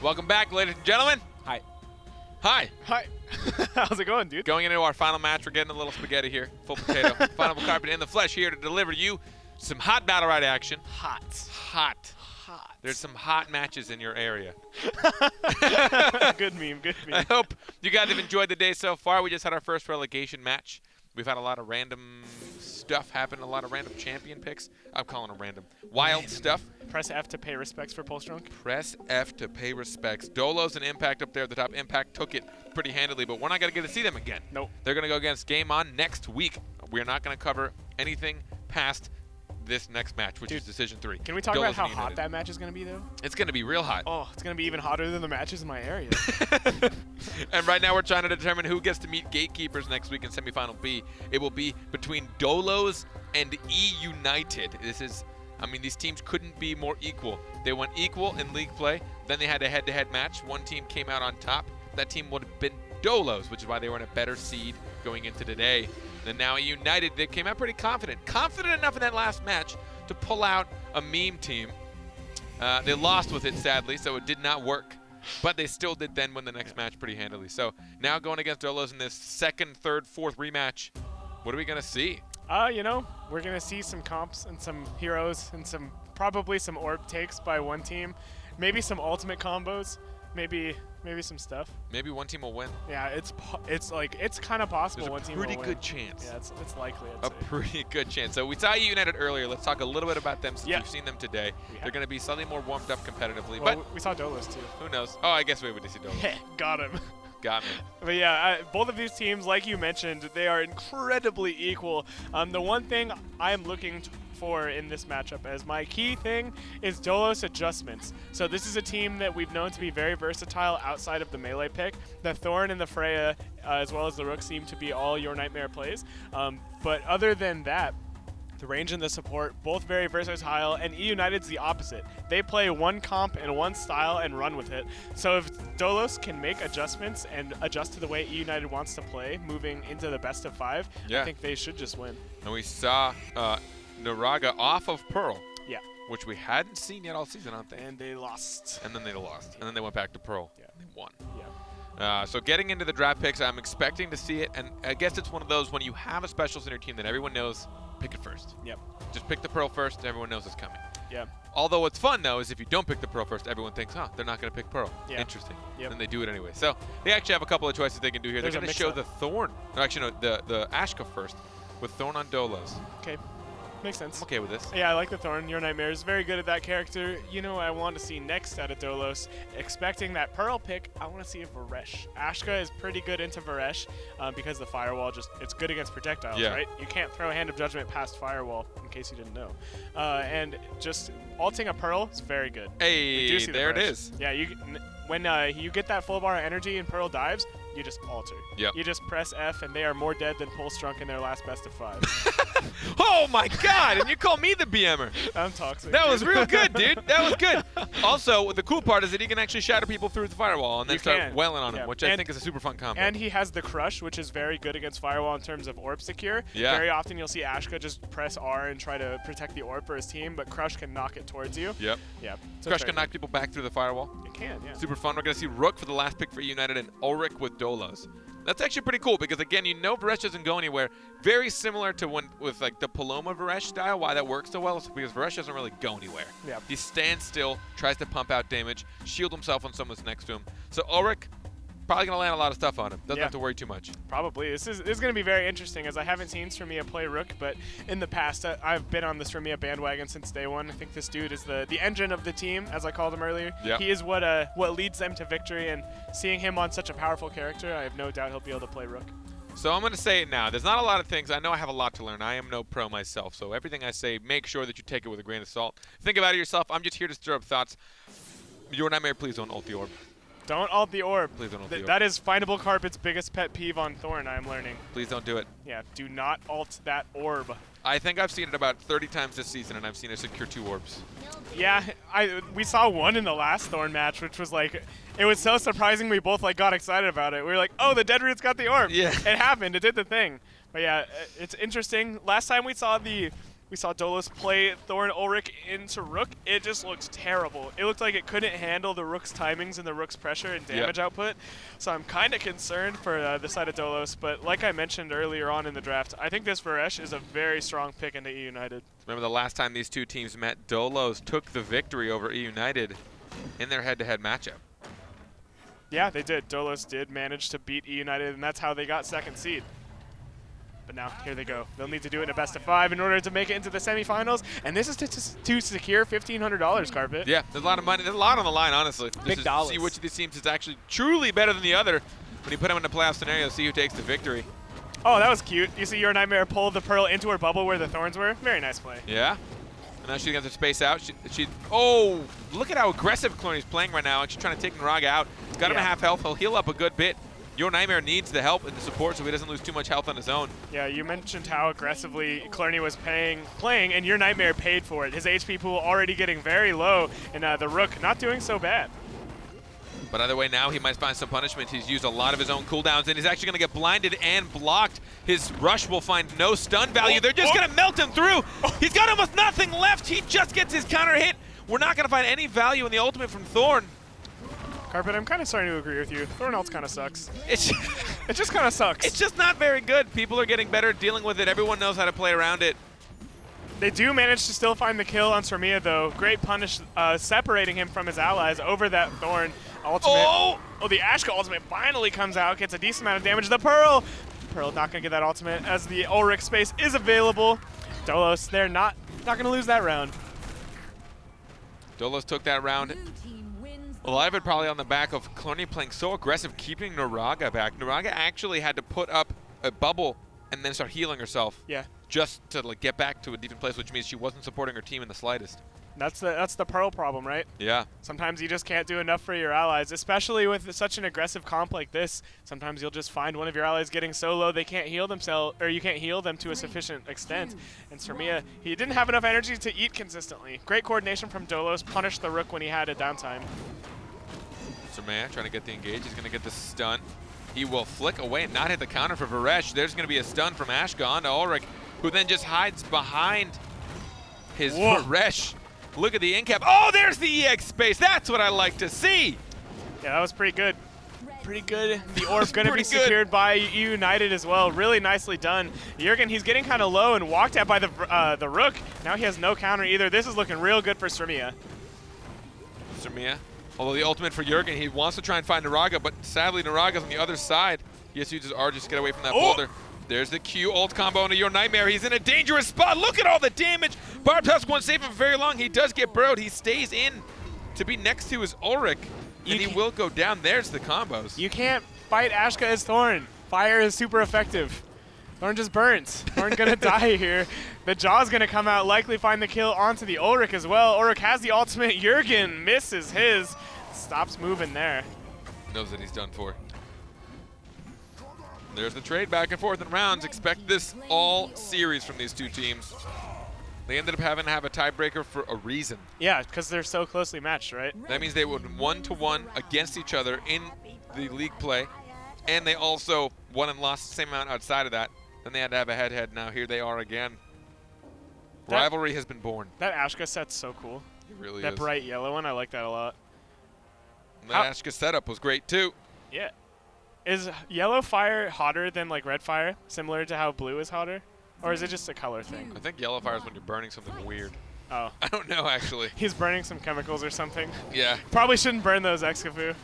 Welcome back, ladies and gentlemen. Hi. Hi. Hi. How's it going, dude? Going into our final match, we're getting a little spaghetti here, full potato. Final carpet in the flesh here to deliver to you some hot Battlerite action. Hot. There's some hot matches in your area. Good meme, good meme. I hope you guys have enjoyed the day so far. We just had our first relegation match. We've had a lot of random stuff happen, a lot of random champion picks. I'm calling them random. Wild stuff. Press F to pay respects for Pulse Drunk. Press F to pay respects. Dolos and Impact up there at the top. Impact took it pretty handily, but we're not going to get to see them again. Nope. They're going to go against Game On next week. We're not going to cover anything past this next match, which is Decision 3. Can we talk Dolos about how and hot eUnited. that match is going to be, though? It's going to be real hot. Oh, it's going to be even hotter than the matches in my area. And right now we're trying to determine who gets to meet Gatekeepers next week in semifinal B. It will be between Dolos and eUnited. This is, I mean, these teams couldn't be more equal. They went equal in league play. Then they had a head-to-head match. One team came out on top. That team would have been Dolos, which is why they were in a better seed going into today. And now eUnited, they came out pretty confident. Confident enough in that last match to pull out a meme team. They lost with it, sadly, so it did not work. But they still did then win the next match pretty handily. So now going against Dolos in this second, third, fourth rematch, what are we going to see? You know, we're going to see some comps and some heroes and probably some orb takes by one team. Maybe some ultimate combos. Maybe some stuff. Maybe one team will win. Yeah, it's kind of possible There's one a team will win. pretty good chance. Yeah, it's likely. I'd A say. pretty good chance. So we saw eUnited earlier. Let's talk a little bit about them since Yeah. you've seen them today. We They're have. going to be slightly more warmed up competitively, Well, but we saw Dolos too. who knows? Oh, I guess we would see Dolos. Got him. Got me. But yeah, both of these teams, like you mentioned, they are incredibly equal. The one thing I am looking for in this matchup as my key thing is Dolos adjustments. So this is a team that we've known to be very versatile outside of the melee pick. The Thorn and the Freya, as well as the Rook, seem to be all your Nightmare plays. But other than that, the range and the support, both very versatile, and eUnited's the opposite. They play one comp and one style and run with it. So if Dolos can make adjustments and adjust to the way eUnited wants to play, moving into the best of 5, Yeah. I think they should just win. And we saw Naraga off of Pearl, Yeah. which we hadn't seen yet all season, I don't think. And they lost. And then they lost. And then they went back to Pearl. Yeah. And they won. Yeah. So getting into the draft picks, I'm expecting to see it. And I guess it's one of those when you have a specialist in your team that everyone knows, pick it first. Yep. Just pick the Pearl first, everyone knows it's coming. Yeah. Although what's fun, though, is if you don't pick the Pearl first, everyone thinks, they're not going to pick Pearl. Yeah. Interesting. Yep. And they do it anyway. So they actually have a couple of choices they can do here. There's They're a going to show mix-up. the Thorn. No, actually, no, the Ashka first with Thorn on Dolos. Okay. Makes sense. I'm okay with this. Yeah, I like the Thorn. Your Nightmare is very good at that character. You know what I want to see next out of Dolos? Expecting that Pearl pick, I want to see a Varesh. Ashka is pretty good into Varesh because the Firewall it's good against projectiles, Yeah. right? You can't throw a Hand of Judgment past Firewall, in case you didn't know. And just ulting a Pearl is very good. We do Hey, see the there it Varesh. is. Yeah, when you get that full bar of energy and Pearl dives, you just alter. Yep. You just press F, and they are more dead than Pulse Drunk in their last best of 5. Oh, my God. And you call me the BMer. I'm toxic. That dude. was real good, dude. That was good. Also, the cool part is that he can actually shatter people through the firewall and then You start can. wailing on Yeah. them, which I think is a super fun combo. And he has the Crush, which is very good against Firewall in terms of Orb Secure. Yeah. Very often you'll see Ashka just press R and try to protect the Orb for his team, but Crush can knock it towards you. Yep. Yeah. So Crush it's can very knock people back through the firewall. good. It can, yeah. Super fun. We're going to see Rook for the last pick for eUnited and Ulrich with Dolos. That's actually pretty cool because, again, you know Varesh doesn't go anywhere. Very similar to when with like the Paloma Varesh style. Why that works so well is because Varesh doesn't really go anywhere. Yeah. He stands still, tries to pump out damage, shield himself when someone's next to him. So Ulrich, probably going to land a lot of stuff on him. Doesn't Yeah. have to worry too much. Probably. This is going to be very interesting as I haven't seen Sremia play Rook, but in the past I've been on the Sremia bandwagon since day one. I think this dude is the engine of the team, as I called him earlier. Yep. He is what leads them to victory, and seeing him on such a powerful character, I have no doubt he'll be able to play Rook. So I'm going to say it now. There's not a lot of things. I know I have a lot to learn. I am no pro myself. So everything I say, make sure that you take it with a grain of salt. Think about it yourself. I'm just here to stir up thoughts. Your Nightmare, please don't ult the orb. Don't ult the Orb. Please don't ult the orb. That is Findable Carpet's biggest pet peeve on Thorn, I'm learning. Please don't do it. Yeah, do not ult that Orb. I think I've seen it about 30 times this season, and I've seen it secure 2 orbs. Yeah, we saw one in the last Thorn match, which was like, it was so surprising we both like got excited about it. We were like, oh, the Dead Root's got the Orb. Yeah. It happened. It did the thing. But yeah, it's interesting. Last time we saw the We saw Dolos play Thorn Ulrich into Rook. It just looks terrible. It looked like it couldn't handle the Rook's timings and the Rook's pressure and damage output. So I'm kind of concerned for the side of Dolos. But like I mentioned earlier on in the draft, I think this Varesh is a very strong pick into eUnited. Remember the last time these two teams met, Dolos took the victory over eUnited in their head-to-head matchup. Yeah, they did. Dolos did manage to beat eUnited, and that's how they got second seed. But now, here they go. They'll need to do it in a best-of-5 in order to make it into the semifinals, and this is to secure $1,500, Carpet. Yeah, there's a lot of money. There's a lot on the line, honestly. Big dollars. See which of these teams is actually truly better than the other. When you put them in a playoff scenario, see who takes the victory. Oh, that was cute. You see Your Nightmare pull the Pearl into her bubble where the thorns were. Very nice play. Yeah. And now she gets her space out. Oh, look at how aggressive Cloney's playing right now, and she's trying to take Naraga out. He's got him at half health. He'll heal up a good bit. Your Nightmare needs the help and the support so he doesn't lose too much health on his own. Yeah, you mentioned how aggressively Cloney was playing, and Your Nightmare paid for it. His HP pool already getting very low, and the Rook not doing so bad. But either way, now he might find some punishment. He's used a lot of his own cooldowns, and he's actually going to get blinded and blocked. His rush will find no stun value. They're just going to melt him through. He's got almost nothing left. He just gets his counter hit. We're not going to find any value in the ultimate from Thorn. Carpet, I'm kind of starting to agree with you. Thorn ult kind of sucks. It just kind of sucks. It's just not very good. People are getting better at dealing with it. Everyone knows how to play around it. They do manage to still find the kill on Sormia, though. Great punish, separating him from his allies over that Thorn ultimate. Oh, the Ashka ultimate finally comes out, gets a decent amount of damage. The Pearl not going to get that ultimate as the Ulrich space is available. Dolos, they're not going to lose that round. Dolos took that round. A lot of it probably on the back of Cloney playing so aggressive, keeping Naraga back. Naraga actually had to put up a bubble and then start healing herself. Yeah. Just to get back to a different place, which means she wasn't supporting her team in the slightest. That's the Pearl problem, right? Yeah. Sometimes you just can't do enough for your allies, especially with such an aggressive comp like this. Sometimes you'll just find one of your allies getting so low they can't heal themselves, or you can't heal them to a sufficient extent. And Sormia, he didn't have enough energy to eat consistently. Great coordination from Dolos, punished the Rook when he had a downtime. Sormia trying to get the engage. He's going to get the stun. He will flick away and not hit the counter for Varesh. There's going to be a stun from Ashka onto Ulrich, who then just hides behind his Varesh. Look at the in-cap. Oh, there's the EX space. That's what I like to see. Yeah, that was pretty good. Pretty good. The orb going to be secured by eUnited as well. Really nicely done. Jurgen, he's getting kind of low and walked at by the Rook. Now he has no counter either. This is looking real good for Sormia. Sormia, although the ultimate for Jurgen, he wants to try and find Naraga, but sadly Naraga's on the other side. He has to use his R just to get away from that boulder. There's the Q ult combo into Your Nightmare. He's in a dangerous spot. Look at all the damage. Barbed Husk won't save him for very long. He does get burrowed. He stays in to be next to his Ulrich, and he will go down. There's the combos. You can't fight Ashka as Thorn. Fire is super effective. Thorn just burns. Thorn gonna die here. The Jaw's gonna come out, likely find the kill onto the Ulrich as well. Ulrich has the ultimate. Jurgen misses his. Stops moving there. Knows that he's done for. There's the trade back and forth in rounds. Expect this all series from these two teams. They ended up having to have a tiebreaker for a reason. Yeah, because they're so closely matched, right? That means they went 1-1 against each other in the league play, and they also won and lost the same amount outside of that. Then they had to have a head-to-head. Now here they are again. Rivalry has been born. That Ashka set's so cool. It really is. That bright yellow one, I like that a lot. And that Ashka setup was great too. Yeah. Is yellow fire hotter than like red fire, similar to how blue is hotter? Or is it just a color thing? I think yellow fire is when you're burning something weird. Oh. I don't know, actually. He's burning some chemicals or something. Yeah. Probably shouldn't burn those, Excafu.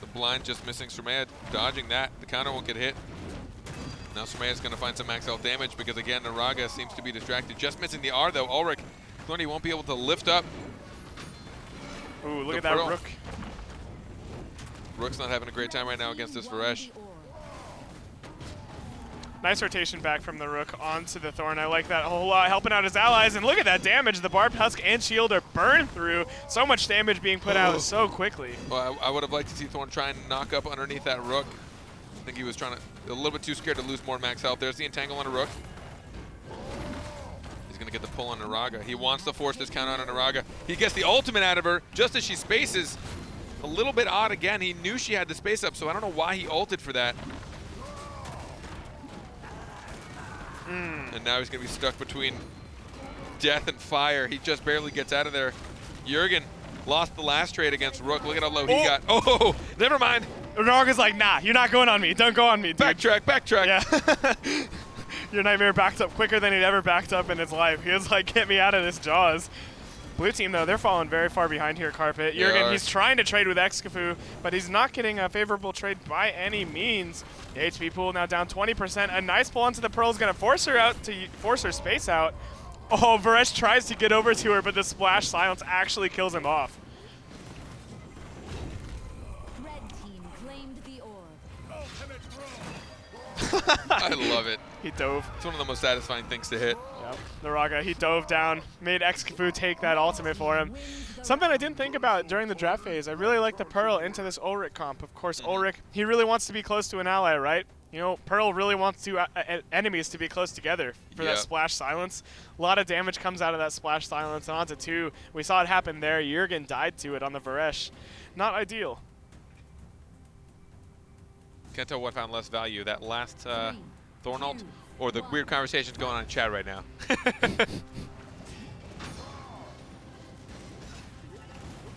The blind just missing. Sormia dodging that. The counter won't get hit. Now Sormea's going to find some max health damage because, again, Naraga seems to be distracted. Just missing the R, though. Ulrich, Cloney won't be able to lift up. Ooh, look at that Rook. Rook's not having a great time right now against this Varesh. Nice rotation back from the Rook onto the Thorn. I like that a whole lot, helping out his allies. And look at that damage. The Barbed Husk and Shield are burned through. So much damage being put out so quickly. Well, I would have liked to see Thorn try and knock up underneath that Rook. I think he was trying to, a little bit too scared to lose more max health. There's the entangle on a Rook. He's going to get the pull on Naraga. He wants to force this counter on Naraga. He gets the ultimate out of her just as she spaces. A little bit odd again. He knew she had the space up, so I don't know why he ulted for that. And now he's going to be stuck between death and fire. He just barely gets out of there. Jürgen lost the last trade against Rook. Look at how low he got. Oh, never mind. Naraga's like, nah, you're not going on me. Don't go on me, dude. Backtrack. Yeah. Your Nightmare backed up quicker than he'd ever backed up in his life. He was like, get me out of this Jaws. Blue team, though, they're falling very far behind here, Carpet. Jürgen, he's trying to trade with Excafu, but he's not getting a favorable trade by any means. The HP pool now down 20%. A nice pull onto the Pearl is going to force her space out. Oh, Varesh tries to get over to her, but the Splash Silence actually kills him off. Red team claimed the orb. I love it. He dove. It's one of the most satisfying things to hit. Yep. Naraga, he dove down, made Excafu take that ultimate for him. Something I didn't think about during the draft phase, I really like the Pearl into this Ulrich comp. Of course, Ulrich, he really wants to be close to an ally, right? You know, Pearl really wants enemies to be close together for that Splash Silence. A lot of damage comes out of that Splash Silence, and onto 2. We saw it happen there. Jürgen died to it on the Varesh. Not ideal. Can't tell what found less value, that last Thorn ult or the weird conversations going on in chat right now.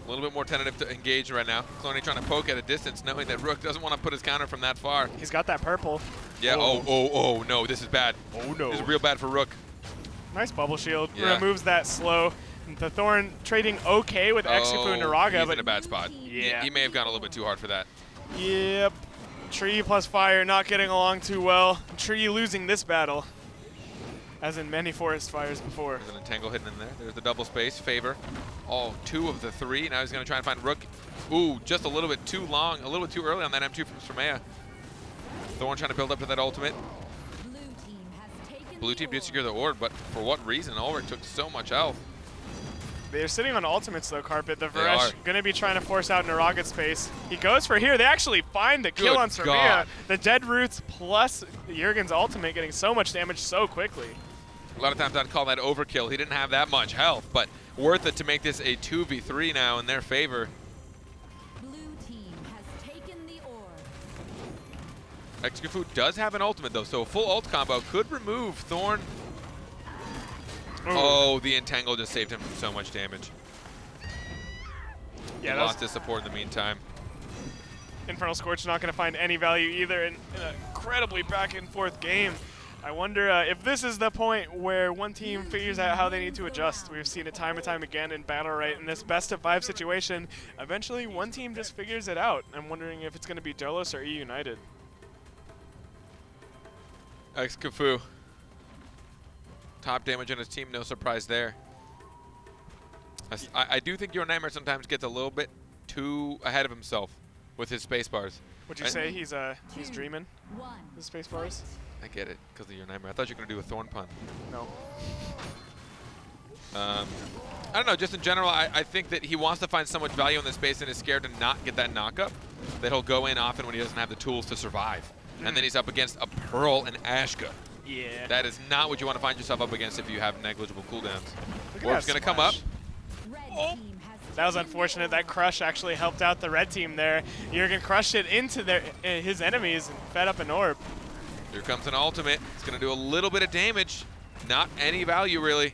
A little bit more tentative to engage right now. Cloney trying to poke at a distance, knowing that Rook doesn't want to put his counter from that far. He's got that purple. Yeah, oh, no, this is bad. Oh, no. This is real bad for Rook. Nice bubble shield. Yeah. Removes that slow. The Thorn trading okay with Excafu and Naraga, he's but in a bad spot. Yeah. He may have gone a little bit too hard for that. Yep. Tree plus fire not getting along too well. Tree losing this battle, as in many forest fires before. There's an entangle hidden in there. There's the double space, favor. Oh, 2 of the 3. Now he's going to try and find Rook. Ooh, just a little bit too long, a little bit too early on that M2 from Sremea. Thorn trying to build up to that ultimate. Blue team did secure the orb, but for what reason? Ulrich took so much health. They're sitting on ultimates though, Carpet. The Varesh gonna be trying to force out Naraga's space. He goes for here. They actually find the kill on Sremea. The Dead Roots plus Jürgen's ultimate getting so much damage so quickly. A lot of times I'd call that overkill. He didn't have that much health, but worth it to make this a 2v3 now in their favor. Blue team has taken the orb. Excafu does have an ultimate though, so a full ult combo could remove Thorn. Ooh. Oh, the entangle just saved him from so much damage. Yeah, he lost his support in the meantime. Infernal Scorch not going to find any value either in an incredibly back and forth game. I wonder if this is the point where one team figures out how they need to adjust. We've seen it time and time again in Battlerite in this best of 5 situation. Eventually, one team just figures it out. I'm wondering if it's going to be Dolos or eUnited. Excafu. Top damage on his team, no surprise there. I do think Your Nightmare sometimes gets a little bit too ahead of himself with his space bars. Would you say he's dreaming the space bars? I get it, because of Your Nightmare. I thought you were going to do a Thorn pun. No. I don't know, just in general, I think that he wants to find so much value in this space and is scared to not get that knockup that he'll go in often when he doesn't have the tools to survive. And then he's up against a Pearl and Ashka. Yeah. That is not what you want to find yourself up against if you have negligible cooldowns. Orb's going to come up. Oh. That was unfortunate. That crush actually helped out the red team there. Jürgen crushed it into his enemies and fed up an orb. Here comes an ultimate. It's going to do a little bit of damage. Not any value, really.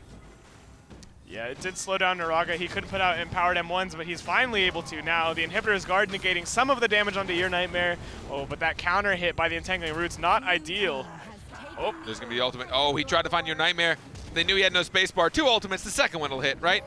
Yeah, it did slow down Naraga. He couldn't put out empowered M1s, but he's finally able to now. The Inhibitor's Guard negating some of the damage onto Your Nightmare. Oh, but that counter hit by the Entangling Roots, not ideal. Oh, there's going to be the ultimate. Oh, he tried to find Your Nightmare. They knew he had no spacebar. 2 ultimates. The second one will hit, right?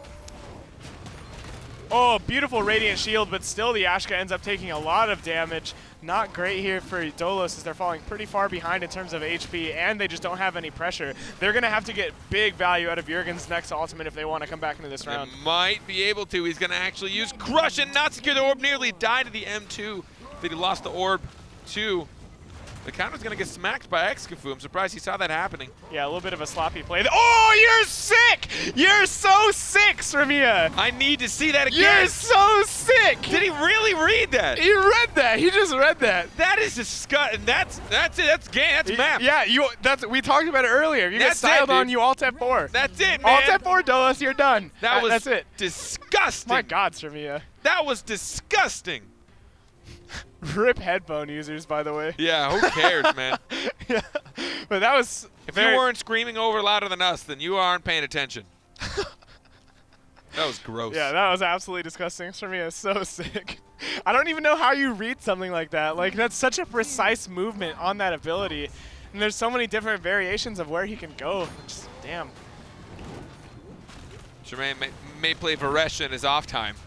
Oh, beautiful Radiant Shield, but still the Ashka ends up taking a lot of damage. Not great here for Dolos as they're falling pretty far behind in terms of HP, and they just don't have any pressure. They're going to have to get big value out of Jürgen's next ultimate if they want to come back into this round. They might be able to. He's going to actually use Crush and not secure the orb. Nearly died to the M2. But he lost the orb to. The counter's going to get smacked by Excafu. I'm surprised he saw that happening. Yeah, a little bit of a sloppy play. Oh, you're sick! You're so sick, Sremea! I need to see that again. You're so sick! Did he really read that? He read that. He just read that. That is disgusting. That's it. That's game. That's map. Yeah, we talked about it earlier. You get styled on, you alt F4. That's it, man. Alt F4, Dolos, you're done. That's it. Disgusting. My God, Sremea. That was disgusting. Rip headphone users, by the way. Yeah, who cares, man? Yeah, but that was. If you weren't screaming over louder than us, then you aren't paying attention. That was gross. Yeah, that was absolutely disgusting. Sturmia is so sick. I don't even know how you read something like that. Like, that's such a precise movement on that ability. And there's so many different variations of where he can go. Just, damn. Jermaine may play Varesh in his off time.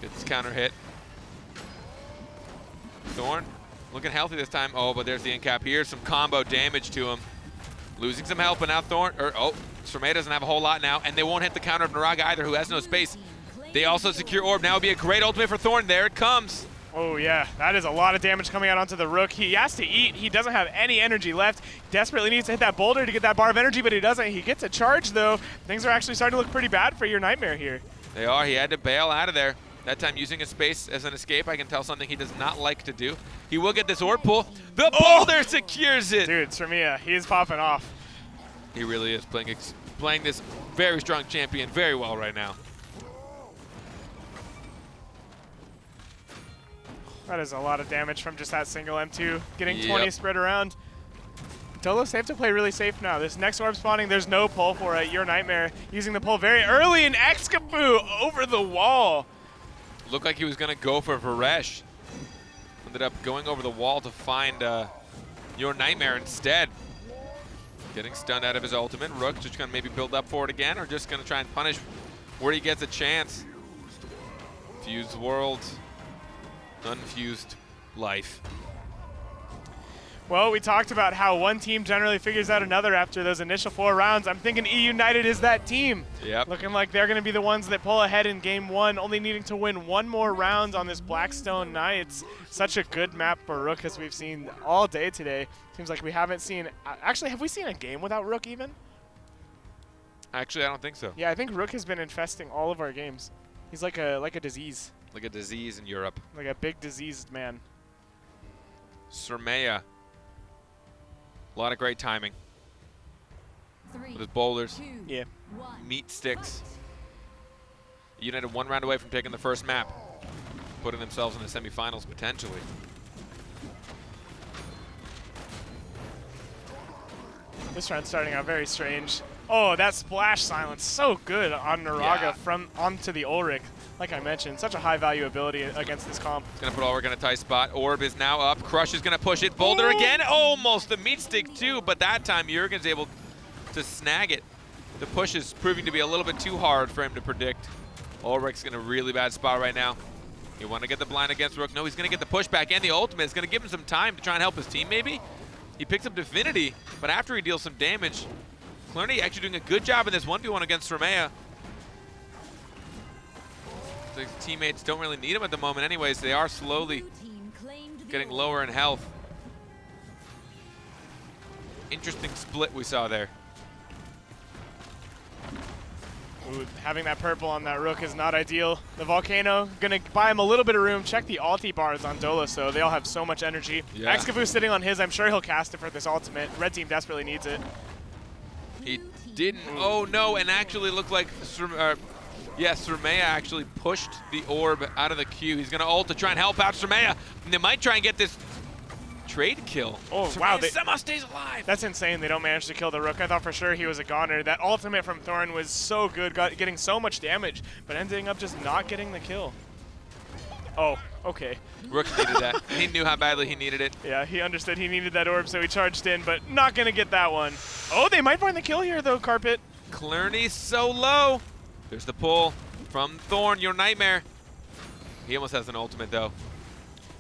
Gets counter hit. Thorn looking healthy this time. Oh, but there's the end cap here. Some combo damage to him. Losing some health, but now Thorn, Sturmia doesn't have a whole lot now, and they won't hit the counter of Naraga either, who has no space. They also secure Orb. Now would be a great ultimate for Thorn. There it comes. Oh, yeah. That is a lot of damage coming out onto the Rook. He has to eat. He doesn't have any energy left. Desperately needs to hit that boulder to get that bar of energy, but he doesn't. He gets a charge, though. Things are actually starting to look pretty bad for your Nightmare here. They are. He had to bail out of there. That time using his space as an escape. I can tell something he does not like to do. He will get this Orb pull. The boulder secures it. Dude, Sturmia, he's popping off. He really is playing this very strong champion very well right now. That is a lot of damage from just that single M2. Getting Yep. 20 spread around. Dolos, they have to play really safe now. This next orb spawning, there's no pull for it. Your Nightmare using the pull very early, and Excaboo over the wall. Looked like he was going to go for Varesh. Ended up going over the wall to find Your Nightmare instead. Getting stunned out of his ultimate. Rook just going to maybe build up for it again, or just going to try and punish where he gets a chance. Fused world. Unfused life. Well, we talked about how one team generally figures out another after those initial 4 rounds. I'm thinking eUnited is that team. Yep. Looking like they're going to be the ones that pull ahead in game 1, only needing to win 1 more round on this Blackstone Knights. Such a good map for Rook as we've seen all day today. Seems like we haven't seen, actually, have we seen a game without Rook even? Actually, I don't think so. Yeah, I think Rook has been infesting all of our games. He's like a disease. Like a disease in Europe. Like a big diseased man. Sturmia. A lot of great timing. 3, With his boulders, 2, Yeah. 1. meat sticks. United 1 round away from taking the first map. Putting themselves in the semifinals potentially. This round's starting out very strange. Oh, that splash silence, so good on Naraga Yeah. from onto the Ulrich. Like I mentioned, such a high value ability against this comp. He's gonna put Ulrich in a tight spot. Orb is now up. Crush is gonna push it. Boulder again. Almost the meat stick too, but that time Jurgen's able to snag it. The push is proving to be a little bit too hard for him to predict. Ulrich's in a really bad spot right now. You want to get the blind against Rook. No, he's gonna get the pushback and the ultimate. It's gonna give him some time to try and help his team maybe. He picks up Divinity, but after he deals some damage, Clerney actually doing a good job in this 1v1 against Sturmia. His teammates don't really need him at the moment anyways. They are slowly Blue team claimed the getting orb. lower in health. Interesting split we saw there. Ooh, having that purple on that Rook is not ideal. The Volcano gonna buy him a little bit of room. Check the ulti bars on Dolos though. They all have so much energy. Yeah. Excaboo sitting on his. I'm sure he'll cast it for this ultimate. Red team desperately needs it. He didn't. Oh no! And actually looked like Sturmia actually pushed the orb out of the queue. He's gonna ult to try and help out Sturmia. And they might try and get this trade kill. Oh, Sturmia wow, somehow stays alive. That's insane. They don't manage to kill the Rook. I thought for sure he was a goner. That ultimate from Thorn was so good, getting so much damage, but ending up just not getting the kill. Oh, okay. Rook needed that. He knew how badly he needed it. Yeah, he understood he needed that orb, so he charged in, but not gonna get that one. Oh, they might find the kill here though, Carpet. Clerney's so low. There's the pull from Thorn, Your Nightmare. He almost has an ultimate though.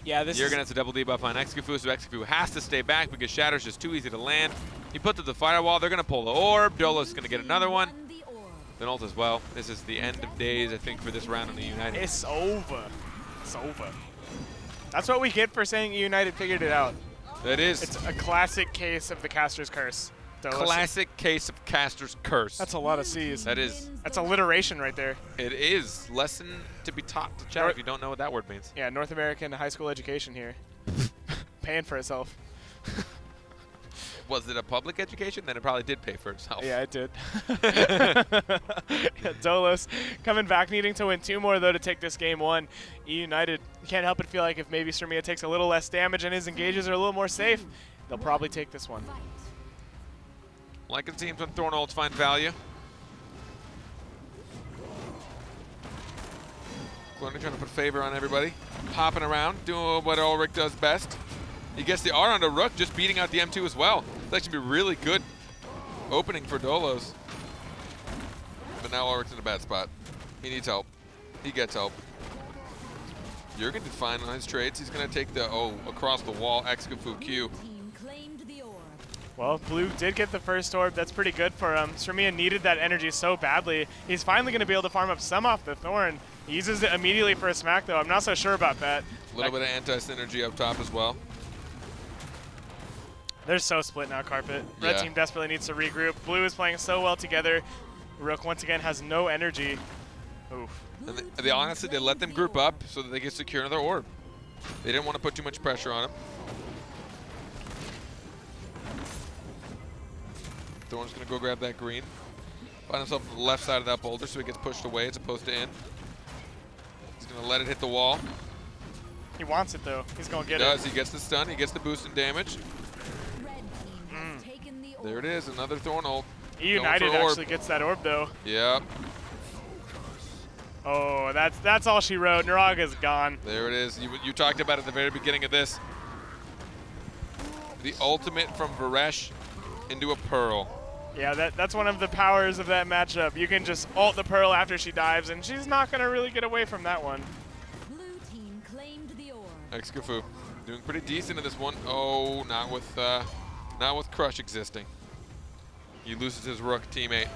Yeah, this Jurgen has a double debuff on Excaboo, so Excaboo has to stay back because Shatter's just too easy to land. He puts up the firewall. They're going to pull the orb. Dolos is going to get another one. Won the orb. Then ult as well. This is the end of days, I think, for this round on the United. It's over. It's over. That's what we get for saying United figured it out. That is It's a classic case of the caster's curse. Dolos. classic case of Caster's Curse. That's a lot of C's. That is. That's alliteration right there. It is. Lesson to be taught to chat if you don't know what that word means. Yeah, North American high school education here. Paying for itself. Was it a public education? Then it probably did pay for itself. Yeah, it did. Yeah, Dolos coming back, needing to win 2 more, though, to take this game 1. eUnited, you can't help but feel like if maybe Sturmia takes a little less damage and his engages are a little more safe, they'll probably take this one. Like it seems when Thorn ults find value. Clorny trying to put favor on everybody. Hopping around, doing what Ulrich does best. He gets the R onto Rook, just beating out the M2 as well. It's actually be really good opening for Dolos. But now Ulrich's in a bad spot. He needs help. He gets help. Jurgen did fine on his trades. He's going to take the, across the wall, Excafu Q. Team claimed the orb. Well, Blue did get the first orb. That's pretty good for him. Sremia needed that energy so badly. He's finally going to be able to farm up some off the Thorn. He uses it immediately for a smack, though. I'm not so sure about that. A little bit of anti-synergy up top as well. They're so split now, Carpet. Red Yeah. team desperately needs to regroup. Blue is playing so well together. Rook, once again, has no energy. Oof. And they honestly, they let them group up so that they could secure another orb. They didn't want to put too much pressure on him. Thorn's going to go grab that green. Find himself on the left side of that boulder so he gets pushed away as opposed to in. He's going to let it hit the wall. He wants it, though. He's going to get He does. it. He gets the stun. He gets the boost in damage. Red team has taken the orb. There it is. Another Thorn ult. eUnited Going for orb. actually gets that orb, though. Yep. Oh, that's all she wrote. Naraga's gone. There it is. You talked about it at the very beginning of this. The ultimate from Varesh into a Pearl. Yeah, that's one of the powers of that matchup. You can just ult the Pearl after she dives, and she's not going to really get away from that one. Blue team claimed the orb. Excafu doing pretty decent in this one. Oh, not with Crush existing. He loses his Rook teammate.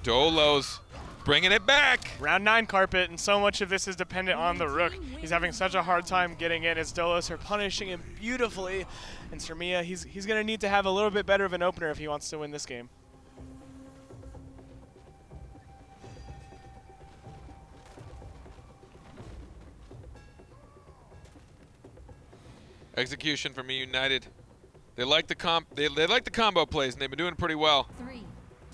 Dolos bringing it back. Round 9 Carpet, and so much of this is dependent on the Rook. He's having such a hard time getting in as Dolos are punishing him beautifully. And Sremia, he's going to need to have a little bit better of an opener if he wants to win this game. Execution from eUnited. They like the they like the combo plays, and they've been doing pretty well. 3,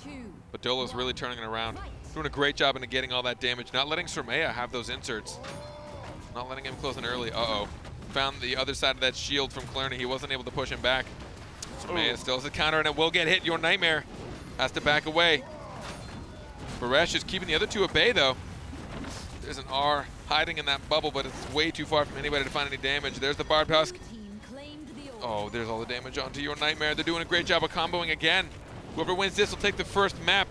2, But Dolos really turning it around. Doing a great job into getting all that damage. Not letting Sremia have those inserts. Not letting him close in early. Uh-oh. Found the other side of that shield from Clorny. He wasn't able to push him back. Sremia still has a counter, and it will get hit. Your Nightmare has to back away. Varesh is keeping the other two at bay, though. There's an R hiding in that bubble, but it's way too far from anybody to find any damage. There's the Barbed Husk. team claimed the orb. Oh, there's all the damage onto Your Nightmare. They're doing a great job of comboing again. Whoever wins this will take the first map.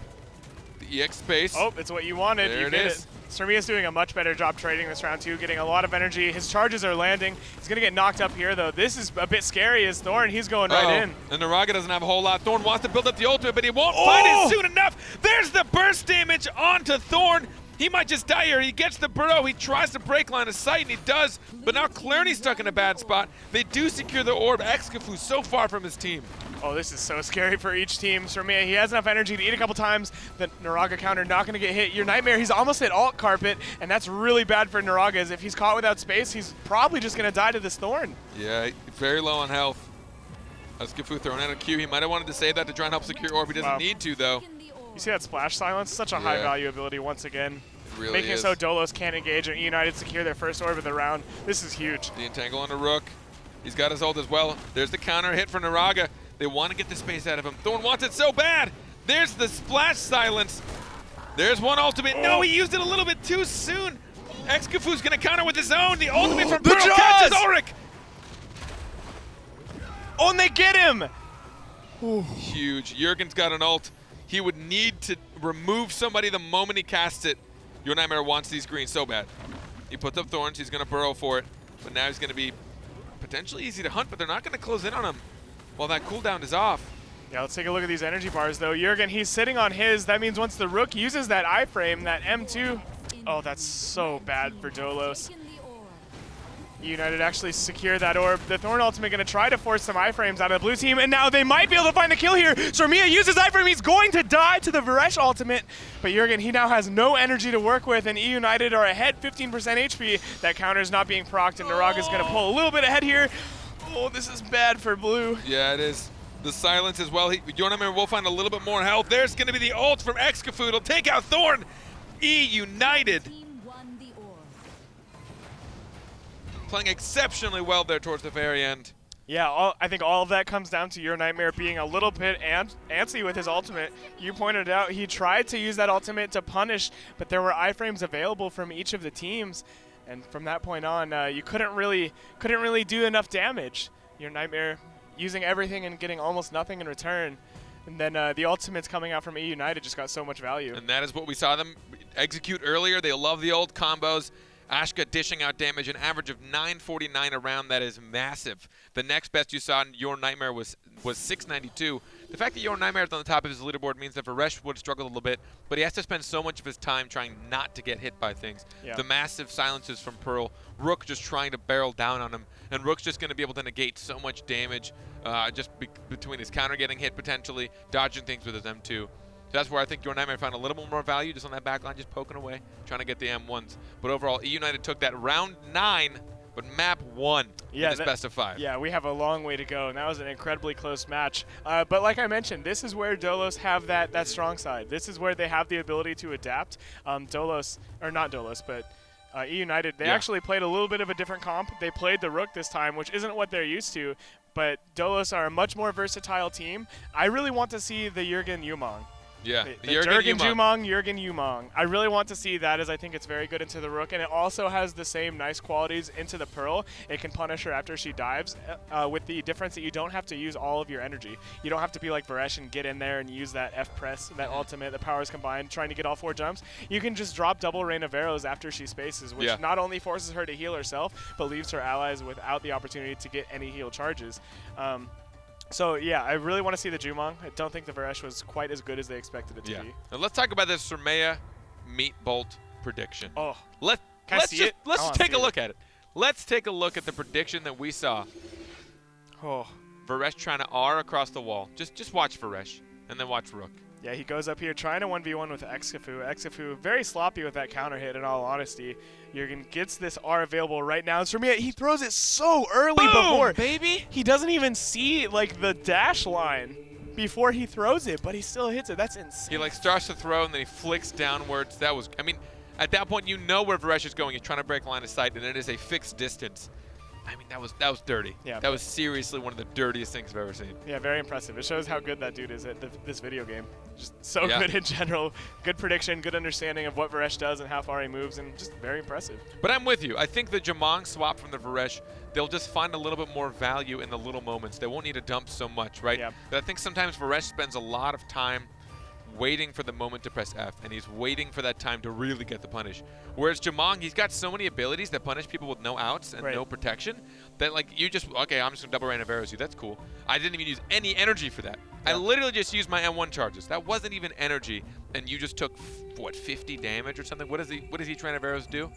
The EX space. Oh, it's what you wanted. There You it get is. it. Sremia's doing a much better job trading this round, too, getting a lot of energy. His charges are landing. He's going to get knocked up here, though. This is a bit scary as Thorn. He's going right in. And Naraga doesn't have a whole lot. Thorn wants to build up the ultimate, but he won't find it soon enough. There's the burst damage onto Thorn. He might just die here. He gets the burrow. He tries to break line of sight, and he does. But now Clorny's stuck in a bad spot. They do secure the orb. Excafu so far from his team. Oh, this is so scary for each team. Sremia, he has enough energy to eat a couple times. The Naraga counter not going to get hit. Your Nightmare, he's almost at alt Carpet, and that's really bad for Naraga, as if he's caught without space, he's probably just going to die to this Thorn. Yeah, very low on health. Excafu throwing out a Q. He might have wanted to save that to try and help secure orb. He doesn't Wow. need to, though. Taken the orb. You see that Splash Silence? Such a high-value ability once again. It really Making is. it so Dolos can't engage and eUnited secure their first orb of the round. This is huge. The entangle on the Rook. He's got his ult as well. There's the counter hit for Naraga. They want to get the space out of him. Thorn wants it so bad. There's the Splash Silence. There's one ultimate. No, he used it a little bit too soon. Excafu's going to counter with his own. The ultimate from The Pearl Jaws! catches Ulrich. Oh, and they get him! Huge. Jurgen's got an ult. He would need to remove somebody the moment he casts it. Your Nightmare wants these greens so bad. He puts up Thorns. He's going to burrow for it. But now he's going to be potentially easy to hunt, but they're not going to close in on him while that cooldown is off. Yeah, let's take a look at these energy bars, though. Jurgen, he's sitting on his. That means once the Rook uses that iframe, that M2. Oh, that's so bad for Dolos. Taken the orb. United actually secure that orb. The Thorn ultimate going to try to force some iframes out of the blue team, and now they might be able to find the kill here. Sremia uses iframe. He's going to die to the Varesh ultimate, but Jurgen, he now has no energy to work with, and eUnited are ahead 15% HP. That counter is not being procced, and Naraga's going to pull a little bit ahead here. Oh, this is bad for blue. Yeah, it is. The silence as well. Your Nightmare will find a little bit more health. There's going to be the ult from Excafu. It'll take out Thorn. eUnited Team won the orb. playing exceptionally well there towards the very end. Yeah, I think all of that comes down to Your Nightmare being a little bit antsy with his ultimate. You pointed out he tried to use that ultimate to punish, but there were iframes available from each of the teams. And from that point on, you couldn't really do enough damage. Your Nightmare using everything and getting almost nothing in return. And then the ultimates coming out from eUnited just got so much value. And that is what we saw them execute earlier. They love the old combos. Ashka dishing out damage, an average of 949 a round. That is massive. The next best you saw in Your Nightmare was 692. The fact that Your Nightmare is on the top of his leaderboard means that Varesh would struggle a little bit, but he has to spend so much of his time trying not to get hit by things. Yeah. The massive silences from Pearl, Rook just trying to barrel down on him, and Rook's just going to be able to negate so much damage between his counter getting hit potentially, dodging things with his M2. So that's where I think Your Nightmare found a little bit more value just on that back line, just poking away, trying to get the M1s. But overall, eUnited took that round 9, but map 1 in this best of 5. Yeah, we have a long way to go, and that was an incredibly close match. But like I mentioned, this is where Dolos have that strong side. This is where they have the ability to adapt. Dolos, or not Dolos, but eUnited, they actually played a little bit of a different comp. They played the Rook this time, which isn't what they're used to, but Dolos are a much more versatile team. I really want to see the Jürgen Umang. Yeah, The Jürgen Umang. I really want to see that, as I think it's very good into the Rook, and it also has the same nice qualities into the Pearl. It can punish her after she dives, with the difference that you don't have to use all of your energy. You don't have to be like Varesh and get in there and use that F press, that ultimate, the powers combined, trying to get all 4 jumps. You can just drop double rain of arrows after she spaces, which not only forces her to heal herself, but leaves her allies without the opportunity to get any heal charges. So, yeah, I really want to see the Jumong. I don't think the Varesh was quite as good as they expected it to be. Now let's talk about this Surmea Meat Bolt prediction. Oh, let's just take a look at it. Let's take a look at the prediction that we saw. Oh, Varesh trying to R across the wall. Just watch Varesh, and then watch Rook. yeah, he goes up here trying to 1v1 with Xcafu. Xcafu very sloppy with that counter hit, in all honesty. Jürgen gets this R available right now. Surmea, he throws it so early before. Baby! He doesn't even see, like, the dash line before he throws it, but he still hits it. That's insane. He, like, starts to throw, and then he flicks downwards. That was, I mean, at that point, you know where Varesh is going. He's trying to break line of sight, and it is a fixed distance. I mean, that was dirty. Yeah. That was seriously one of the dirtiest things I've ever seen. Yeah, very impressive. It shows how good that dude is at this video game. Just so good in general. Good prediction, good understanding of what Varesh does and how far he moves, and just very impressive. But I'm with you. I think the Jumong swap from the Varesh, they'll just find a little bit more value in the little moments. They won't need to dump so much, right? Yeah. But I think sometimes Varesh spends a lot of time waiting for the moment to press F, and he's waiting for that time to really get the punish. Whereas Jumong, he's got so many abilities that punish people with no outs and no protection that, like, you just, okay, I'm just going to double rain of arrows you. That's cool. I didn't even use any energy for that. I literally just used my M1 charges. That wasn't even energy, and you just took, what, 50 damage or something? What does each rain of arrows do?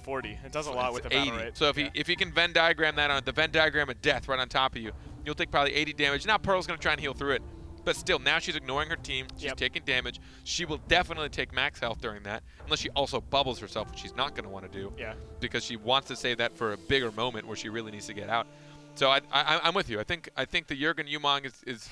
40. It does a lot with the 80. Battlerite. So if he can Venn diagram that on the Venn diagram of death right on top of you, you'll take probably 80 damage. Now Pearl's going to try and heal through it. But still, now she's ignoring her team. She's taking damage. She will definitely take max health during that, unless she also bubbles herself, which she's not going to want to do. Yeah. Because she wants to save that for a bigger moment where she really needs to get out. So I'm with you. I think the Jürgen Umang is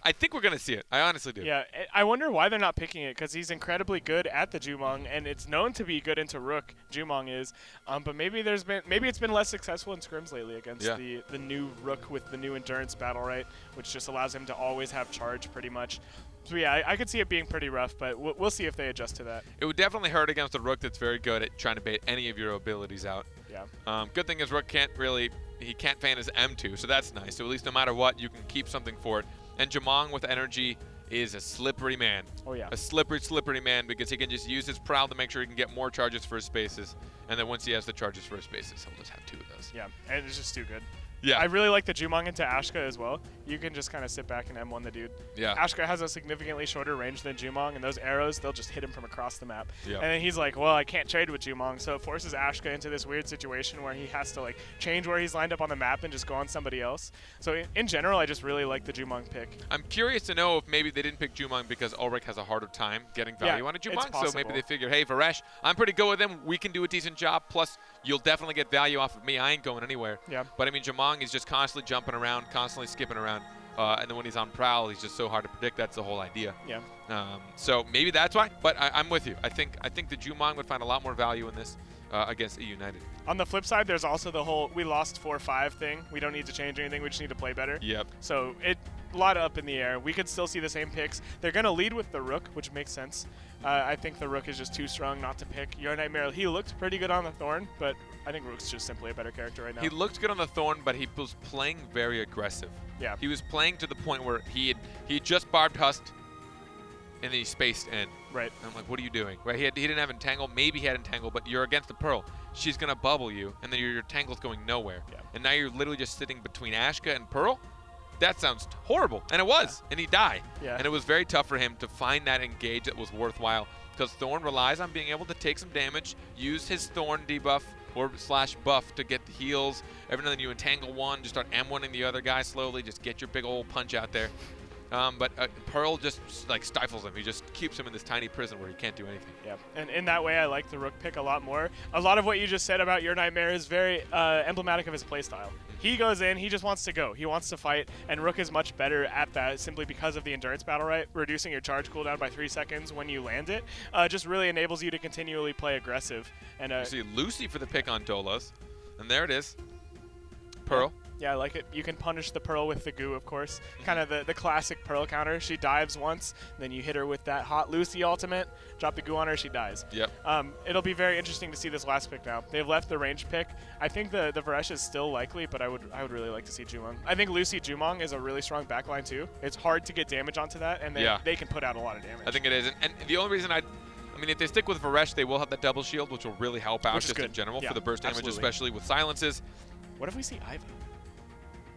I think we're going to see it. I honestly do. Yeah, I wonder why they're not picking it, because he's incredibly good at the Jumong, and it's known to be good into Rook. Jumong is, but maybe it's been less successful in scrims lately against the new Rook with the new endurance Battlerite, which just allows him to always have charge pretty much. So yeah, I could see it being pretty rough, but we'll see if they adjust to that. It would definitely hurt against a Rook that's very good at trying to bait any of your abilities out. Yeah. Good thing is Rook can't fan his M2, so that's nice. So at least no matter what, you can keep something for it. And Jumong with energy is a slippery man. Oh, yeah. A slippery man, because he can just use his prowl to make sure he can get more charges for his spaces. And then once he has the charges for his spaces, he'll just have 2 of those. Yeah, and it's just too good. Yeah. I really like the Jumong into Ashka as well. You can just kind of sit back and M1 the dude. Yeah. Ashka has a significantly shorter range than Jumong, and those arrows, they'll just hit him from across the map. Yeah. And then he's like, well, I can't trade with Jumong, so it forces Ashka into this weird situation where he has to, like, change where he's lined up on the map and just go on somebody else. So in general, I just really like the Jumong pick. I'm curious to know if maybe they didn't pick Jumong because Ulrich has a harder time getting value on a Jumong. So maybe they figured, hey, Varesh, I'm pretty good with him. We can do a decent job. Plus, you'll definitely get value off of me. I ain't going anywhere. Yeah. But, I mean, Jumong is just constantly jumping around, constantly skipping around. And then when he's on prowl, he's just so hard to predict. That's the whole idea. Yeah. So maybe that's why. But I'm with you. I think the Jumong would find a lot more value in this. against eUnited. On the flip side, there's also the whole we lost 4-5 thing. We don't need to change anything. We just need to play better. Yep. So a lot up in the air. We could still see the same picks. They're going to lead with the Rook, which makes sense. I think the Rook is just too strong not to pick. Your Nightmare, he looked pretty good on the Thorn, but I think Rook's just simply a better character right now. He looked good on the Thorn, but he was playing very aggressive. Yeah. He was playing to the point where he just barbed husked, and then he spaced in. Right. And I'm like, what are you doing? Right? He didn't have Entangle. Maybe he had Entangle, but you're against the Pearl. She's going to bubble you, and then your Entangle's going nowhere. Yeah. And now you're literally just sitting between Ashka and Pearl? That sounds horrible. And it was. Yeah. And he died. Yeah. And it was very tough for him to find that engage that was worthwhile, because Thorn relies on being able to take some damage, use his Thorn debuff or / buff to get the heals. Every now and then you entangle one, just start M1ing the other guy slowly, just get your big old punch out there. But Pearl just like stifles him. He just keeps him in this tiny prison where he can't do anything. Yeah, and in that way, I like the Rook pick a lot more. A lot of what you just said about Your Nightmare is very emblematic of his playstyle. He goes in, he just wants to go. He wants to fight, and Rook is much better at that simply because of the Endurance Battlerite. Reducing your charge cooldown by 3 seconds when you land it just really enables you to continually play aggressive. And you see Lucy for the pick on Dolos, and there it is. Pearl. Yeah, I like it. You can punish the Pearl with the goo, of course. Kind of the classic Pearl counter. She dives once, then you hit her with that hot Lucy ultimate, drop the goo on her, she dies. Yep. It'll be very interesting to see this last pick now. They've left the range pick. I think the Varesh is still likely, but I would really like to see Jumong. I think Lucy Jumong is a really strong backline too. It's hard to get damage onto that, and they can put out a lot of damage. I think it is. And the only reason I mean, if they stick with Varesh, they will have that double shield, which will really help out just in general for the burst damage, especially with silences. What if we see Iva?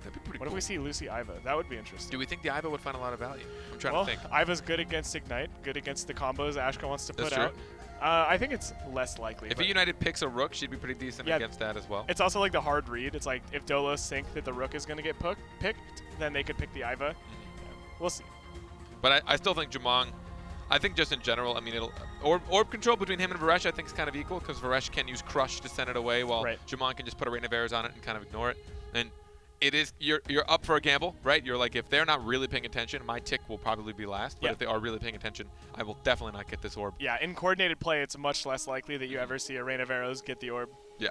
That'd be pretty What cool. if we see Lucy Iva? That would be interesting. Do we think the Iva would find a lot of value? I'm trying to think. Iva's good against Ignite, good against the combos Ashka wants to put That's out. I think it's less likely. If eUnited picks a Rook, she'd be pretty decent against that as well. It's also like the hard read. It's like if Dolos think that the Rook is going to get picked, then they could pick the Iva. Yeah, we'll see. But I still think Jumong, I think just in general, I mean, orb control between him and Varesh I think is kind of equal, because Varesh can use Crush to send it away, while Jumong can just put a Rain of Arrows on it and kind of ignore it. And it is, you're up for a gamble, right? You're like, if they're not really paying attention, my tick will probably be last. But if they are really paying attention, I will definitely not get this orb. Yeah, in coordinated play, it's much less likely that you ever see a Rain of Arrows get the orb. Yeah.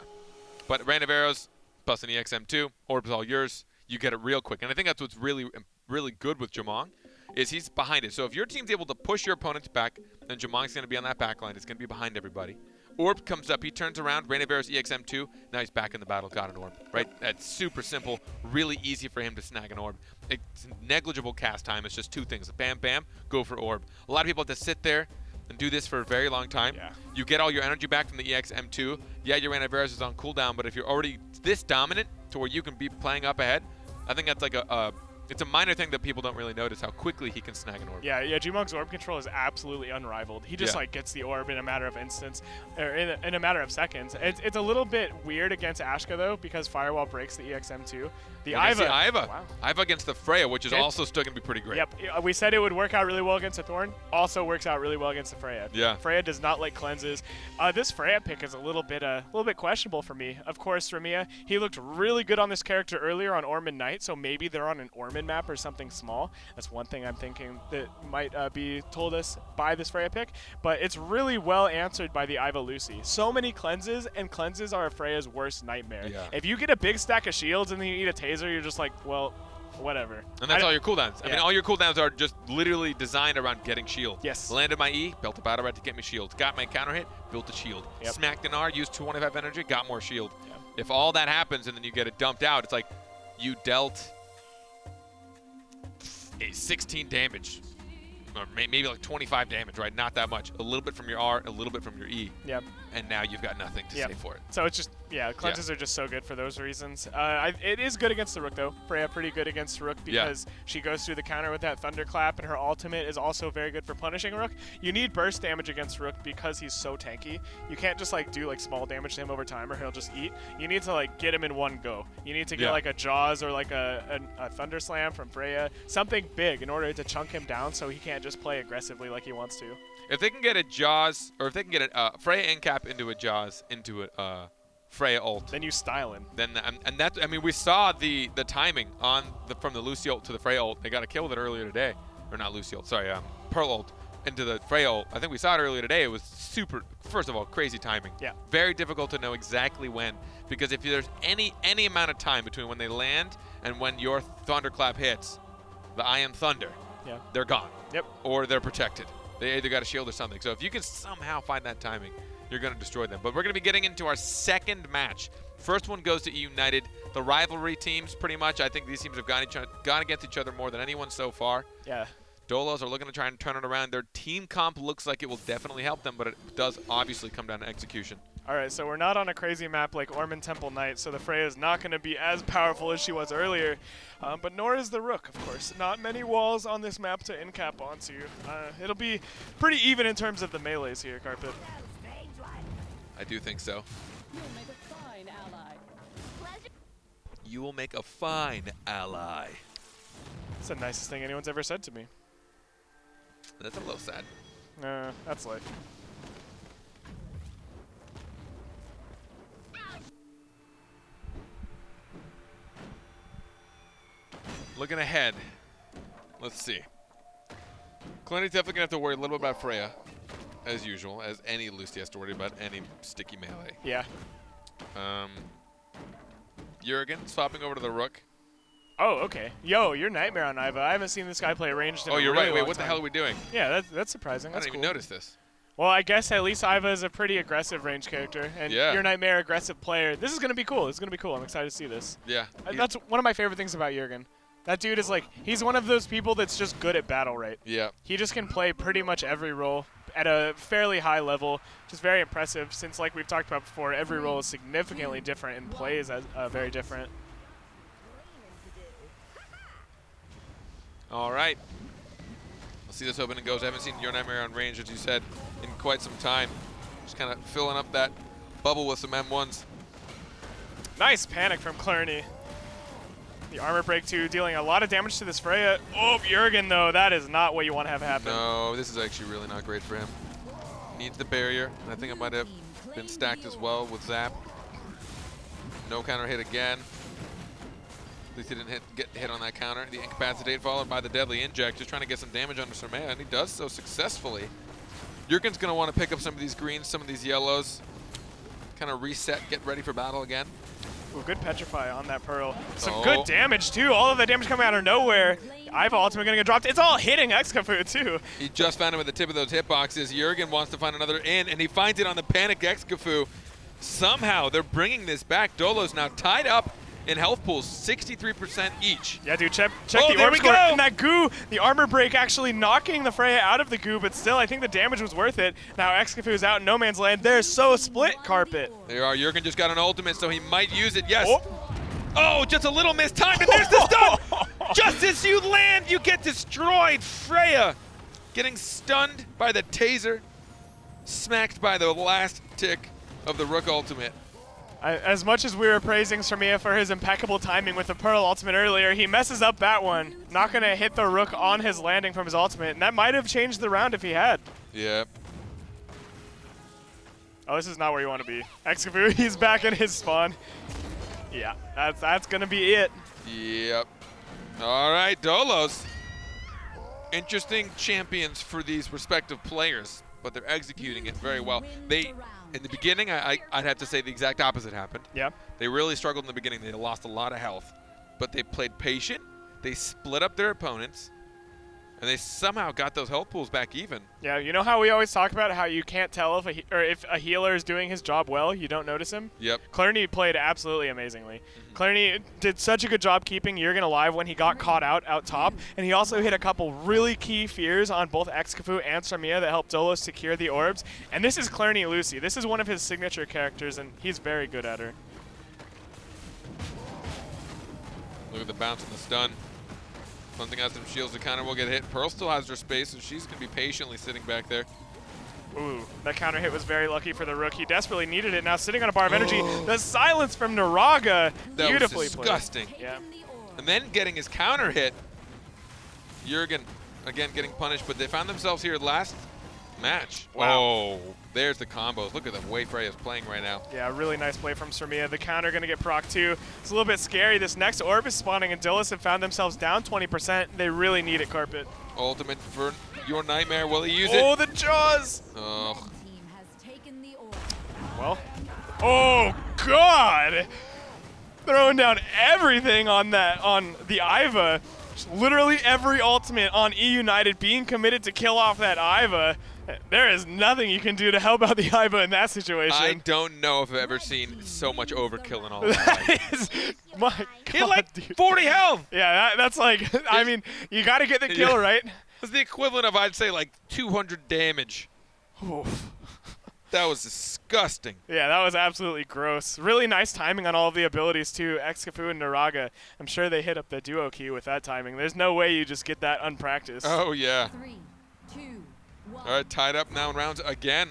But Rain of Arrows plus an EXM2, orb's all yours. You get it real quick. And I think that's what's really, really good with Jumong, is he's behind it. So if your team's able to push your opponents back, then Jumong's going to be on that back line. It's going to be behind everybody. Orb comes up, he turns around, Rain of Arrows EXM2, now he's back in the battle, got an orb, right? That's super simple, really easy for him to snag an orb. It's negligible cast time, it's just two things, bam, bam, go for orb. A lot of people have to sit there and do this for a very long time. Yeah. You get all your energy back from the EXM2. Yeah, your Rain of Arrows is on cooldown, but if you're already this dominant to where you can be playing up ahead, I think that's like it's a minor thing that people don't really notice, how quickly he can snag an orb. Yeah, Jumong's orb control is absolutely unrivaled. He just like gets the orb in a matter of instants, or in a matter of seconds. It's a little bit weird against Ashka though, because Firewall breaks the EXM2. The Iva. Wow. Iva against the Freya, which is also still going to be pretty great. Yep, we said it would work out really well against the Thorn. Also works out really well against the Freya. Yeah. Freya does not like cleanses. This Freya pick is a little bit questionable for me. Of course, Ramia, he looked really good on this character earlier on Ormond Knight, so maybe they're on an Ormond map or something small. That's one thing I'm thinking that might be told us by this Freya pick, but it's really well answered by the Iva Lucy. So many cleanses, and cleanses are Freya's worst nightmare. Yeah. If you get a big stack of shields and then you eat a taser, you're just like, well, whatever. And that's all your cooldowns. I mean, all your cooldowns are just literally designed around getting shield. Yes. Landed my E, built a Battlerite to get me shield. Got my counter hit, built a shield. Yep. Smacked an R, used 225 energy, got more shield. Yep. If all that happens and then you get it dumped out, it's like you dealt 16 damage. Or maybe like 25 damage, right? Not that much. A little bit from your R, a little bit from your E. Yep. And now you've got nothing to say for it. So it's just, cleanses are just so good for those reasons. It is good against the Rook, though. Freya pretty good against Rook because she goes through the counter with that Thunderclap, and her ultimate is also very good for punishing Rook. You need burst damage against Rook because he's so tanky. You can't just like do like small damage to him over time or he'll just eat. You need to like get him in one go. You need to get like a Jaws or like a Thunder Slam from Freya, something big in order to chunk him down so he can't just play aggressively like he wants to. If they can get a Jaws, or if they can get a Freya end cap into a Jaws, into a Freya ult, then you style him. Then and that, I mean, we saw the timing on from the Lucy ult to the Freya ult. They got a kill with it earlier today, or not Lucy ult, sorry, Pearl ult. into the Freya. I think we saw it earlier today. It was super, first of all, crazy timing. Yeah. Very difficult to know exactly when, because if there's any amount of time between when they land and when your thunderclap hits, the I am Thunder, Yeah. they're gone. Yep. Or they're protected. They either got a shield or something. So if you can somehow find that timing, you're going to destroy them. But we're going to be getting into our second match. First one goes to eUnited. The rivalry teams, pretty much, I think these teams have gone against each other more than anyone so far. Yeah. Dolos are looking to try and turn it around. Their team comp looks like it will definitely help them, but it does obviously come down to execution. All right, so we're not on a crazy map like Ormond Temple Knight, so the Freya is not going to be as powerful as she was earlier, but nor is the Rook, of course. Not many walls on this map to in-cap onto. It'll be pretty even in terms of the melees here, Carpet. I do think so. You'll make a fine ally. You will make a fine ally. It's the nicest thing anyone's ever said to me. That's a little sad. That's life. Looking ahead, let's see. Clenny's definitely going to have to worry a little bit about Freya, as usual, as any Lucy has to worry about any sticky melee. Yeah. Jurgen swapping over to the Rook. Oh, okay. Yo, you're Nightmare on Iva. I haven't seen this guy play ranged in a You're really right. Wait, long what the time. hell are we doing? Yeah, that's surprising. I That's didn't cool. even notice this. Well, I guess at least Iva is a pretty aggressive range character, and Yeah. you're Nightmare aggressive player. This is going to be cool. This is going to be cool. I'm excited to see this. Yeah. That's one of my favorite things about Jurgen. That dude is like, he's one of those people that's just good at battle, right? Yeah. He just can play pretty much every role at a fairly high level, which is very impressive since, like we've talked about before, every role is significantly different and plays as very different. All right. Let's see this open and goes. I haven't seen Your Nightmare on range, as you said, in quite some time. Just kind of filling up that bubble with some M1s. Nice panic from Clarny. The armor break too, dealing a lot of damage to this Freya. Oh, Jurgen though, that is not what you want to have happen. No, this is actually really not great for him. Needs the barrier, and I think it might have been stacked as well with Zap. No counter hit again. At least he didn't get hit on that counter. The incapacitate followed by the deadly inject, just trying to get some damage under Surmea, and he does so successfully. Jurgen's going to want to pick up some of these greens, some of these yellows, kind of reset, get ready for battle again. Ooh, good Petrify on that Pearl. Some Oh. good damage too. All of that damage coming out of nowhere. Iva ultimate gonna get dropped. It's all hitting Excavafu too. He just found him at the tip of those hitboxes. Jurgen wants to find another in, and he finds it on the panic Excavafu. Somehow they're bringing this back. Dolos now tied up in health pools, 63% each. Yeah, dude, check Oh, the there orb we score. go. And that goo, the armor break actually knocking the Freya out of the goo, but still, I think the damage was worth it. Now Excavafu is out in no man's land. They're so split, Carpet. There are. Jurgen just got an ultimate, so he might use it. Yes. Oh. Oh, just a little mistimed, and there's the stun! Just as you land, you get destroyed. Freya getting stunned by the taser, smacked by the last tick of the Rook ultimate. As much as we were praising Surmea for his impeccable timing with the Pearl ultimate earlier, he messes up that one. Not going to hit the Rook on his landing from his ultimate, and that might have changed the round if he had. Yeah. Oh, this is not where you want to be. Excavafu, he's back in his spawn. Yeah, that's going to be it. Yep. All right, Dolos. Interesting champions for these respective players, but they're executing it very well. In the beginning, I'd have to say the exact opposite happened. Yeah. They really struggled in the beginning. They lost a lot of health, but they played patient. They split up their opponents, and they somehow got those health pools back even. Yeah, you know how we always talk about how you can't tell if a healer is doing his job well, you don't notice him? Yep. Clarny played absolutely amazingly. Clarny did such a good job keeping Jurgen alive when he got caught out top, and he also hit a couple really key fears on both Excavafu and Surmea that helped Dolos secure the orbs. And this is Clarny Lucy. This is one of his signature characters, and he's very good at her. Look at the bounce and the stun. Cleansing has some shields. The counter will get hit. Pearl still has her space, so she's going to be patiently sitting back there. Ooh, that counter hit was very lucky for the Rook. He desperately needed it. Now sitting on a bar of energy. The silence from Naraga. That Beautifully was played. disgusting. Yeah. And then getting his counter hit. Jurgen, again, getting punished, but they found themselves here last match. Wow. Oh, there's the combos. Look at the way Freya's playing right now. Yeah, really nice play from Surmea. The counter going to get proc too. It's a little bit scary. This next orb is spawning, and Dolos have found themselves down 20%. They really need it, Carpet. Ultimate for Your Nightmare, will he use it? Oh, the Jaws! Oh, Team has taken the orb. Well, oh God! Throwing down everything on the Iva. Just literally every ultimate on eUnited being committed to kill off that Iva. There is nothing you can do to help out the Iva in that situation. I don't know if I've ever seen so much overkill in all of my life. That is, my God, He had like dude. 40 health. Yeah, that's like, I mean, you got to get the kill, Yeah. right? It's the equivalent of, I'd say, like 200 damage. Oof. That was disgusting. Yeah, that was absolutely gross. Really nice timing on all of the abilities, too. Excafu and Naraga. I'm sure they hit up the duo key with that timing. There's no way you just get that unpracticed. Oh, yeah. 3, 2, 1. All right, tied up now in rounds again.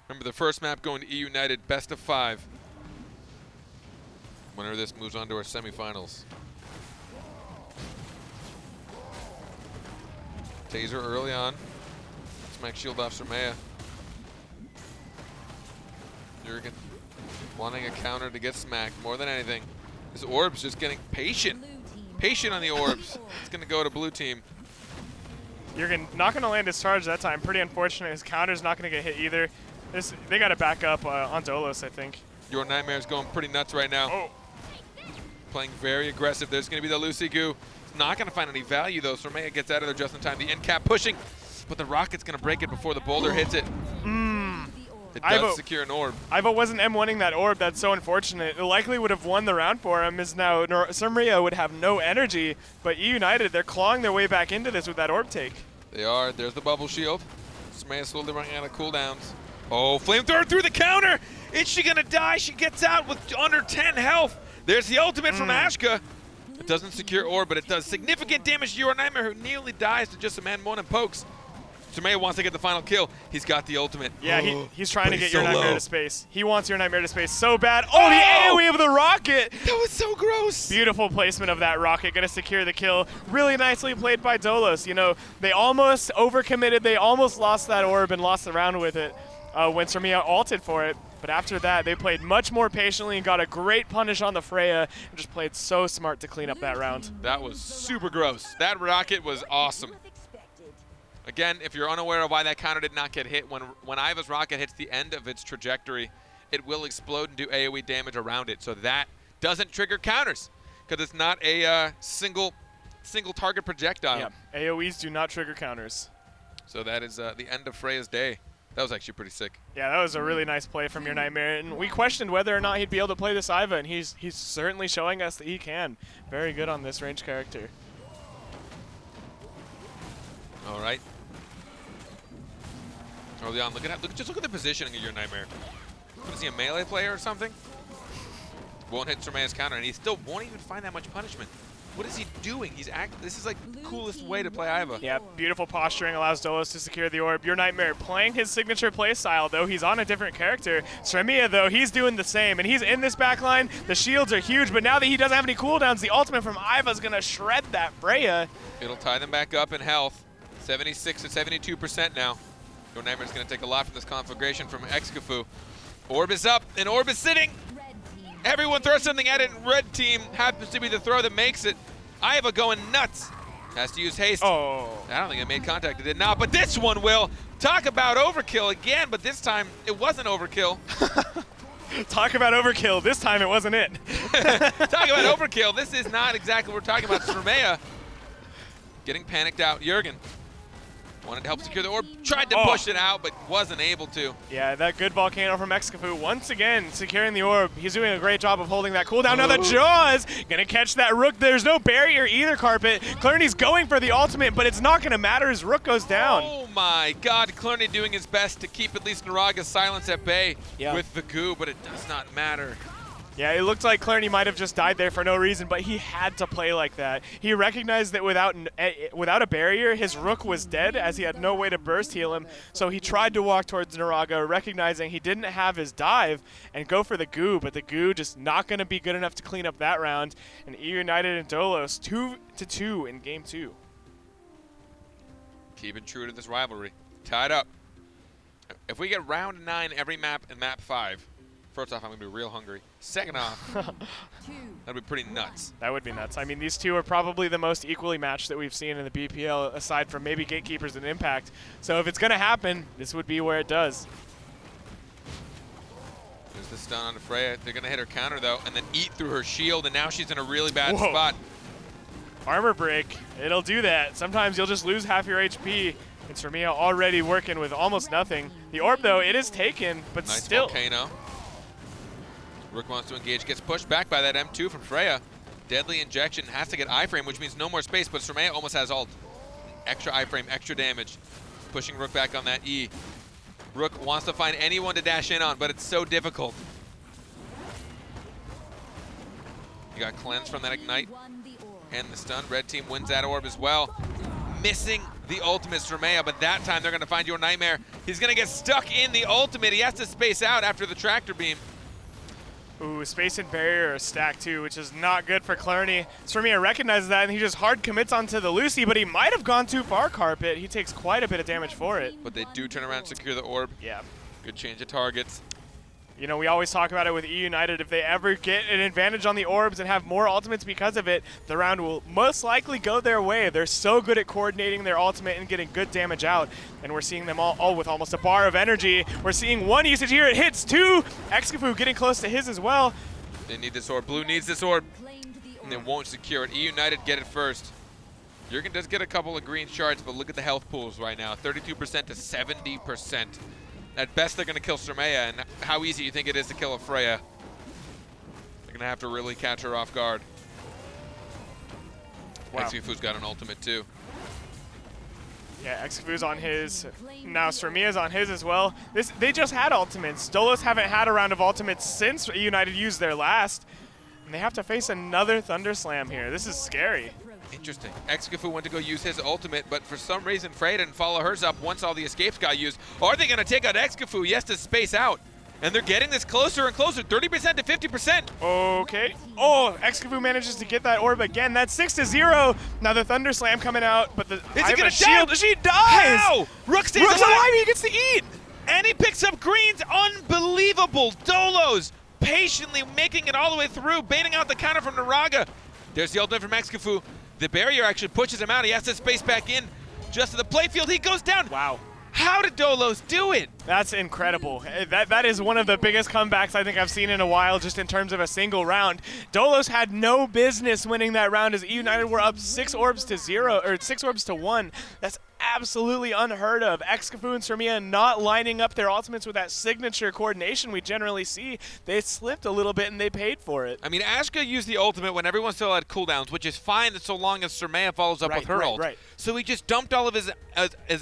Remember the first map going to eUnited, best of 5. Winner of this moves on to our semifinals. Taser early on. Smack shield off Surmea. Jurgen wanting a counter to get smacked more than anything. This orb's just getting patient. Blue team Patient on the orbs. It's going to go to blue team. Jurgen not going to land his charge that time. Pretty unfortunate. His counter's not going to get hit either. They got to back up on Dolos, I think. Your Nightmare's going pretty nuts right now. Oh, Playing very aggressive. There's going to be the Lucy Goo. It's not going to find any value, though. Surmea gets out of there just in time. The end cap pushing, but the Rocket's going to break it before the boulder hits it. It I does vote- secure an orb. Iva wasn't M1ing that orb. That's so unfortunate. It likely would have won the round for him, as now Surmea would have no energy, but eUnited, they're clawing their way back into this with that orb take. They are. There's the bubble shield. Surmea slowly running out of cooldowns. Oh, flamethrower through the counter. Is she going to die? She gets out with under 10 health. There's the ultimate from Ashka. It doesn't secure orb, but it does significant damage to Your Nightmare, who nearly dies to just a man one and pokes. Surmea wants to get the final kill. He's got the ultimate. Yeah, he's trying But to get he's Your so Nightmare low. to space. He wants Your Nightmare to space so bad. Oh, the AoE of the rocket! That was so gross. Beautiful placement of that rocket, gonna secure the kill. Really nicely played by Dolos. You know, they almost overcommitted. They almost lost that orb and lost the round with it when Surmea ulted for it. But after that, they played much more patiently and got a great punish on the Freya and just played so smart to clean up that round. That was super gross. That rocket was awesome. Again, if you're unaware of why that counter did not get hit, when Iva's rocket hits the end of its trajectory, it will explode and do AoE damage around it. So that doesn't trigger counters because it's not a single target projectile. Yeah, AoEs do not trigger counters. So that is the end of Freya's day. That was actually pretty sick. Yeah, that was a really nice play from Your Nightmare, and we questioned whether or not he'd be able to play this Iva, and he's certainly showing us that he can. Very good on this range character. All right. Early on, just look at the positioning of Your Nightmare. Is he a melee player or something? Won't hit Surmea's counter, and he still won't even find that much punishment. What is he doing? This is like the coolest way to play Iva. Yeah, beautiful posturing allows Dolos to secure the orb. Your Nightmare playing his signature play style, though he's on a different character. Surmea, though, he's doing the same, and he's in this backline. The shields are huge, but now that he doesn't have any cooldowns, the ultimate from Iva's gonna shred that Freya. It'll tie them back up in health. 76 to 72% now. Your Nightmare's going to take a lot from this conflagration from Excafu. Orb is up, and Orb is sitting. Red team. Everyone throws something at it, and Red Team happens to be the throw that makes it. Iva going nuts. Has to use haste. Oh. I don't think it made contact. It did not, but this one will. Talk about overkill again, but this time it wasn't overkill. Talk about overkill. This time it wasn't it. Talk about overkill. This is not exactly what we're talking about. Surmea getting panicked out. Jurgen wanted to help secure the orb. Tried to push it out, but wasn't able to. Yeah, that good volcano from Excafu once again securing the orb. He's doing a great job of holding that cooldown. Now the Jaws gonna catch that Rook. There's no barrier either, Carpet. Clarny's going for the ultimate, but it's not gonna matter as Rook goes down. Oh my God, Clarny doing his best to keep at least Naraga's silence at bay with the goo, but it does not matter. Yeah, it looked like Clarny might have just died there for no reason, but he had to play like that. He recognized that without a barrier, his Rook was dead as he had no way to burst heal him. So he tried to walk towards Naraga, recognizing he didn't have his dive, and go for the goo, but the goo just not going to be good enough to clean up that round. And eUnited and Dolos 2-2 in game 2. Keeping true to this rivalry. Tied up. If we get round 9 every map in map 5, First off, I'm going to be real hungry. Second off, that'd be pretty nuts. That would be nuts. I mean, these two are probably the most equally matched that we've seen in the BPL, aside from maybe Gatekeepers and Impact. So if it's going to happen, this would be where it does. There's the stun on Freya. They're going to hit her counter, though, and then eat through her shield, and now she's in a really bad Whoa. spot. Armor break, it'll do that. Sometimes you'll just lose half your HP. It's Ramia already working with almost nothing. The orb, though, it is taken, but Nice still. volcano. Rook wants to engage, gets pushed back by that M2 from Freya. Deadly injection, has to get iframe, which means no more space, but Surmea almost has ult. Extra iframe, extra damage. Pushing Rook back on that E. Rook wants to find anyone to dash in on, but it's so difficult. You got cleanse from that ignite and the stun. Red team wins that orb as well. Missing the ultimate Surmea, but that time they're going to find your Nightmare. He's going to get stuck in the ultimate. He has to space out after the tractor beam. Ooh, space and barrier are stacked too, which is not good for Clarny. Surmia recognizes that and he just hard commits onto the Lucy, but he might have gone too far, Carpet. He takes quite a bit of damage for it. But they do turn around and secure the orb. Yeah. Good change of targets. You know, we always talk about it with eUnited. If they ever get an advantage on the orbs and have more ultimates because of it, the round will most likely go their way. They're so good at coordinating their ultimate and getting good damage out. And we're seeing them all with almost a bar of energy. We're seeing one usage here. It hits two. Excafu getting close to his as well. They need this orb. Blue needs this orb. And they won't secure it. eUnited get it first. Jurgen does get a couple of green shards, but look at the health pools right now. 32% to 70%. At best, they're going to kill Surmea, and how easy you think it is to kill a Freya. They're going to have to really catch her off guard. Wow. Excafu's got an ultimate, too. Yeah, Excafu's on his. Now Surmia's on his as well. They just had ultimates. Dolos haven't had a round of ultimates since eUnited used their last. And they have to face another Thunder Slam here. This is scary. Interesting. Excafu went to go use his ultimate, but for some reason Freya didn't follow hers up once all the escapes got used. Are they going to take out Excafu? He has to space out. And they're getting this closer and closer, 30% to 50%. Okay. Oh, Excafu manages to get that orb again. That's 6-0. Now the Thunder Slam coming out, but the Is it going to shield. die? She dies. How? Rook stays Rook's alive. alive. He gets to eat. And he picks up greens. Unbelievable. Dolos patiently making it all the way through, baiting out the counter from Naraga. There's the ultimate from Excafu. The barrier actually pushes him out. He has to space back in just to the playfield. He goes down. Wow. How did Dolos do it? That's incredible. That is one of the biggest comebacks I think I've seen in a while, just in terms of a single round. Dolos had no business winning that round as eUnited were up 6 orbs to 0, or 6 orbs to 1. That's absolutely unheard of. Excafu and Surmia not lining up their ultimates with that signature coordination we generally see. They slipped a little bit and they paid for it. I mean, Ashka used the ultimate when everyone still had cooldowns, which is fine so long as Surmea follows up with her ult. Right. So he just dumped all of his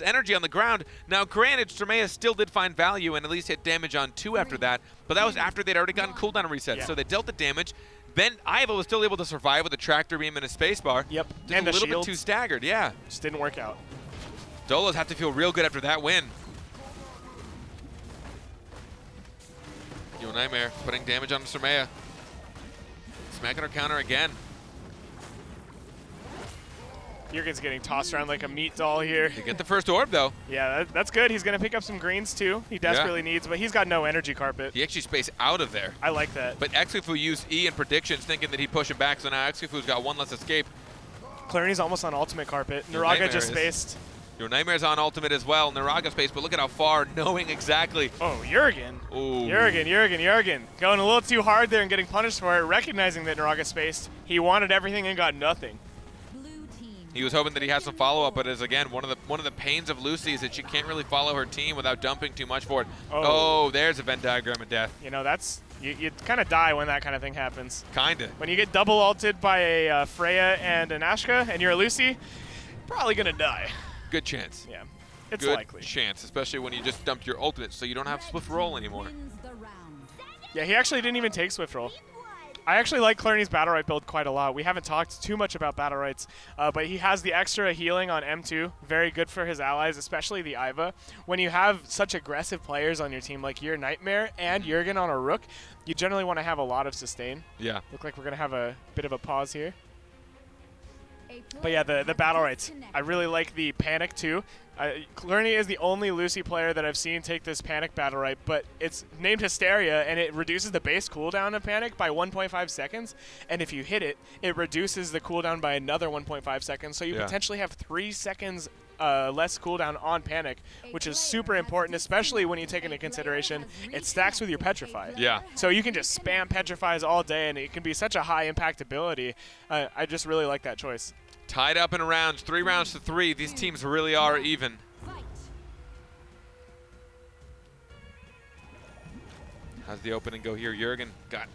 energy on the ground. Now, granted, Surmea still did find value and at least hit damage on 2 after that, but that was after they'd already gotten cooldown reset. Yeah. So they dealt the damage. Then Iva was still able to survive with a tractor beam and a spacebar. Yep, Just and a a little shield. bit too staggered, yeah. Just didn't work out. Dolos have to feel real good after that win. Yo Nightmare putting damage on Surmea. Smacking her counter again. Jurgen's getting tossed around like a meat doll here. They get the first orb, though. Yeah, that's good. He's going to pick up some greens, too. He desperately needs, but he's got no energy, Carpet. He actually spaced out of there. I like that. But Excafu used E in predictions, thinking that he'd push him back, so now Excafu's got one less escape. Clarny's almost on ultimate, Carpet. Your Naraga Nightmare just is- spaced. Your Nightmare's on ultimate as well. Naraga space, but look at how far, knowing exactly. Oh, Jurgen. Ooh. Jurgen. Going a little too hard there and getting punished for it, recognizing that Naraga spaced. He wanted everything and got nothing. Blue team. He was hoping that he had some follow-up, but as again, one of the pains of Lucy is that she can't really follow her team without dumping too much for it. Oh. Oh, there's a Venn diagram of death. You know, that's you kind of die when that kind of thing happens. Kinda. When you get double ulted by a Freya and an Ashka and you're a Lucy, probably going to die. Good chance. Yeah, it's Good likely. chance, especially when you just dumped your ultimate, so you don't have Swift Roll anymore. Wins the round. Yeah, he actually didn't even take Swift Roll. I actually like Clarny's Battlerite build quite a lot. We haven't talked too much about Battlerites, but he has the extra healing on M2. Very good for his allies, especially the Iva. When you have such aggressive players on your team like your Nightmare and Jurgen on a Rook, you generally want to have a lot of sustain. Yeah. Look like we're going to have a bit of a pause here. But yeah, the Battlerites. I really like the Panic too. Clerney is the only Lucy player that I've seen take this Panic Battlerite, but it's named Hysteria, and it reduces the base cooldown of Panic by 1.5 seconds, and if you hit it, it reduces the cooldown by another 1.5 seconds, so you potentially have 3 seconds less cooldown on Panic, which is super important, especially when you take into consideration it stacks with your Petrify. Yeah. So you can just spam Petrifies all day, and it can be such a high impact ability. I just really like that choice. Tied up in rounds, 3 rounds to 3. These teams really are even. How's the opening go here? Jurgen got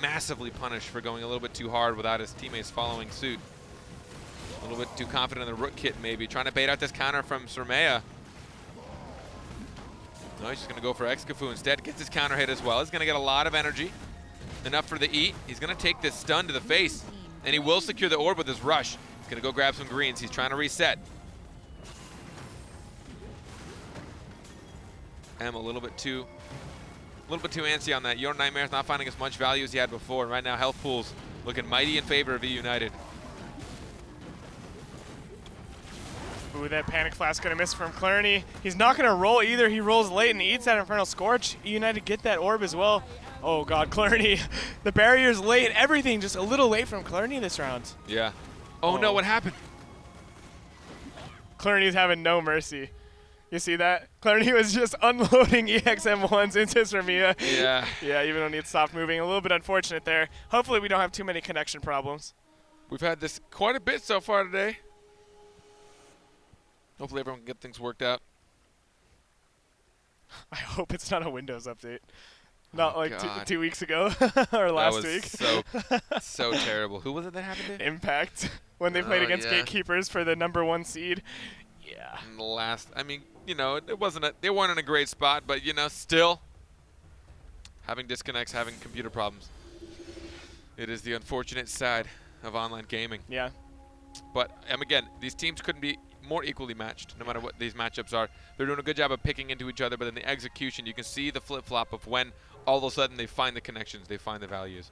massively punished for going a little bit too hard without his teammates following suit. A little bit too confident in the Rook kit, maybe. Trying to bait out this counter from Surmea. No, he's just going to go for Excafu instead. Gets his counter hit as well. He's going to get a lot of energy. Enough for the eat. He's going to take this stun to the face. And he will secure the orb with his rush. He's going to go grab some greens. He's trying to reset. M a little bit too antsy on that. Your Nightmare's not finding as much value as he had before. And right now, health pools looking mighty in favor of eUnited. Ooh, that Panic Flask gonna miss from Clerney. He's not gonna roll either. He rolls late and eats that Infernal Scorch. eUnited get that orb as well. Oh God, Clerney. The barrier's late. Everything just a little late from Clerney this round. Yeah. Oh no, what happened? Clerney's having no mercy. You see that? Clerney was just unloading EXM1s into Surmea. Yeah. Yeah, even when he had stopped moving. A little bit unfortunate there. Hopefully we don't have too many connection problems. We've had this quite a bit so far today. Hopefully everyone can get things worked out. I hope it's not a Windows update. Not like God. 2 weeks ago or last week. That was so terrible. Who was it that happened to? Impact. When they played against yeah. Gatekeepers for the #1 seed. Yeah. And the last, I mean, you know, they weren't in a great spot, but, you know, still having disconnects, having computer problems. It is the unfortunate side of online gaming. Yeah. But, again, these teams couldn't be more equally matched, no matter what these matchups are. They're doing a good job of picking into each other, but in the execution, you can see the flip-flop of when all of a sudden they find the connections, they find the values.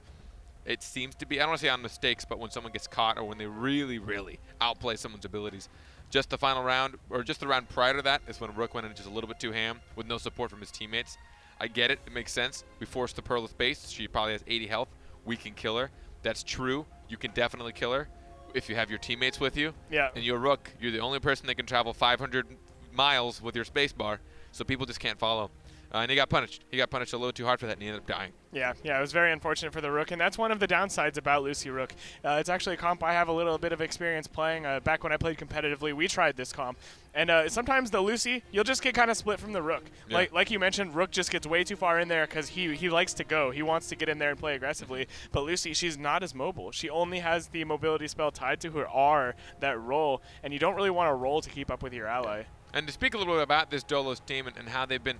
It seems to be, I don't want to say on mistakes, but when someone gets caught or when they really, really outplay someone's abilities. Just the final round, or just the round prior to that, is when Rook went in just a little bit too ham with no support from his teammates. I get it. It makes sense. We forced the Pearl of Space. She probably has 80 health. We can kill her. That's true. You can definitely kill her if you have your teammates with you. Yeah. And you're Rook. You're the only person that can travel 500 miles with your space bar, so people just can't follow. And he got punished. He got punished a little too hard for that, and he ended up dying. Yeah, it was very unfortunate for the Rook, and that's one of the downsides about Lucy Rook. It's actually a comp I have a little bit of experience playing. Back when I played competitively, we tried this comp. And sometimes the Lucy, you'll just get kind of split from the Rook. Yeah. Like you mentioned, Rook just gets way too far in there because he likes to go. He wants to get in there and play aggressively. But Lucy, she's not as mobile. She only has the mobility spell tied to her R, that roll, and you don't really want to roll to keep up with your ally. And to speak a little bit about this Dolos team and how they've been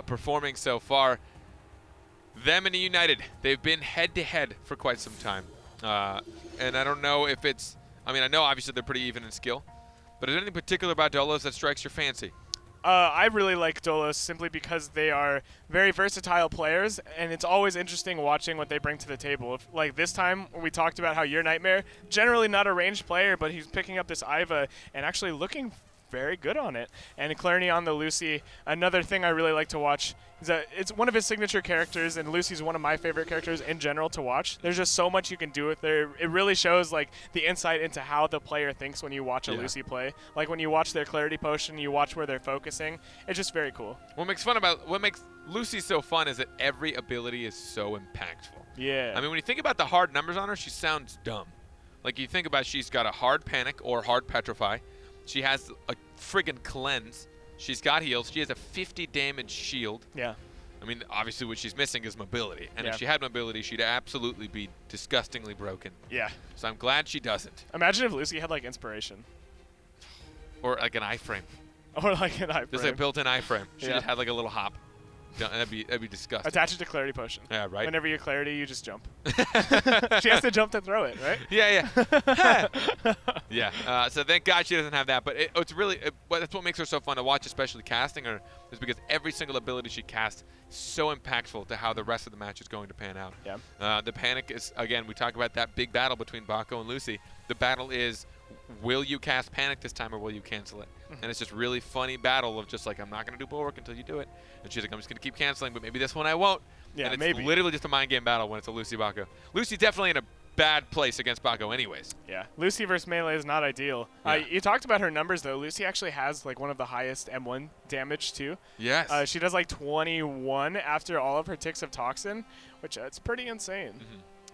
performing so far, them and eUnited, they've been head-to-head for quite some time. And I don't know if it's, I mean, I know obviously they're pretty even in skill, but is there anything particular about Dolos that strikes your fancy? I really like Dolos simply because they are very versatile players, and it's always interesting watching what they bring to the table. Like this time, we talked about how Your Nightmare, generally not a ranged player, but he's picking up this Iva and actually looking very good on it. And Clerney on the Lucy, another thing I really like to watch is that it's one of his signature characters, and Lucy's one of my favorite characters in general to watch. There's just so much you can do with her. It really shows like the insight into how the player thinks when you watch a Lucy play. Like when you watch their clarity potion, you watch where they're focusing. It's just very cool. What makes Lucy so fun is that every ability is so impactful. Yeah. I mean, when you think about the hard numbers on her, she sounds dumb. Like you think about she's got a hard Panic or hard Petrify. She has a friggin' cleanse. She's got heals. She has a 50 damage shield. Yeah. I mean, obviously what she's missing is mobility. And Yeah. if she had mobility, she'd absolutely be disgustingly broken. Yeah. So I'm glad she doesn't. Imagine if Lucy had like inspiration. Or like an iframe. Or like an iframe. Just like a built-in iframe. She Yeah. just had like a little hop. That'd be disgusting. Attach it to clarity potion. Yeah, right. Whenever you clarity, you just jump. She has to jump to throw it, right? Yeah. Yeah. So thank God she doesn't have that. But it's really, that's what makes her so fun to watch, especially casting her, is because every single ability she casts is so impactful to how the rest of the match is going to pan out. Yeah. The Panic is, again, we talk about that big battle between Baco and Lucy. The battle is will you cast Panic this time or will you cancel it? And it's just really funny battle of just like, I'm not going to do bulwark until you do it. And she's like, I'm just going to keep canceling, but maybe this one I won't. Yeah, and it's maybe. literally just a mind game battle when it's a Lucy Bako. Lucy's definitely in a bad place against Bako anyways. Yeah, Lucy versus Melee is not ideal. Yeah. You talked about her numbers, though. Lucy actually has, like, one of the highest M1 damage, too. Yes. She does, like, 21 after all of her ticks of Toxin, which it's pretty insane.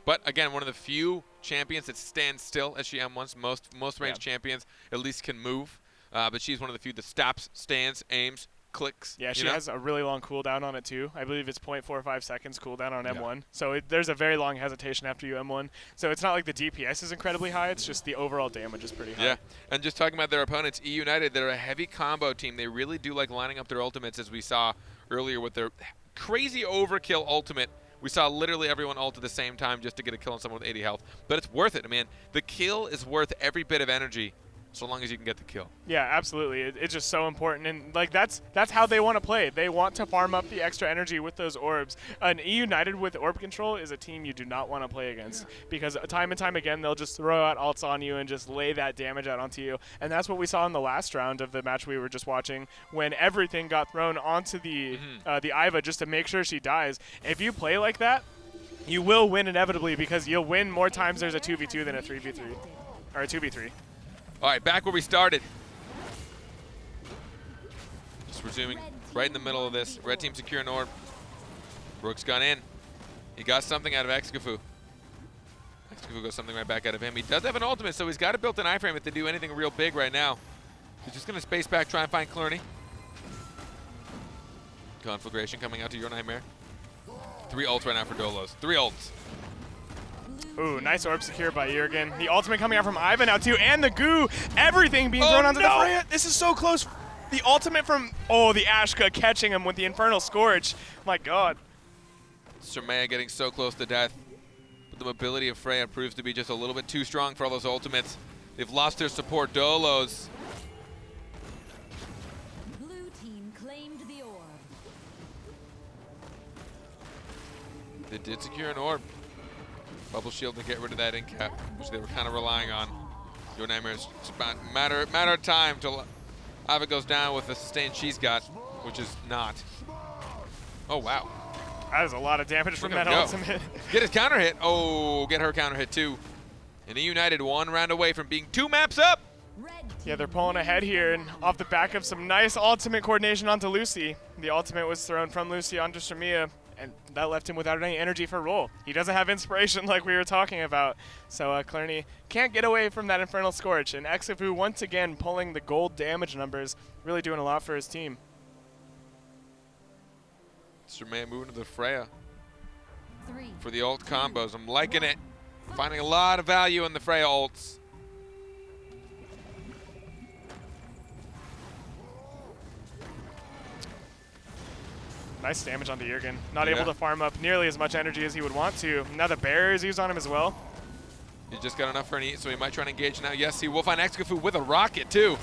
But again, one of the few champions that stands still as she M1s. Most ranged champions at least can move. But she's one of the few that stops, stands, aims, clicks. Yeah, she you know? has a really long cooldown on it, too. I believe it's 0.45 seconds cooldown on Yeah. M1. So there's a very long hesitation after you M1. So it's not like the DPS is incredibly high. It's just the overall damage is pretty high. Yeah, and just talking about their opponents, eUnited, they're a heavy combo team. They really do like lining up their ultimates, as we saw earlier with their crazy overkill ultimate. We saw literally everyone ult at the same time just to get a kill on someone with 80 health. But it's worth it, man. The kill is worth every bit of energy so long as you can get the kill. Yeah, absolutely. It's just so important, and like that's how they want to play. They want to farm up the extra energy with those orbs. An eUnited with orb control is a team you do not want to play against because time and time again they'll just throw out ults on you and just lay that damage out onto you. And that's what we saw in the last round of the match we were just watching when everything got thrown onto the Iva just to make sure she dies. If you play like that, you will win inevitably because you'll win more times there's a 2v2 than a 3v3 or a 2v3. All right, back where we started. Just resuming right in the middle of this. Red team secure an orb. Rook's gone in. He got something out of Excafu. Excafu got something right back out of him. He does have an ultimate, so he's got a built-in iframe if they do anything real big right now. He's just going to space back, try and find Clerney. Conflagration coming out to your Nightmare. 3 ults right now for Dolos. 3 ults. Ooh, nice orb secure by Jurgen. The ultimate coming out from Ivan now too, and the goo. Everything being thrown onto the Freya. This is so close. The ultimate from, the Ashka catching him with the Infernal Scourge. My God. Surmea getting so close to death. But the mobility of Freya proves to be just a little bit too strong for all those ultimates. They've lost their support. Dolos. Blue team claimed the orb. They did secure an orb. Bubble shield to get rid of that incap, which they were kind of relying on. Your Nightmare's it's about matter of time till Ava goes down with the sustain she's got, which is not. Oh wow. That is a lot of damage from Look that at him go. ultimate. Get his counter hit. Oh, get her counter hit too. And eUnited 1 round away from being 2 maps up. Yeah, they're pulling ahead here, and off the back of some nice ultimate coordination onto Lucy. The ultimate was thrown from Lucy onto Shamia, and that left him without any energy for roll. He doesn't have inspiration like we were talking about. So Clerney can't get away from that Infernal Scourge, and Exafu once again pulling the gold damage numbers, really doing a lot for his team. Surmea moving to the Freya 3, for the ult combos. I'm liking it. Finding a lot of value in the Freya ults. Nice damage onto Jurgen. Not Yeah. able to farm up nearly as much energy as he would want to. Now the barrier is used on him as well. He just got enough for an eat, so he might try to engage now. Yes, he will find Excafu with a rocket too.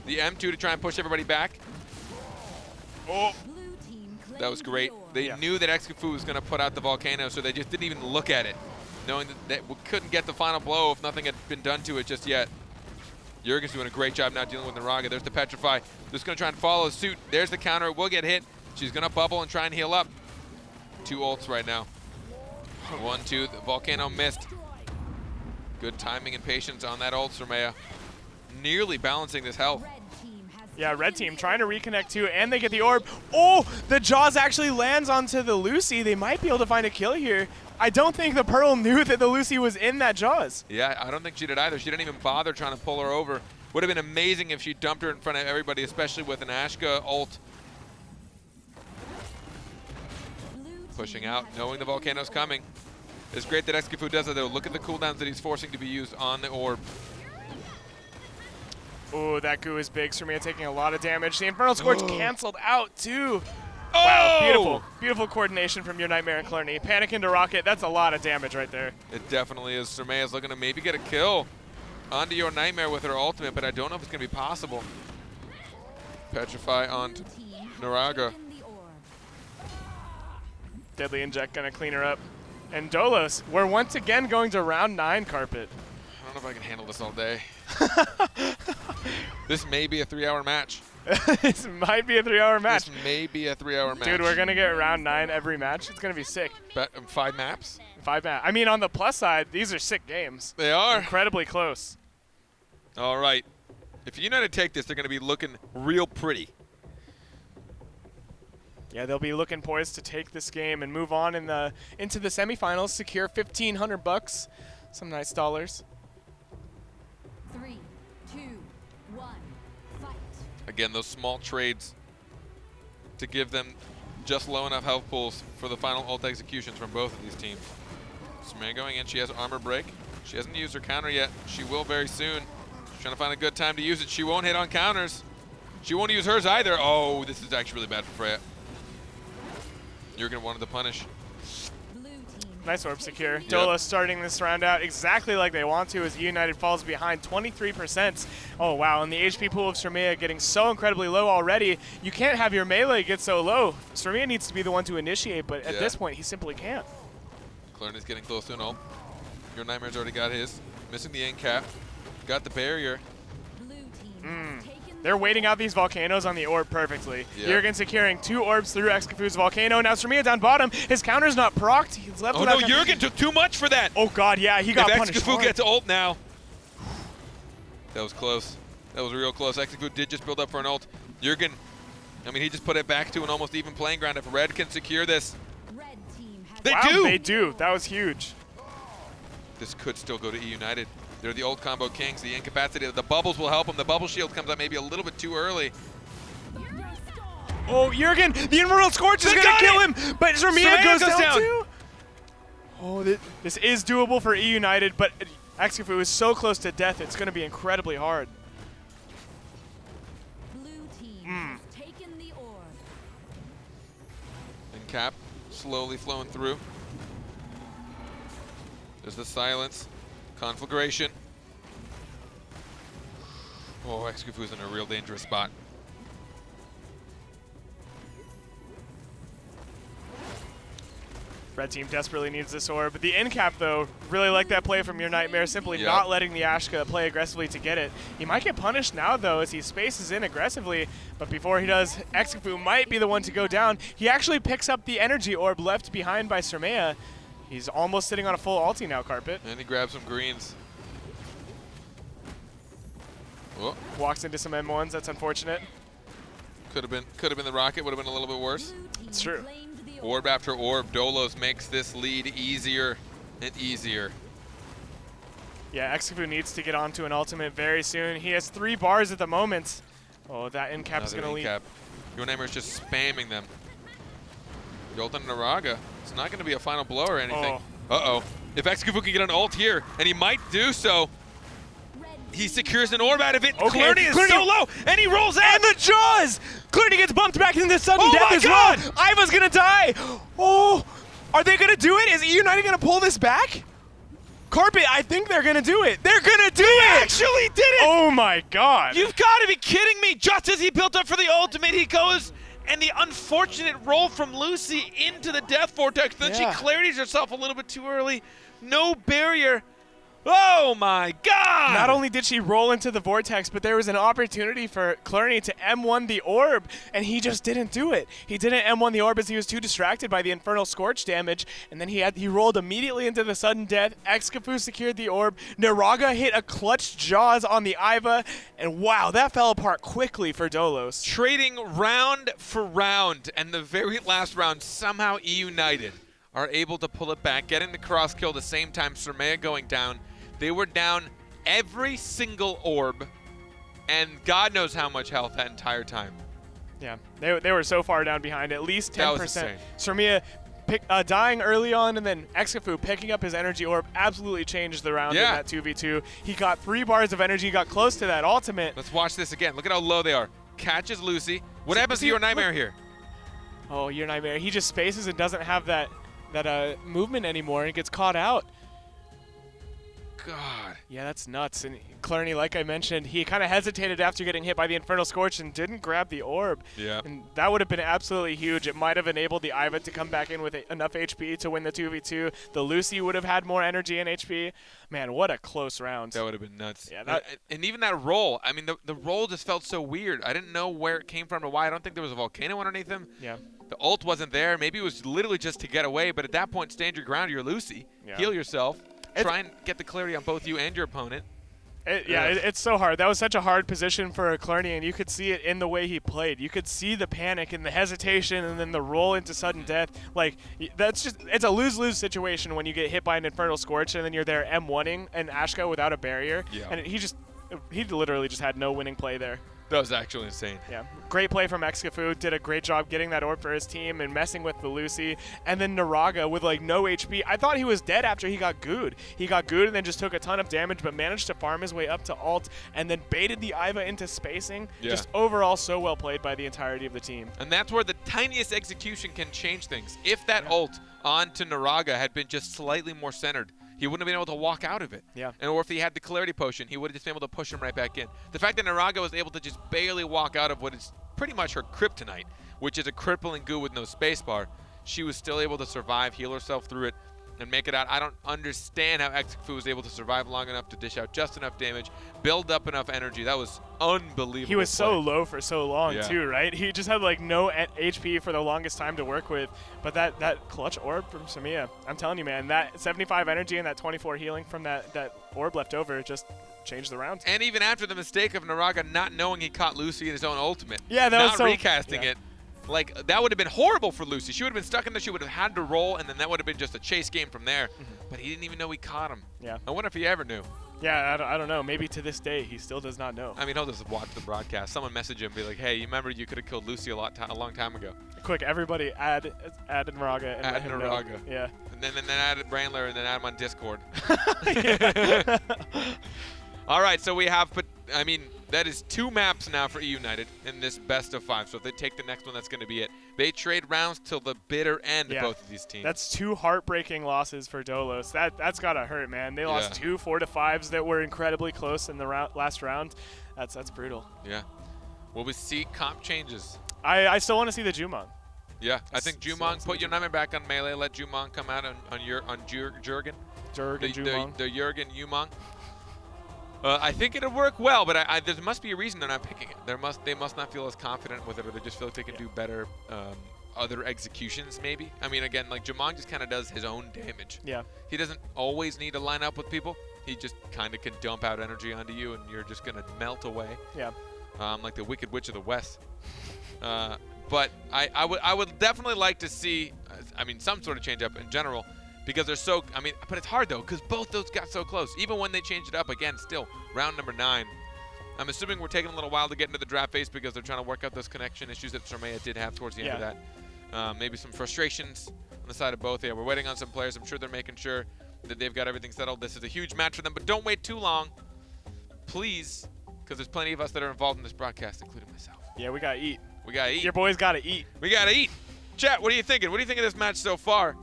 The M2 to try and push everybody back. Oh, blue team claimed that was great. the orb. They knew that Excafu was going to put out the volcano, so they just didn't even look at it, knowing that we couldn't get the final blow if nothing had been done to it just yet. Jurgen's doing a great job now dealing with Naraga. There's the Petrify. Just going to try and follow suit. There's the counter. It will get hit. She's going to bubble and try and heal up. 2 ults right now. 1, 2. The volcano missed. Good timing and patience on that ult, Surmea. Nearly balancing this health. Red team has Yeah, red team trying to reconnect too, and they get the orb. Oh, the Jaws actually lands onto the Lucy. They might be able to find a kill here. I don't think the Pearl knew that the Lucy was in that Jaws. Yeah, I don't think she did either. She didn't even bother trying to pull her over. Would have been amazing if she dumped her in front of everybody, especially with an Ashka ult. Pushing out, knowing the volcano's coming. It's great that Excafu does it though. Look at the cooldowns that he's forcing to be used on the orb. Oh, that goo is big. Surmea taking a lot of damage. The Infernal Scourge canceled out too. Oh! Wow, beautiful. Beautiful coordination from your Nightmare and Clerney. Panic into Rocket, that's a lot of damage right there. It definitely is. Surmea's looking to maybe get a kill onto your Nightmare with her ultimate, but I don't know if it's going to be possible. Petrify onto blue team has Naraga. taken the orb. Deadly Inject gonna clean her up. And Dolos, we're once again going to round 9 carpet. don't know if I can handle this all day. This may be a 3-hour match. This might be a 3-hour match. This may be a 3-hour match. Dude, we're going to get round 9 every match. It's going to be sick. 5 maps? 5 maps. I mean, on the plus side, these are sick games. They are. Incredibly close. All right. If eUnited take this, they're going to be looking real pretty. Yeah, they'll be looking poised to take this game and move on into the semifinals, secure $1,500, some nice dollars. 3, 2, 1, fight. Again, those small trades to give them just low enough health pools for the final ult executions from both of these teams. Smear going in, she has armor break. She hasn't used her counter yet. She will very soon. She's trying to find a good time to use it. She won't hit on counters. She won't use hers either. Oh, this is actually really bad for Freya. Jurgen wanted to punish. Blue team. Nice orb secure. Yep. Dolos starting this round out exactly like they want to as eUnited falls behind 23%. Oh, wow. And the HP pool of Sremia getting so incredibly low already. You can't have your melee get so low. Sremia needs to be the one to initiate, but at this point, he simply can't. Clarence getting close to an ult. Your Nightmare's already got his. Missing the end cap. Got the barrier. Blue team. They're waiting out these volcanoes on the orb perfectly. Yep. Jurgen securing 2 orbs through Excafu's volcano. Now Sremia down bottom. His counter's not procced. He's left Oh without no, Jurgen took too much for that. Oh god, yeah, he got if punished Excafu hard. gets ult now. That was close. That was real close. Excafu did just build up for an ult. Jurgen, I mean, he just put it back to an almost even playing ground. If Red can secure this, Red team has they Wow, do. They do. That was huge. This could still go to eUnited. They're the ult combo kings. The incapacity, the bubbles will help them. The bubble shield comes out maybe a little bit too early. Oh, Jurgen, the Inaugural Scorch is They going to got kill it! him, but Sremia Sremia goes goes down down. too. Oh, this is doable for eUnited, but Excafu is so close to death, it's going to be incredibly hard. blue team has taken the orb. And Cap slowly flowing through. There's the silence. Conflagration. Oh, Excafu's in a real dangerous spot. Red team desperately needs this orb. But the end cap, though, really like that play from your Nightmare, simply Yep. not letting the Ashka play aggressively to get it. He might get punished now, though, as he spaces in aggressively. But before he does, Excafu might be the one to go down. He actually picks up the energy orb left behind by Sremia. He's almost sitting on a full ulti now, Carpet. And he grabs some greens. Oh, Walks into some M1s, that's unfortunate. could have been the rocket, would have been a little bit worse. Blue team It's true. claimed the Orb after orb, Dolos makes this lead easier and easier. Yeah, Excafu needs to get onto an ultimate very soon. He has 3 bars at the moment. Oh, that end cap is Another going to lead. in-cap. Your Nightmare's just spamming them. Jolt and Naraga. It's not going to be a final blow or anything. Uh-oh. If Excafu can get an ult here, and he might do so, red he secures an orb out of it. Okay, Clarity is Clarity- so low, and he rolls out. And the jaws! Clarity gets bumped back into sudden Oh death my as God! well. Iva's gonna die. Oh, are they gonna do it? Is eUnited gonna pull this back? Carpet, I think they're gonna do it. They're gonna do it! actually did it! Oh my god. You've got to be kidding me! Just as he built up for the ultimate, he goes, and the unfortunate roll from Lucy into the Death Vortex. Then Yeah. she clarities herself a little bit too early. No barrier. Oh my God! Not only did she roll into the vortex, but there was an opportunity for Clarity to M1 the orb, and he just didn't do it. He didn't M1 the orb as he was too distracted by the Infernal Scorch damage, and then he rolled immediately into the sudden death. Excafu secured the orb. Naraga hit a clutch jaws on the Iva, and wow, that fell apart quickly for Dolos. Trading round for round, and the very last round, somehow eUnited are able to pull it back, getting the cross kill the same time Sremia going down. They were down every single orb, and God knows how much health that entire time. Yeah, they were so far down behind, at least 10%. That was insane. Sremia dying early on, and then Excafu picking up his energy orb absolutely changed the round Yeah. in that 2v2. He got 3 bars of energy, got close to that ultimate. Let's watch this again. Look at how low they are. Catches Lucy. What happens to see, your Nightmare look. here? Oh, your Nightmare. He just spaces and doesn't have that movement anymore and gets caught out. God. Yeah, that's nuts. And Clarny, like I mentioned, he kind of hesitated after getting hit by the Infernal Scorch and didn't grab the orb. Yeah. And that would have been absolutely huge. It might have enabled the Iva to come back in with enough HP to win the 2v2. The Lucy would have had more energy and HP. Man, what a close round. That would have been nuts. Yeah, and even that roll, I mean, the roll just felt so weird. I didn't know where it came from or why. I don't think there was a volcano underneath him. Yeah. The ult wasn't there. Maybe it was literally just to get away, but at that point, stand your ground. You're Lucy. Yeah. Heal yourself. Try and get the clarity on both you and your opponent. It's so hard. That was such a hard position for Clarny, and you could see it in the way he played. You could see the panic and the hesitation and then the roll into sudden death. Like, it's a lose-lose situation when you get hit by an Infernal Scorch and then you're there M1ing an Ashka without a barrier. Yeah. And he literally just had no winning play there. That was actually insane. Yeah, great play from Excafu. Did a great job getting that orb for his team and messing with the Lucy. And then Naraga with like no HP. I thought he was dead after he got gooed. He got gooed and then just took a ton of damage, but managed to farm his way up to ult and then baited the Iva into spacing. Yeah. Just overall so well played by the entirety of the team. And that's where the tiniest execution can change things. If that ult onto Naraga had been just slightly more centered, he wouldn't have been able to walk out of it. Yeah. And or if he had the clarity potion, he would have just been able to push him right back in. The fact that Naraga was able to just barely walk out of what is pretty much her kryptonite, which is a crippling goo with no spacebar, she was still able to survive, heal herself through it, and make it out. I don't understand how Excafu was able to survive long enough to dish out just enough damage, build up enough energy. That was unbelievable. He was play. so low for so long Yeah. too, right? He just had like no HP for the longest time to work with. But that clutch orb from Samia, I'm telling you, man, that 75 energy and that 24 healing from that orb left over just changed the round. And even after the mistake of Naraga not knowing he caught Lucy in his own ultimate, Yeah, that not was so recasting it, like that would have been horrible for Lucy. She would have been stuck in there. She would have had to roll, and then that would have been just a chase game from there. But he didn't even know he caught him. Yeah. I wonder if he ever knew. Yeah, I don't know. Maybe to this day he still does not know. I mean, he'll just watch the broadcast. Someone message him and be like, "Hey, you remember you could have killed Lucy a long time ago." Quick, everybody add Naraga and Add let him Naraga. know. Yeah. And then add Brandler and then add him on Discord. All right, so we have, I mean, that is 2 maps now for eUnited in this best of 5. So if they take the next one, that's going to be it. They trade rounds till the bitter end, both of these teams. That's 2 heartbreaking losses for Dolos. That's got to hurt, man. They lost 2 4-5s that were incredibly close in the last round. That's brutal. Yeah. Will we see comp changes? I still want to see the Jumong. Yeah, I think Jumong, put your nightmare back on melee, let Jumong come out on Jurgen. Jumong. The Jurgen Jumong. I think it'll work well, but there must be a reason they're not picking it. They must not feel as confident with it, or they just feel like they can do better other executions, maybe. I mean, again, like Jumong just kind of does his own damage. Yeah. He doesn't always need to line up with people. He just kind of can dump out energy onto you, and you're just gonna melt away. Yeah. Like the Wicked Witch of the West. But I would definitely like to see, I mean, some sort of change up in general. Because they're so, I mean, but it's hard though, because both those got so close. Even when they changed it up again, still, round number 9. I'm assuming we're taking a little while to get into the draft phase because they're trying to work out those connection issues that Sormea did have towards the end of that. Maybe some frustrations on the side of both. Yeah, we're waiting on some players. I'm sure they're making sure that they've got everything settled. This is a huge match for them, but don't wait too long, please, because there's plenty of us that are involved in this broadcast, including myself. Yeah, we got to eat. We got to eat. Your boys got to eat. We got to eat. Chat, what are you thinking? What do you think of this match so far?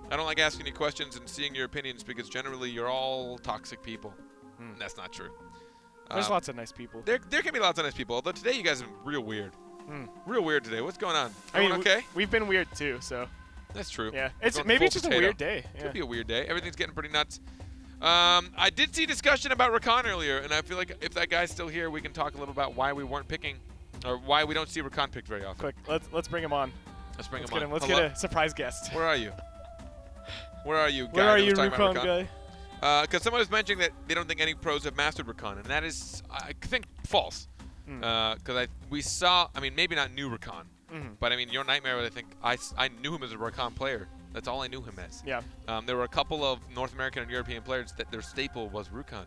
I don't like asking you questions and seeing your opinions because generally you're all toxic people. That's not true. There's lots of nice people. There can be lots of nice people, although today you guys have been real weird. Real weird today. What's going on? Everyone okay? We've been weird too, so. That's true. Yeah, Maybe it's just a weird day. Yeah. Could be a weird day. Everything's getting pretty nuts. I did see discussion about Rakan earlier, and I feel like if that guy's still here, we can talk a little about why we weren't picking, or why we don't see Rakan picked very often. Quick, let's bring him on. Let's bring him on. Let's get a surprise guest. Where are you? Where are you, guy? Where are you, Rakan guy? Because someone was mentioning that they don't think any pros have mastered Rakan, and that is, I think, false. Because we saw, I mean, maybe not new Rakan, but I mean, your Nightmare, I think, I knew him as a Rakan player. That's all I knew him as. Yeah. There were a couple of North American and European players that their staple was Rakan.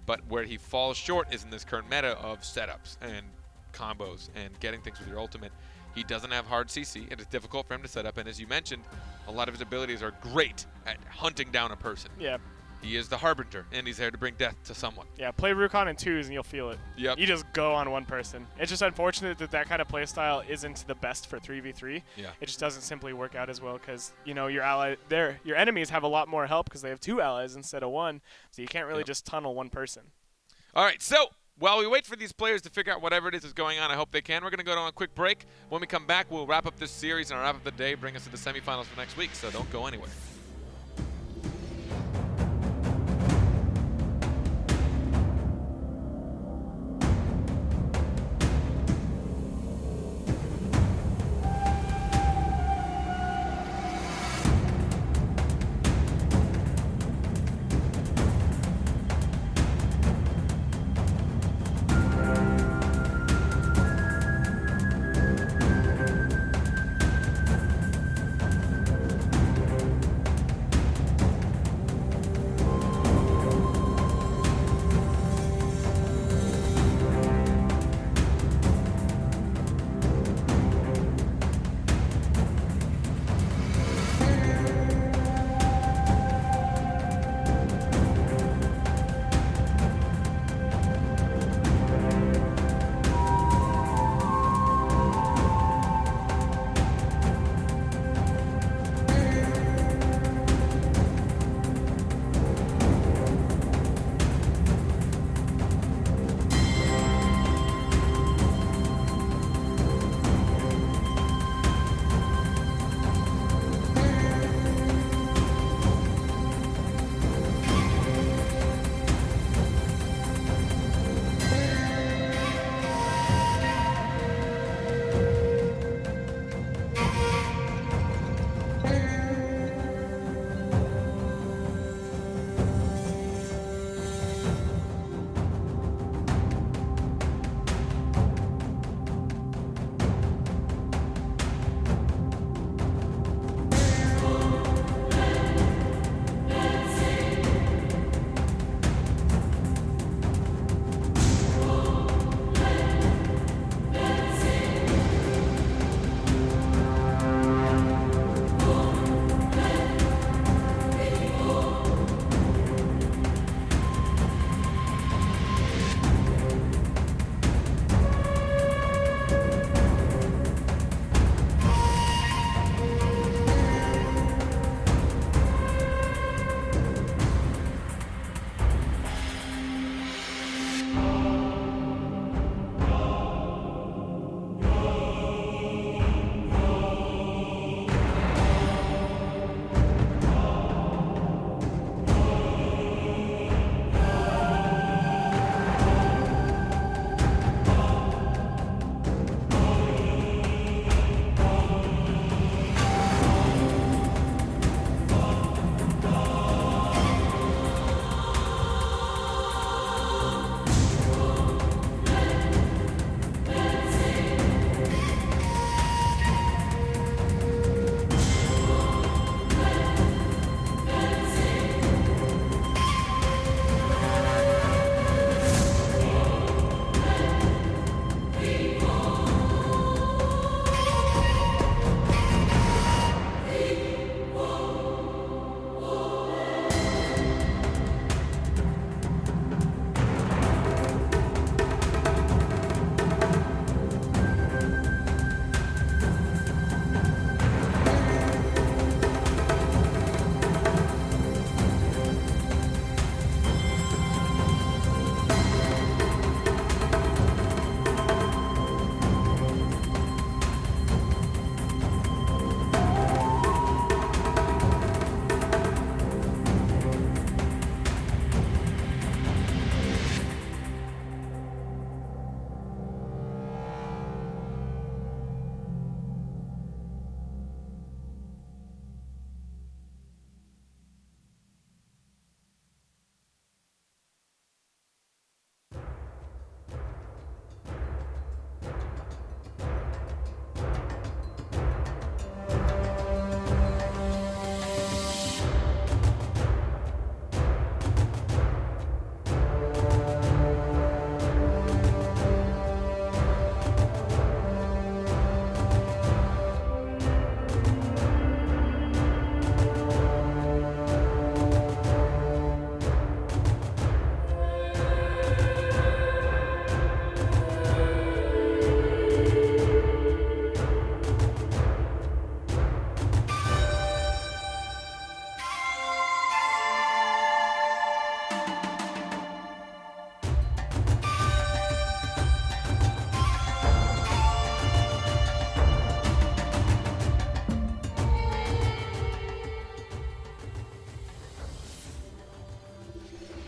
But where he falls short is in this current meta of setups and combos and getting things with your ultimate. He doesn't have hard CC. It is difficult for him to set up. And as you mentioned, a lot of his abilities are great at hunting down a person. Yeah. He is the harbinger, and he's there to bring death to someone. Yeah, play Rukon in 2s and you'll feel it. Yep. You just go on one person. It's just unfortunate that that kind of playstyle isn't the best for 3v3. Yeah. It just doesn't simply work out as well because, you know, your enemies have a lot more help because they have 2 allies instead of 1, so you can't really just tunnel one person. All right, so while we wait for these players to figure out whatever it is going on, I hope they can. We're going to go on a quick break. When we come back, we'll wrap up this series and wrap up the day, bring us to the semifinals for next week, so don't go anywhere.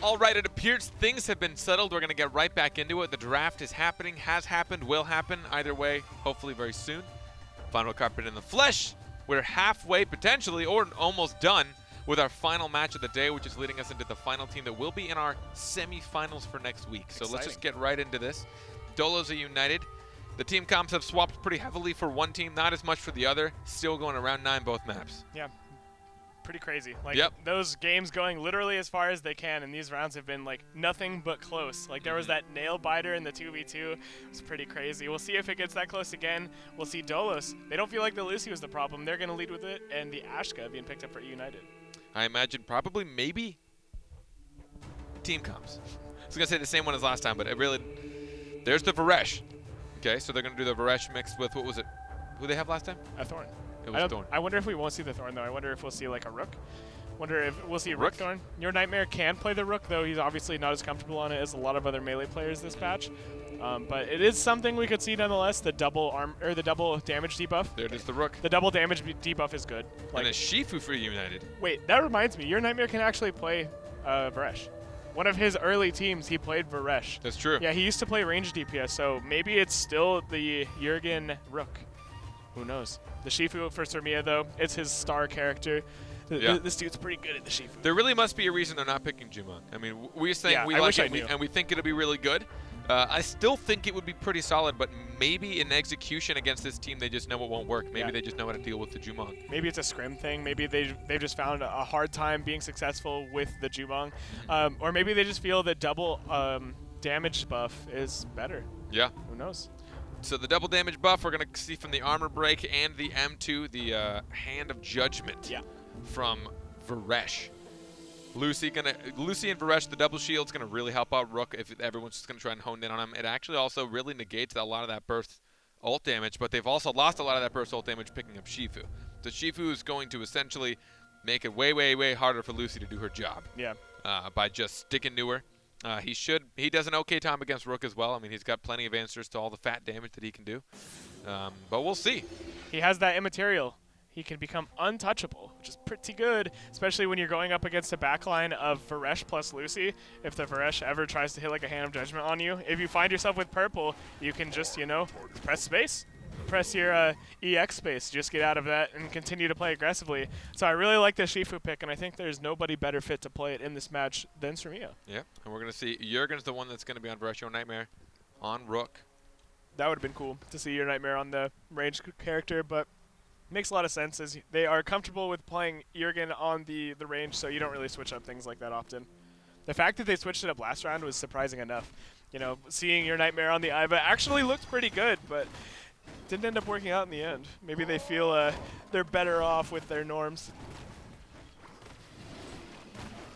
All right, it appears things have been settled. We're going to get right back into it. The draft is happening, has happened, will happen. Either way, hopefully very soon. Final carpet in the flesh. We're halfway, potentially, or almost done with our final match of the day, which is leading us into the final team that will be in our semifinals for next week. So let's just get right into this. Dolos eUnited. The team comps have swapped pretty heavily for one team, not as much for the other. Still going around 9 both maps. Yeah. Pretty crazy. Like, yep. Those games going literally as far as they can, and these rounds have been like nothing but close. Like, there was that nail biter in the 2v2. It was pretty crazy. We'll see if it gets that close again. We'll see Dolos. They don't feel like the Lucy was the problem. They're going to lead with it, and the Ashka being picked up for eUnited. I imagine probably maybe team comps. I was going to say the same one as last time, but it really, there's the Varesh. Okay, so they're going to do the Varesh mixed with, what was it? Who they have last time? A Thorn. It was Thorn. I wonder if we won't see the Thorn, though. I wonder if we'll see, like, a Rook. Wonder if we'll see a Rook Thorn. Your Nightmare can play the Rook, though he's obviously not as comfortable on it as a lot of other melee players this patch. But it is something we could see nonetheless. The double the double damage debuff. There it is, the Rook. The double damage debuff is good. Like, and a Shifu for eUnited. Wait, that reminds me. Your Nightmare can actually play Varesh. One of his early teams, he played Varesh. That's true. Yeah, he used to play ranged DPS, so maybe it's still the Jurgen Rook. Who knows? The Shifu for Surmia, though, it's his star character. This dude's pretty good at the Shifu. There really must be a reason they're not picking Jumong. I mean, we're saying we like it and we think it'll be really good. I still think it would be pretty solid, but maybe in execution against this team, they just know it won't work. Maybe they just know how to deal with the Jumong. Maybe it's a scrim thing. Maybe they've just found a hard time being successful with the Jumong. Or maybe they just feel that double damage buff is better. Yeah. Who knows? So the double damage buff we're going to see from the Armor Break and the M2, the Hand of Judgment from Varesh. Lucy and Varesh, the double shield's going to really help out Rook if everyone's just going to try and hone in on him. It actually also really negates a lot of that burst ult damage, but they've also lost a lot of that burst ult damage picking up Shifu. So Shifu is going to essentially make it way, way, way harder for Lucy to do her job. Yeah. By just sticking to her. He does an okay time against Rook as well. I mean, he's got plenty of answers to all the fat damage that he can do. But we'll see. He has that immaterial. He can become untouchable, which is pretty good, especially when you're going up against a backline of Varesh plus Lucy. If the Varesh ever tries to hit like a Hand of Judgment on you, if you find yourself with purple, you can just, press space. Press your EX space, just get out of that and continue to play aggressively. So I really like the Shifu pick, and I think there's nobody better fit to play it in this match than Surmia. Yeah, and we're going to see Jurgen's the one that's going to be on Varesh. Your Nightmare on Rook. That would have been cool to see Your Nightmare on the ranged character, but makes a lot of sense as they are comfortable with playing Jurgen on the range, so you don't really switch up things like that often. The fact that they switched it up last round was surprising enough. Seeing Your Nightmare on the Iva actually looked pretty good, but didn't end up working out in the end. Maybe they feel they're better off with their norms.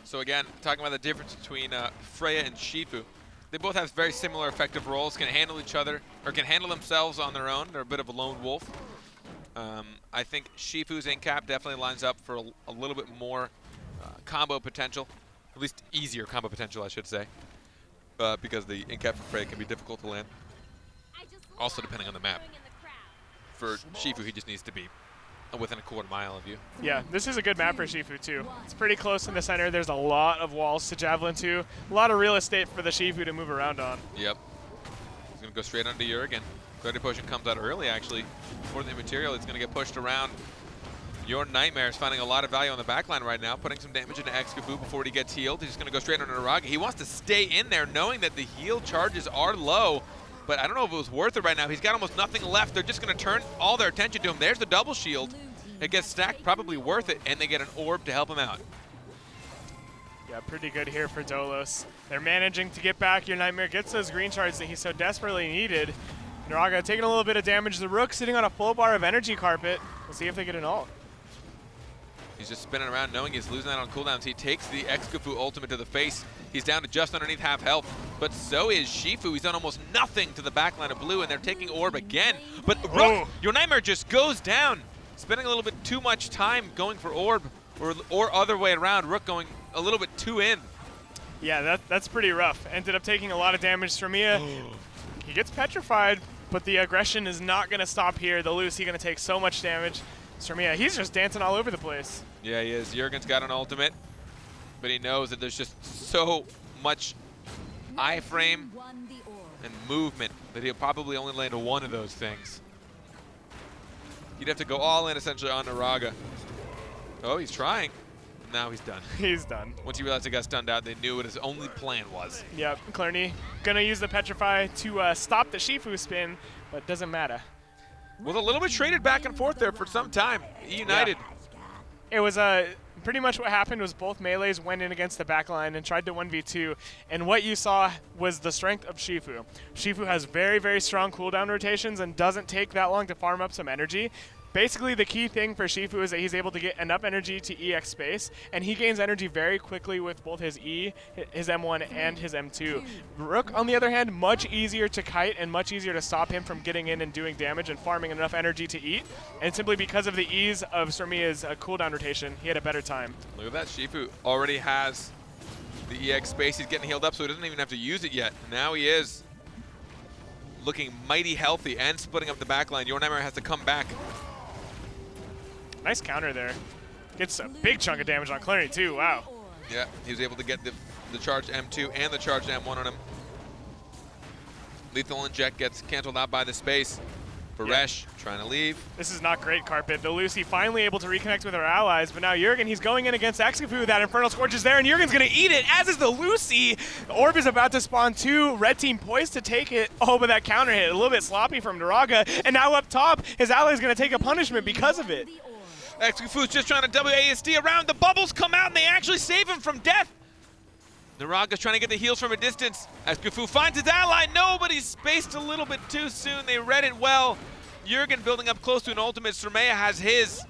So again, talking about the difference between Freya and Shifu. They both have very similar effective roles, can handle each other, or can handle themselves on their own. They're a bit of a lone wolf. I think Shifu's in-cap definitely lines up for a little bit more combo potential, at least easier combo potential, I should say, because the in-cap for Freya can be difficult to land. Also depending on the map. For Shifu, he just needs to be within a quarter mile of you. Yeah, this is a good map for Shifu too. It's pretty close in the center. There's a lot of walls to javelin to. A lot of real estate for the Shifu to move around on. Yep. He's going to go straight onto Jurgen. Clarity Potion comes out early, actually. For the material, it's going to get pushed around. Your Nightmare is finding a lot of value on the backline right now, putting some damage into Excavoo before he gets healed. He's just going to go straight onto Naragi. He wants to stay in there knowing that the heal charges are low, but I don't know if it was worth it right now. He's got almost nothing left. They're just going to turn all their attention to him. There's the double shield. It gets stacked, probably worth it, and they get an orb to help him out. Yeah, pretty good here for Dolos. They're managing to get back. Your Nightmare gets those green shards that he so desperately needed. Naraga taking a little bit of damage. The Rook sitting on a full bar of energy carpet. We'll see if they get an ult. He's just spinning around knowing he's losing that on cooldowns. He takes the Excavoo ultimate to the face. He's down to just underneath half health, but so is Shifu. He's done almost nothing to the backline of blue, and they're taking orb again. But Rook, Your Nightmare just goes down, spending a little bit too much time going for orb, or other way around, Rook going a little bit too in. Yeah, that's pretty rough. Ended up taking a lot of damage from Mia. He gets petrified, but the aggression is not going to stop here. The Lucy going to take so much damage. Surmia, he's just dancing all over the place. Yeah, he is. Jurgen's got an ultimate. but he knows that there's just so much iframe Won the orb. and movement that he'll probably only land one of those things. You'd have to go all in essentially on Naraga. Oh, he's trying. Now he's done. He's done. Once he realized he got stunned out, they knew what his only plan was. Yep, Clerney gonna use the Petrify to stop the Shifu spin, but doesn't matter. Was a little bit traded back and forth there for some time. eUnited. It was pretty much what happened was both melees went in against the backline and tried to 1v2, and what you saw was the strength of Shifu. Shifu has very, very strong cooldown rotations and doesn't take that long to farm up some energy. Basically, the key thing for Shifu is that he's able to get enough energy to EX space, and he gains energy very quickly with both his E, his M1, and his M2. Rook, on the other hand, much easier to kite and much easier to stop him from getting in and doing damage and farming enough energy to eat. And simply because of the ease of Surmia's cooldown rotation, he had a better time. Look at that. Shifu already has the EX space. He's getting healed up, so he doesn't even have to use it yet. Now he is looking mighty healthy and splitting up the backline. Your Nightmare has to come back. Nice counter there. Gets a big chunk of damage on Clerney too, wow. Yeah, he was able to get the charged M2 and the charged M1 on him. Lethal Inject gets canceled out by the space. Baresh trying to leave. This is not great, Carpet. The Lucy finally able to reconnect with her allies, but now Jurgen, he's going in against Excafu. That Infernal Scorch is there, and Jurgen's going to eat it, as is the Lucy. The Orb is about to spawn two. Red team poised to take it. Oh, but that counter hit, a little bit sloppy from Naraga, and now up top, his ally is going to take a punishment because of it. Excafu's just trying to WASD around. The bubbles come out, and they actually save him from death. Naraga's trying to get the heals from a distance. Excafu finds his ally. No, but he's spaced a little bit too soon. They read it well. Jurgen building up close to an ultimate. Surmea has his.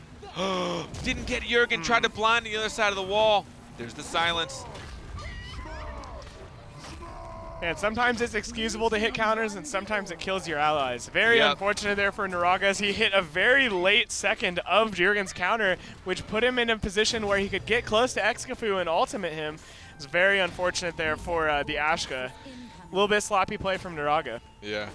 Didn't get Jurgen. Tried to blind the other side of the wall. There's the silence. And sometimes it's excusable to hit counters, and sometimes it kills your allies. Very unfortunate there for Naraga as he hit a very late second of Jurgen's counter, which put him in a position where he could get close to Excafu and ultimate him. It's very unfortunate there for the Ashka. A little bit sloppy play from Naraga. Yeah.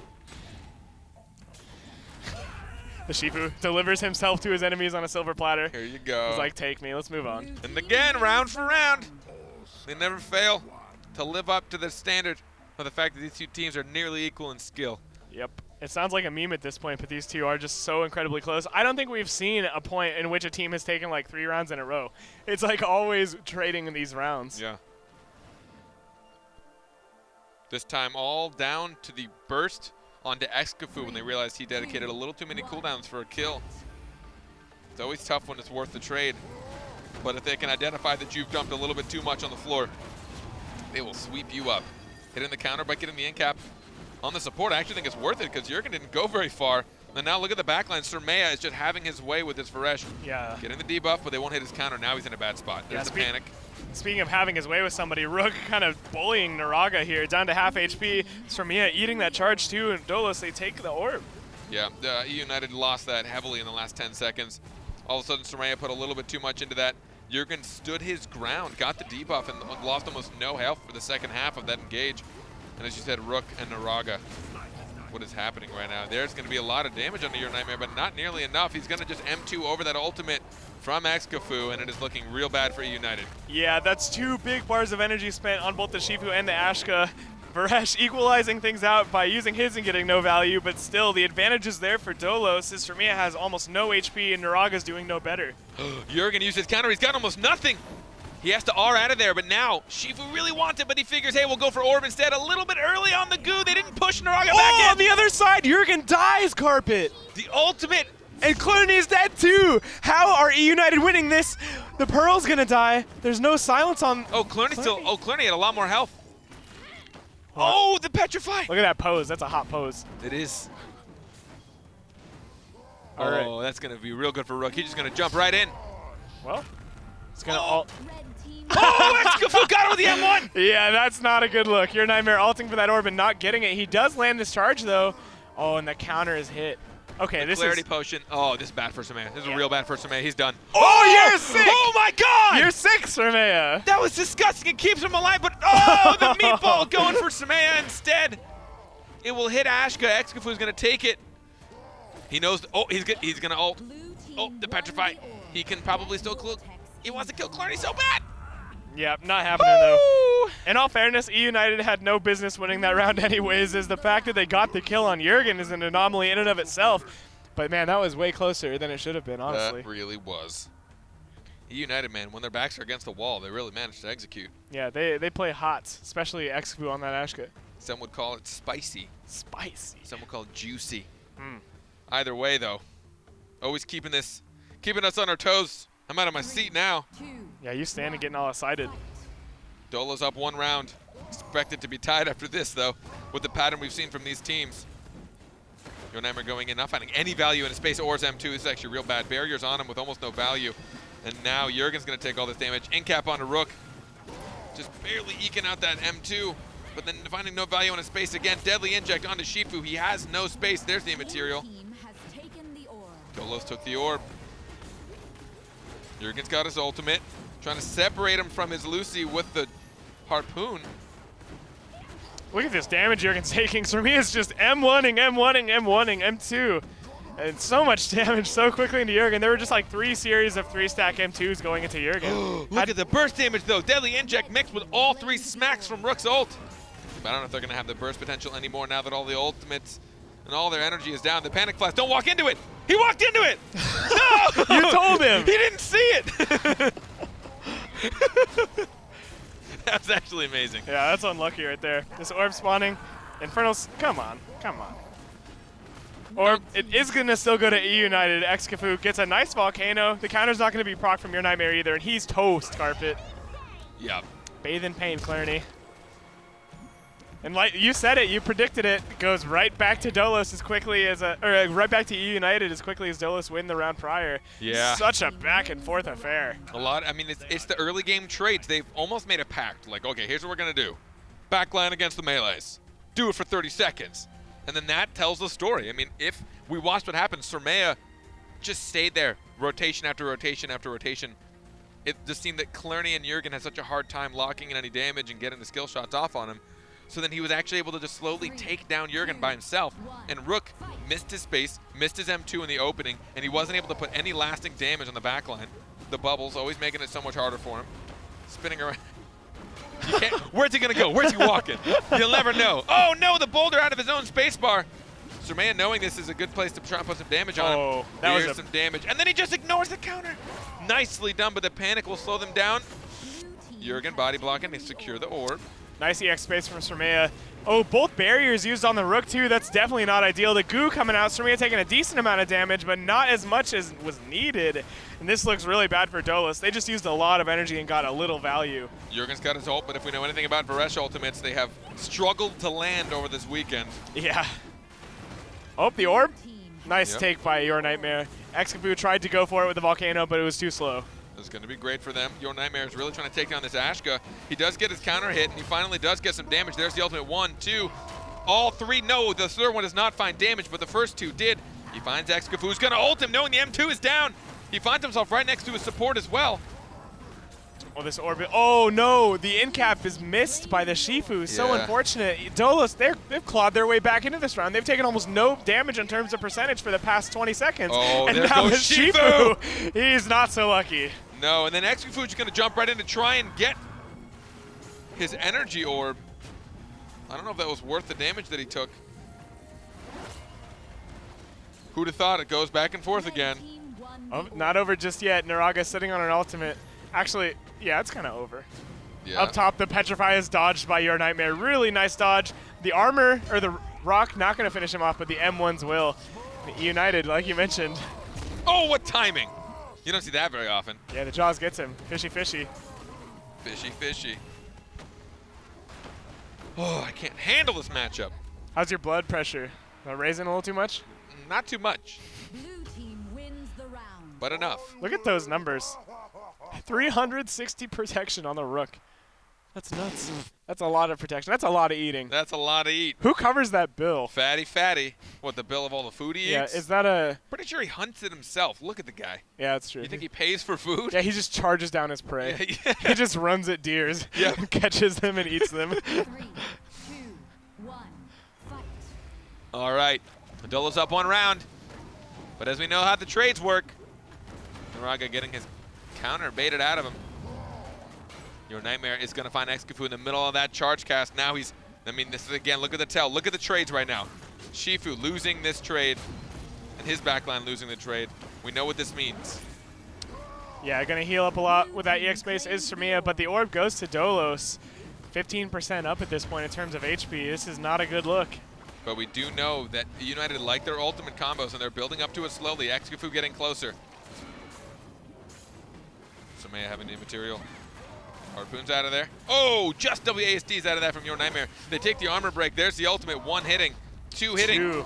The Shifu delivers himself to his enemies on a silver platter. Here you go. He's like, take me, let's move on. And again, round for round, they never fail to live up to the standard of the fact that these two teams are nearly equal in skill. Yep. It sounds like a meme at this point, but these two are just so incredibly close. I don't think we've seen a point in which a team has taken like 3 rounds in a row. It's like always trading in these rounds. Yeah. This time all down to the burst onto Excafu when they realized he dedicated a little too many cooldowns for a kill. It's always tough when it's worth the trade, but if they can identify that you've dumped a little bit too much on the floor, they will sweep you up. Hitting the counter by getting the end cap on the support, I actually think it's worth it because Jurgen didn't go very far. And now look at the backline. Surmea is just having his way with his Varesh. Yeah. Getting the debuff, but they won't hit his counter. Now he's in a bad spot. There's the panic. Speaking of having his way with somebody, Rook kind of bullying Naraga here, down to half HP. Surmea eating that charge too, and Dolos, they take the orb. Yeah, eUnited lost that heavily in the last 10 seconds. All of a sudden, Surmea put a little bit too much into that. Jurgen stood his ground, got the debuff, and lost almost no health for the second half of that engage. And as you said, Rook and Naraga. What is happening right now? There's going to be a lot of damage under your Nightmare, but not nearly enough. He's going to just M2 over that ultimate from Excafu, and it is looking real bad for eUnited. Yeah, that's 2 big bars of energy spent on both the Shifu and the Ashka. Varesh equalizing things out by using his and getting no value, but still, the advantage is there for Dolos, as Surmea has almost no HP and Naraga's doing no better. Jurgen used his counter. He's got almost nothing. He has to R out of there, but now Shifu really wants it, but he figures, hey, we'll go for Orb instead. A little bit early on the goo. They didn't push Naraga back in. On the other side, Jurgen dies, Carpet. The ultimate. And Clerney's dead too. How are eUnited winning this? The Pearl's gonna die. There's no silence on. Oh, Clerney still. Oh, Clerney had a lot more health. What? Oh, the Petrify. Look at that pose. That's a hot pose. It is. All right. Oh, that's gonna be real good for Rook. He's just gonna jump right in. Well, it's gonna ult. Oh, Excafu got it with the M1. Yeah, that's not a good look. Your Nightmare ulting for that orb and not getting it. He does land this charge though. Oh, and the counter is hit. Okay, this Clarity is potion. Oh, this is bad for Surmea. This is real bad for Surmea. He's done. Oh, you're sick! Oh my God! You're sick, Surmea. That was disgusting. It keeps him alive, but oh, the meatball going for Surmea instead. It will hit Ashka. Excafu's gonna take it. He knows. Oh, he's gonna ult. Oh, the Petrify. He can probably still kill. He wants to kill Clerney so bad. Yeah, not happening though. In all fairness, eUnited had no business winning that round anyways, as the fact that they got the kill on Jurgen is an anomaly in and of itself. But man, that was way closer than it should have been, honestly. That really was. eUnited, man, when their backs are against the wall, they really managed to execute. Yeah, they play hot, especially Exfu on that Ashka. Some would call it spicy. Spicy. Some would call it juicy. Mm. Either way, though, always keeping us on our toes. I'm out of my seat now. Yeah, you standing getting all excited. Dolos up 1 round. Expected to be tied after this, though, with the pattern we've seen from these teams. Nightmare going in, not finding any value in his space. Or's M2 this is actually real bad. Barriers on him with almost no value. And now Jurgen's going to take all this damage. In-cap onto Rook. Just barely eking out that M2. But then finding no value in his space again. Deadly inject onto Shifu. He has no space. There's the immaterial. Dolos took the orb. Jurgen's got his ultimate. Trying to separate him from his Lucy with the harpoon. Look at this damage Jurgen's taking. For me, it's just M1ing, M1ing, M1ing, M2. And so much damage so quickly into Jurgen. There were just like 3 series of 3-stack M2s going into Jurgen. Look at the burst damage, though. Deadly inject mixed with all 3 smacks from Rook's ult. But I don't know if they're going to have the burst potential anymore now that all the ultimates and all their energy is down. The panic flash. Don't walk into it. He walked into it. No! You told him. He didn't see it. That's actually amazing. Yeah, that's unlucky right there. This orb spawning. Infernals, come on, come on. Orb, it is going to still go to eUnited. Xcafu gets a nice volcano. The counter's not going to be proc from your Nightmare either, and he's toast, Carpet. Yep. Bathe in pain, Clarny. And like you said it, you predicted it. It goes right back to Dolos as quickly as right back to eUnited as quickly as Dolos win the round prior. Yeah. Such a back and forth affair. A lot. I mean, it's the early game trades. They've almost made a pact. Like, okay, here's what we're gonna do: backline against the melees. Do it for 30 seconds, and then that tells the story. I mean, if we watched what happened, Surmea just stayed there, rotation after rotation after rotation. It just seemed that Clarny and Jurgen had such a hard time locking in any damage and getting the skill shots off on him. So then he was actually able to just slowly take down Jurgen by himself. And Rook missed his space, missed his M2 in the opening, and he wasn't able to put any lasting damage on the backline. The bubbles always making it so much harder for him. Spinning around. You can't, where's he going to go? Where's he walking? You'll never know. Oh, no, the boulder out of his own spacebar. Surmea, knowing this is a good place to try and put some damage on him. That was Here's some damage. And then he just ignores the counter. Nicely done, but the panic will slow them down. Jurgen body blocking to secure the orb. Nice EX space from Surmea. Oh, both barriers used on the Rook too. That's definitely not ideal. The goo coming out. Surmea taking a decent amount of damage, but not as much as was needed. And this looks really bad for Dolos. They just used a lot of energy and got a little value. Jurgen's got his ult, but if we know anything about Varesh ultimates, they have struggled to land over this weekend. Yeah. Oh, the orb. Nice take by Your Nightmare. Xcafu tried to go for it with the volcano, but it was too slow. It's going to be great for them. Your Nightmare is really trying to take down this Ashka. He does get his counter hit, and he finally does get some damage. There's the ultimate 1, 2. All 3, no, the third one does not find damage, but the first 2 did. He finds Xcafu, who's going to ult him, knowing the M2 is down. He finds himself right next to his support as well. Oh, this orbit. Oh, no. The in-cap is missed by the Shifu. So unfortunate. Dolos, they've clawed their way back into this round. They've taken almost no damage in terms of percentage for the past 20 seconds. Oh, and there now goes it's Shifu. He's not so lucky. No, and then Xcafu's going to jump right in to try and get his energy orb. I don't know if that was worth the damage that he took. Who'd have thought? It goes back and forth again. Oh, not over just yet. Naraga sitting on an ultimate. Actually, yeah, it's kind of over. Yeah. Up top, the Petrify is dodged by Your Nightmare. Really nice dodge. The armor, or the rock, not going to finish him off, but the M1s will. United, like you mentioned. Oh, what timing! You don't see that very often. Yeah, the Jaws gets him. Fishy, fishy. Fishy, fishy. Oh, I can't handle this matchup. How's your blood pressure? Raising a little too much? Not too much, Blue team wins the round. but enough. Look at those numbers. 360 protection on the Rook. That's nuts. That's a lot of protection. That's a lot of eating. That's a lot to eat. Who covers that bill? Fatty, fatty. What, the bill of all the food he Yeah, eats? is that a... Pretty sure he hunts it himself. Look at the guy. Yeah, that's true. You think he pays for food? Yeah, he just charges down his prey. Yeah. He just runs at deers, Yeah. catches them, and eats them. 3, 2, 1, fight. All right. Dolos up 1 round. But as we know how the trades work, Naraga getting his counter baited out of him. Your Nightmare is going to find Excafu in the middle of that charge cast. Now he's, I mean, this is again, look at the tell. Look at the trades right now. Shifu losing this trade and his backline losing the trade. We know what this means. Yeah, going to heal up a lot with that EX base is Surmia, but the orb goes to Dolos. 15% up at this point in terms of HP. This is not a good look. But we do know that eUnited like their ultimate combos, and they're building up to it slowly. Excafu getting closer. Surmia having the material. Harpoon's out of there. Oh, just WASD's out of that from Your Nightmare. They take the armor break. There's the ultimate. 1 hitting, 2 hitting.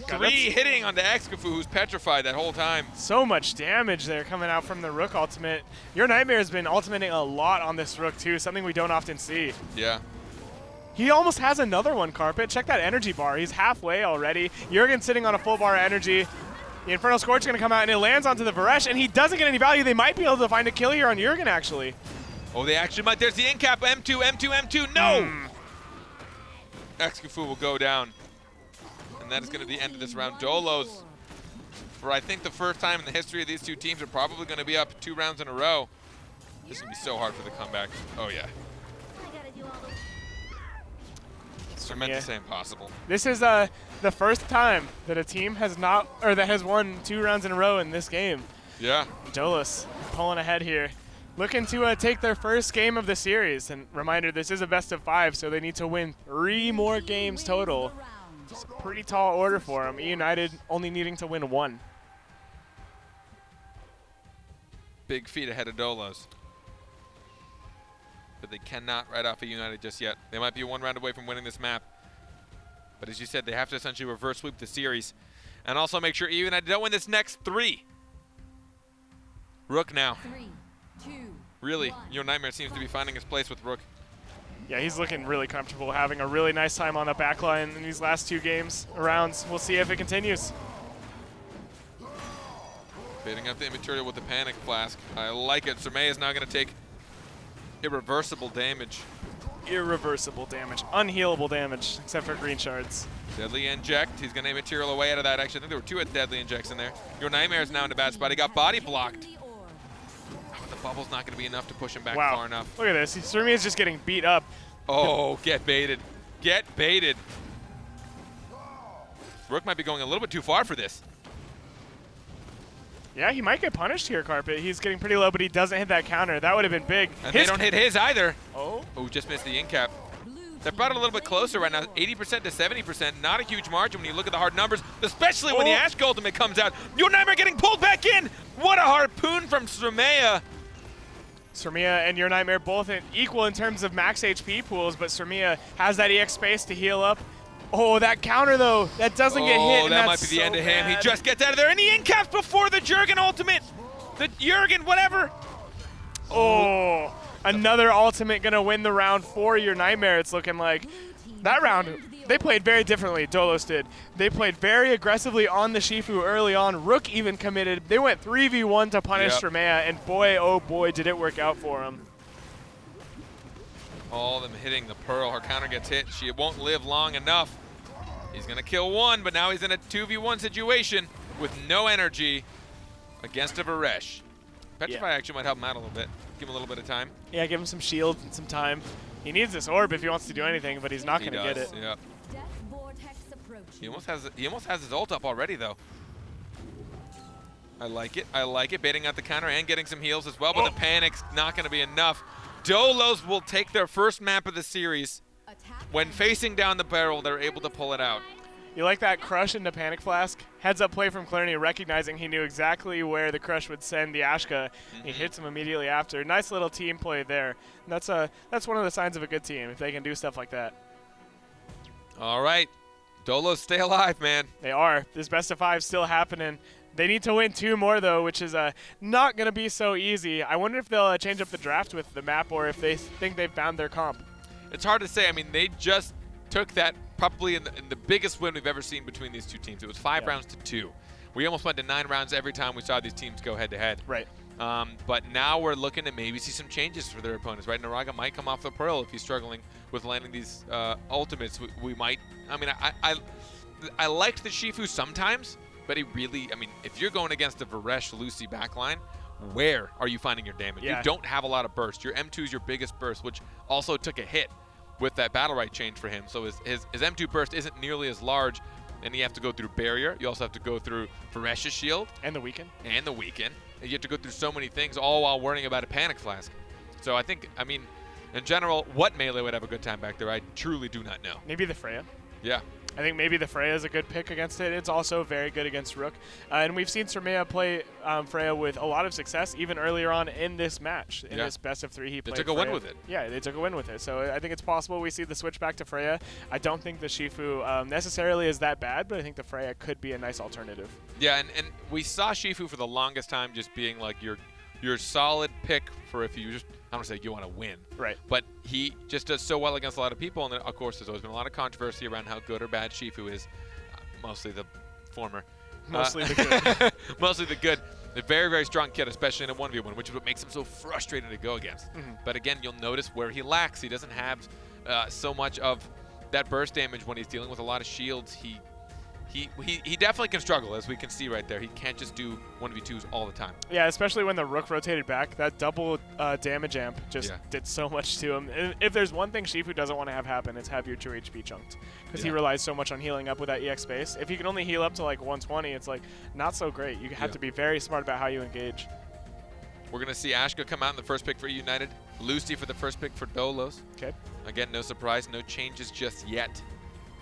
3 hitting onto Excafu, who's petrified that whole time. So much damage there coming out from the Rook ultimate. Your Nightmare has been ultimating a lot on this Rook too, something we don't often see. Yeah. He almost has another one, Carpet. Check that energy bar. He's halfway already. Jurgen's sitting on a full bar of energy. The Infernal Scorch is going to come out, and it lands onto the Varesh, and he doesn't get any value. They might be able to find a kill here on Jurgen, actually. Oh, they actually might. There's the incap. M2, M2, M2. No! Excafu will go down. And that is going to be the end of this round. Dolos, for I think the first time in the history of these two teams, are probably going to be up 2 rounds in a row. This is going to be so hard for the comeback. Oh, yeah. I meant to say impossible. This is the first time that a team has not, or that has won 2 rounds in a row in this game. Yeah. Dolos pulling ahead here, looking to take their first game of the series. And reminder, this is a best of 5, so they need to win 3 more games total. It's a pretty tall order for them. eUnited only needing to win 1. Big feet ahead of Dolos. But they cannot ride off eUnited just yet. They might be 1 round away from winning this map. But as you said, they have to essentially reverse sweep the series. And also make sure eUnited don't win this next 3. Rook now. 3, 2, Really, 1. Your Nightmare seems to be finding his place with Rook. Yeah, he's looking really comfortable, having a really nice time on the backline in these last 2 games, rounds. We'll see if it continues. Baiting up the immaterial with the Panic Flask. I like it. Surmia is now going to take irreversible damage. Irreversible damage, unhealable damage, except for green shards. Deadly Inject. He's going to material away out of that. Actually, I think there were 2 Deadly Injects in there. Your Nightmare is now in a bad spot. He got body blocked. But the bubble's not going to be enough to push him back far enough. Look at this. Surmia is just getting beat up. Oh, get baited. Get baited. Rook might be going a little bit too far for this. Yeah, he might get punished here, Carpet. He's getting pretty low, but he doesn't hit that counter. That would have been big. And they don't hit his either. Oh. Oh, just missed the incap. That brought it a little bit closer right now, 80% to 70%. Not a huge margin when you look at the hard numbers, especially when the Ashka ultimate comes out. Your Nightmare getting pulled back in. What a harpoon from Surmia. Surmia and Your Nightmare both equal in terms of max HP pools, but Surmia has that EX space to heal up. Oh, that counter, though. That doesn't get hit. Oh, that might be the end of him. He just gets out of there, and he incaps before the Jurgen ultimate. The Jurgen, whatever. Oh, another ultimate going to win the round for Your Nightmare, it's looking like. That round, they played very differently, Dolos did. They played very aggressively on the Shifu early on. Rook even committed. They went 3v1 to punish Surmia, and boy, oh boy, did it work out for him. All of them hitting the Pearl. Her counter gets hit. She won't live long enough. He's going to kill 1, but now he's in a 2v1 situation with no energy against a Varesh. Petrify actually might help him out a little bit. Give him a little bit of time. Yeah, give him some shield and some time. He needs this orb if he wants to do anything, but he's not going to get it. Yeah. He almost has his ult up already, though. I like it. I like it. Baiting out the counter and getting some heals as well, but the panic's not going to be enough. Dolos will take their first map of the series. When facing down the barrel, they're able to pull it out. You like that crush into Panic Flask? Heads up play from Clarny, recognizing he knew exactly where the crush would send the Ashka. He hits him immediately after. Nice little team play there. And that's one of the signs of a good team, if they can do stuff like that. All right. Dolos, stay alive, man. They are. This best of 5 still happening. They need to win 2 more, though, which is not going to be so easy. I wonder if they'll change up the draft with the map or if they think they've found their comp. It's hard to say. I mean, they just took that probably in the biggest win we've ever seen between these two teams. It was 5 rounds to 2. We almost went to 9 rounds every time we saw these teams go head-to-head. Right. But now we're looking to maybe see some changes for their opponents, right? Naraga might come off the Pearl if he's struggling with landing these ultimates. We might. I mean, I liked the Shifu sometimes, but he really, I mean, if you're going against a Varesh Lucy backline, where are you finding your damage? Yeah. You don't have a lot of burst. Your M2 is your biggest burst, which also took a hit with that Battlerite change for him. So his M2 burst isn't nearly as large, and you have to go through barrier. You also have to go through Faresh's shield. And the weaken. And the weaken. And you have to go through so many things, all while worrying about a panic flask. So I think, I mean, in general, what melee would have a good time back there, I truly do not know. Maybe the Freya. Yeah. I think maybe the Freya is a good pick against it. It's also very good against Rook. And we've seen Surmea play Freya with a lot of success, even earlier on in this match. In this best of 3, he played They took a win Freya. with it. Yeah, they took a win with it. So I think it's possible we see the switch back to Freya. I don't think the Shifu necessarily is that bad, but I think the Freya could be a nice alternative. Yeah, and we saw Shifu for the longest time just being like your solid pick for if you just, I don't say you want to win. Right. But he just does so well against a lot of people, and of course there's always been a lot of controversy around how good or bad Shifu is. Mostly the former. Mostly the good. Mostly the good. A very, very strong kid, especially in a 1v1, which is what makes him so frustrating to go against. But again, you'll notice where he lacks. He doesn't have so much of that burst damage when he's dealing with a lot of shields. He definitely can struggle, as we can see right there. He can't just do 1v2s all the time. Yeah, especially when the Rook rotated back. That double damage amp just did so much to him. And if there's one thing Shifu doesn't want to have happen, it's have your 2 HP chunked. Because he relies so much on healing up with that EX space. If you can only heal up to like 120, it's like not so great. You have to be very smart about how you engage. We're going to see Ashka come out in the first pick for eUnited. Lucy for the first pick for Dolos. Okay. Again, no surprise, no changes just yet.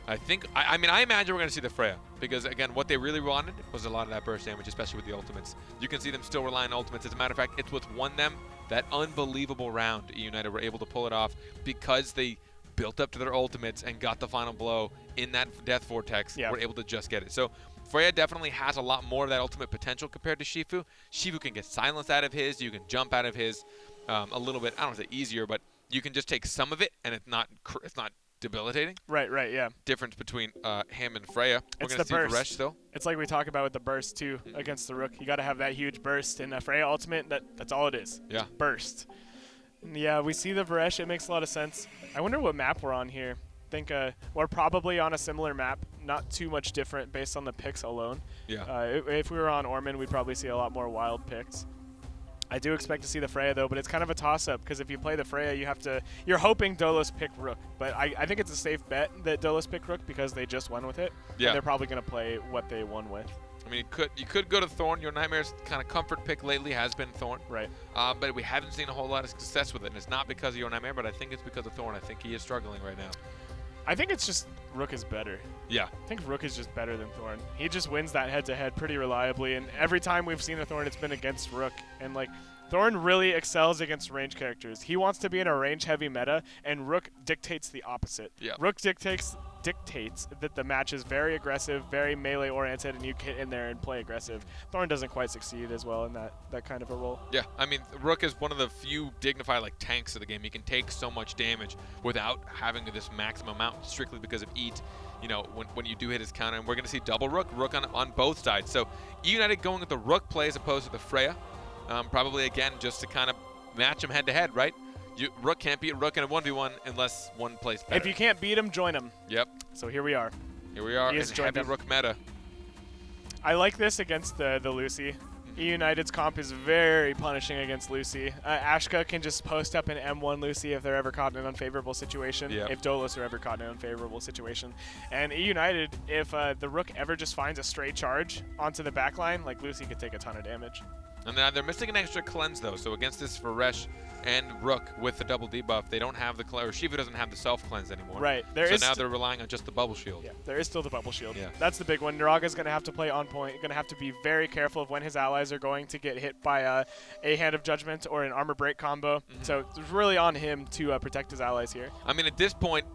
I mean, I imagine we're going to see the Freya, because again, what they really wanted was a lot of that burst damage, especially with the ultimates. You can see them still relying on ultimates. As a matter of fact, it's what's won them that unbelievable round. eUnited were able to pull it off because they built up to their ultimates and got the final blow in that Death Vortex. Were able to just get it. So Freya definitely has a lot more of that ultimate potential compared to Shifu. Shifu can get silence out of his. You can jump out of his a little bit. I don't want to say easier, but you can just take some of it, and it's not debilitating. Right, yeah. Difference between him and Freya. We're It's going to the see burst. Varesh still. It's like we talk about with the burst too against the Rook. You got to have that huge burst in a Freya ultimate. That's all it is. Yeah. Burst. Yeah, we see the Varesh. It makes a lot of sense. I wonder what map we're on here. I think we're probably on a similar map, not too much different based on the picks alone. Yeah. If we were on Orman, we'd probably see a lot more wild picks. I do expect to see the Freya though, but it's kind of a toss-up because if you play the Freya, you're hoping Dolos pick Rook, but I think it's a safe bet that Dolos pick Rook because they just won with it. Yeah. And they're probably going to play what they won with. I mean, you could go to Thorn. Your Nightmare's kind of comfort pick lately has been Thorn. Right. But we haven't seen a whole lot of success with it, and it's not because of Your Nightmare, but I think it's because of Thorn. I think he is struggling right now. I think it's just Rook is better. Yeah. I think Rook is just better than Thorn. He just wins that head-to-head pretty reliably, and every time we've seen a Thorn, it's been against Rook. And like, Thorn really excels against range characters. He wants to be in a range-heavy meta, and Rook dictates the opposite. Yeah. Rook dictates that the match is very aggressive, very melee-oriented, and you get in there and play aggressive. Thorn doesn't quite succeed as well in that kind of a role. Yeah, I mean, Rook is one of the few dignified like tanks of the game. He can take so much damage without having this maximum amount, strictly because of eat. You know, when you do hit his counter, and we're going to see double Rook on both sides. So eUnited going with the Rook play as opposed to the Freya. Probably, again, just to kind of match him head-to-head, right? Rook can't beat Rook in a 1v1 unless one plays better. If you can't beat him, join him. Yep. So here we are. Here we are He in has joined heavy them. Rook meta. I like this against the Lucy. eUnited's comp is very punishing against Lucy. Ashka can just post up an M1 Lucy if they're ever caught in an unfavorable situation, if Dolos are ever caught in an unfavorable situation. And eUnited, if the Rook ever just finds a stray charge onto the backline, like Lucy could take a ton of damage. And now they're missing an extra cleanse, though. So against this Varesh and Rook with the double debuff, they don't have the or Shiva doesn't have the self-cleanse anymore. Right. So now they're relying on just the bubble shield. Yeah, there is still the bubble shield. Yeah. That's the big one. Naraga's going to have to play on point. Going to have to be very careful of when his allies are going to get hit by a Hand of Judgment or an Armor Break combo. So it's really on him to protect his allies here. I mean, at this point,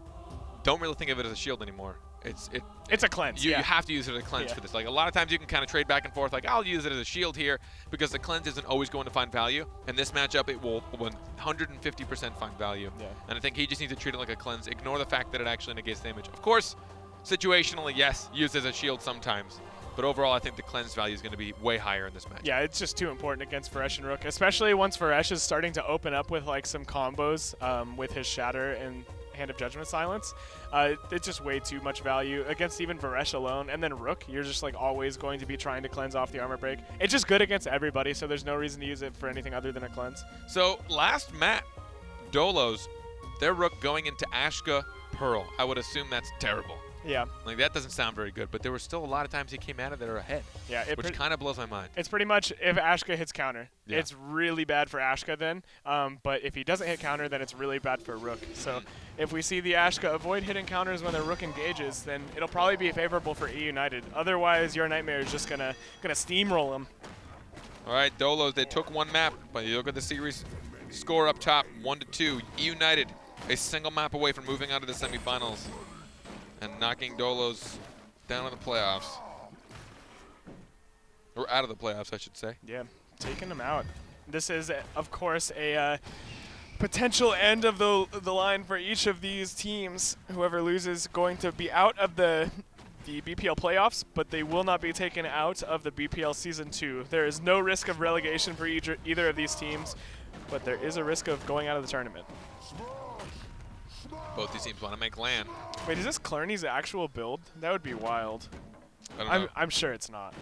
don't really think of it as a shield anymore. It's a cleanse. You have to use it as a cleanse for this. Like a lot of times you can kind of trade back and forth. Like I'll use it as a shield here because the cleanse isn't always going to find value. In this matchup, it will 150% find value. Yeah. And I think he just needs to treat it like a cleanse. Ignore the fact that it actually negates damage. Of course, situationally, yes, used as a shield sometimes. But overall, I think the cleanse value is going to be way higher in this match. Yeah, it's just too important against Varesh and Rook, especially once Varesh is starting to open up with like some combos with his Shatter and Hand of Judgment silence. It's just way too much value against even Varesh alone. And then Rook, you're just like always going to be trying to cleanse off the armor break. It's just good against everybody, so there's no reason to use it for anything other than a cleanse. So last map, Dolos, their Rook going into Ashka Pearl. I would assume that's terrible. Yeah. Like, that doesn't sound very good, but there were still a lot of times he came out of there ahead, Yeah, which kind of blows my mind. it's pretty much if Ashka hits counter. Yeah. It's really bad for Ashka then, but if he doesn't hit counter, then it's really bad for Rook. So if we see the Ashka avoid hitting counters when their Rook engages, then it'll probably be favorable for eUnited. Otherwise, your Nightmare is just gonna steamroll him. All right, Dolos, they took one map, but you look at the series score up top, 1-2. eUnited, a single map away from moving on to the semifinals and knocking Dolos down in the playoffs. Or out of the playoffs, I should say. Yeah, taking them out. This is, of course, a potential end of the line for each of these teams. Whoever loses going to be out of the BPL playoffs, but they will not be taken out of the BPL Season 2. There is no risk of relegation for either of these teams, but there is a risk of going out of the tournament. Both these teams want to make land. Wait, is this Clarny's actual build? That would be wild. I don't know. I'm sure it's not.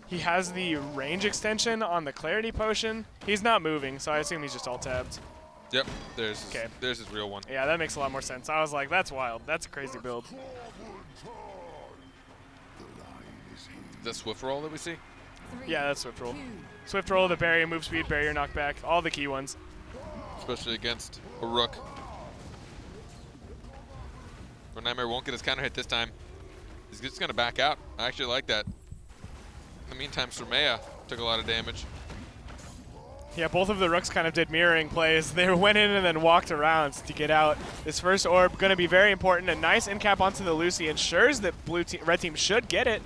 He has the range extension on the Clarity Potion. He's not moving, so I assume he's just alt-tabbed. Yep, there's his real one. Yeah, that makes a lot more sense. I was like, that's wild. That's a crazy build. The Swift roll that we see? Yeah, that's Swift Roll. Swift Roll, the barrier, move speed, barrier, knockback, all the key ones. Especially against a Rook. But Nightmare won't get his counter hit this time. He's just going to back out. I actually like that. In the meantime, Surmea took a lot of damage. Yeah, both of the Rooks kind of did mirroring plays. They went in and then walked around to get out. This first orb going to be very important. A nice in cap onto the Lucy ensures that red team should get it,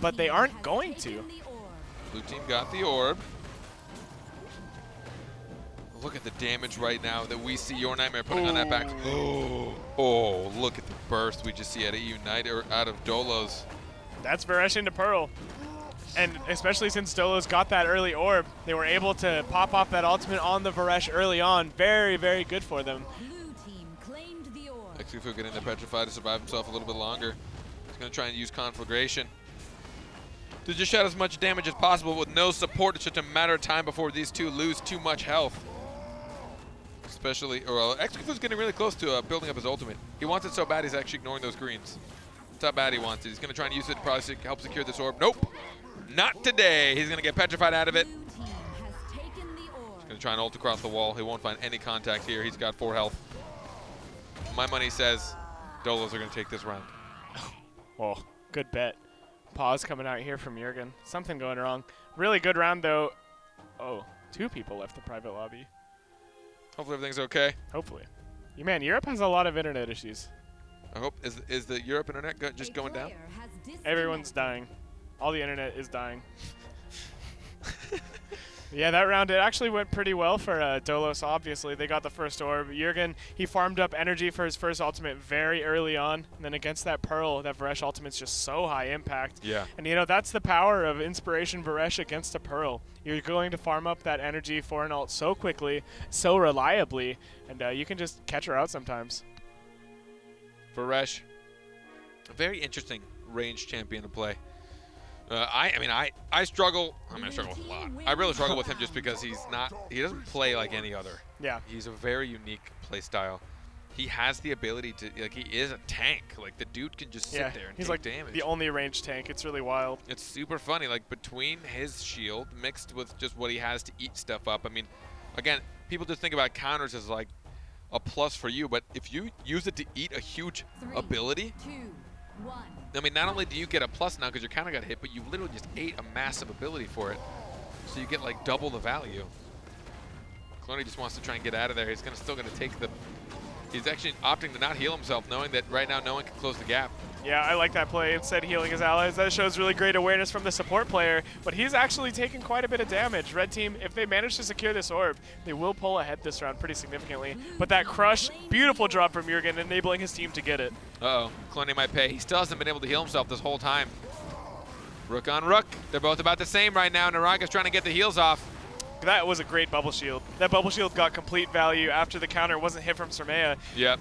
but they aren't going to. Blue team got the orb. Look at the damage right now that we see Your Nightmare putting on that back. Oh, look at the burst we just see out of eUnited, or out of Dolos. That's Varesh into Pearl. And especially since Dolos got that early orb, they were able to pop off that ultimate on the Varesh early on. Very, very good for them. Blue team claimed the orb. Exufu getting the Petrify to survive himself a little bit longer. He's going to try and use Conflagration to just shot as much damage as possible with no support. It's just a matter of time before these two lose too much health. Especially, or Exufu's getting really close to building up his ultimate. He wants it so bad he's actually ignoring those greens. That's how bad he wants it. He's going to try and use it to probably help secure this orb. Nope, not today. He's going to get petrified out of it. Blue team has taken the orb. He's going to try and ult across the wall. He won't find any contact here. He's got 4 health. My money says Dolos are going to take this round. Oh, good bet. Pause coming out here from Jurgen. Something going wrong. Really good round, though. Oh, 2 people left the private lobby. Hopefully everything's okay. Hopefully. Man, Europe has a lot of internet issues. I hope. Is the Europe internet just going down? Everyone's dying. All the internet is dying. Yeah, that round, it actually went pretty well for Dolos, obviously. They got the first orb. Jurgen, he farmed up energy for his first ultimate very early on. And then against that Pearl, that Varesh ultimate's just so high impact. Yeah. And, you know, that's the power of Inspiration Varesh against a Pearl. You're going to farm up that energy for an ult so quickly, so reliably, and you can just catch her out sometimes. Varesh, a very interesting range champion to play. I struggle. I struggle a lot. I really struggle with him just because he doesn't play like any other. Yeah. He's a very unique play style. He has the ability to, he is a tank. Like, the dude can just sit there and he's take like damage. the only ranged tank. It's really wild. It's super funny, like, between his shield mixed with just what he has to eat stuff up. I mean, again, people just think about counters as, like, a plus for you, but if you use it to eat a huge 3, ability, 2, 1. I mean, not only do you get a plus now because your counter got hit, but you literally just ate a massive ability for it. So you get, like, double the value. Cloney just wants to try and get out of there. He's still going to take the... He's actually opting to not heal himself, knowing that right now no one can close the gap. Yeah, I like that play. Instead healing his allies. That shows really great awareness from the support player, but he's actually taking quite a bit of damage. Red team, if they manage to secure this orb, they will pull ahead this round pretty significantly. But that crush, beautiful drop from Jurgen, enabling his team to get it. Uh-oh, Cloney might pay. He still hasn't been able to heal himself this whole time. Rook on Rook. They're both about the same right now. Naraga's trying to get the heals off. That was a great bubble shield. That bubble shield got complete value after the counter wasn't hit from Surmea. Yep.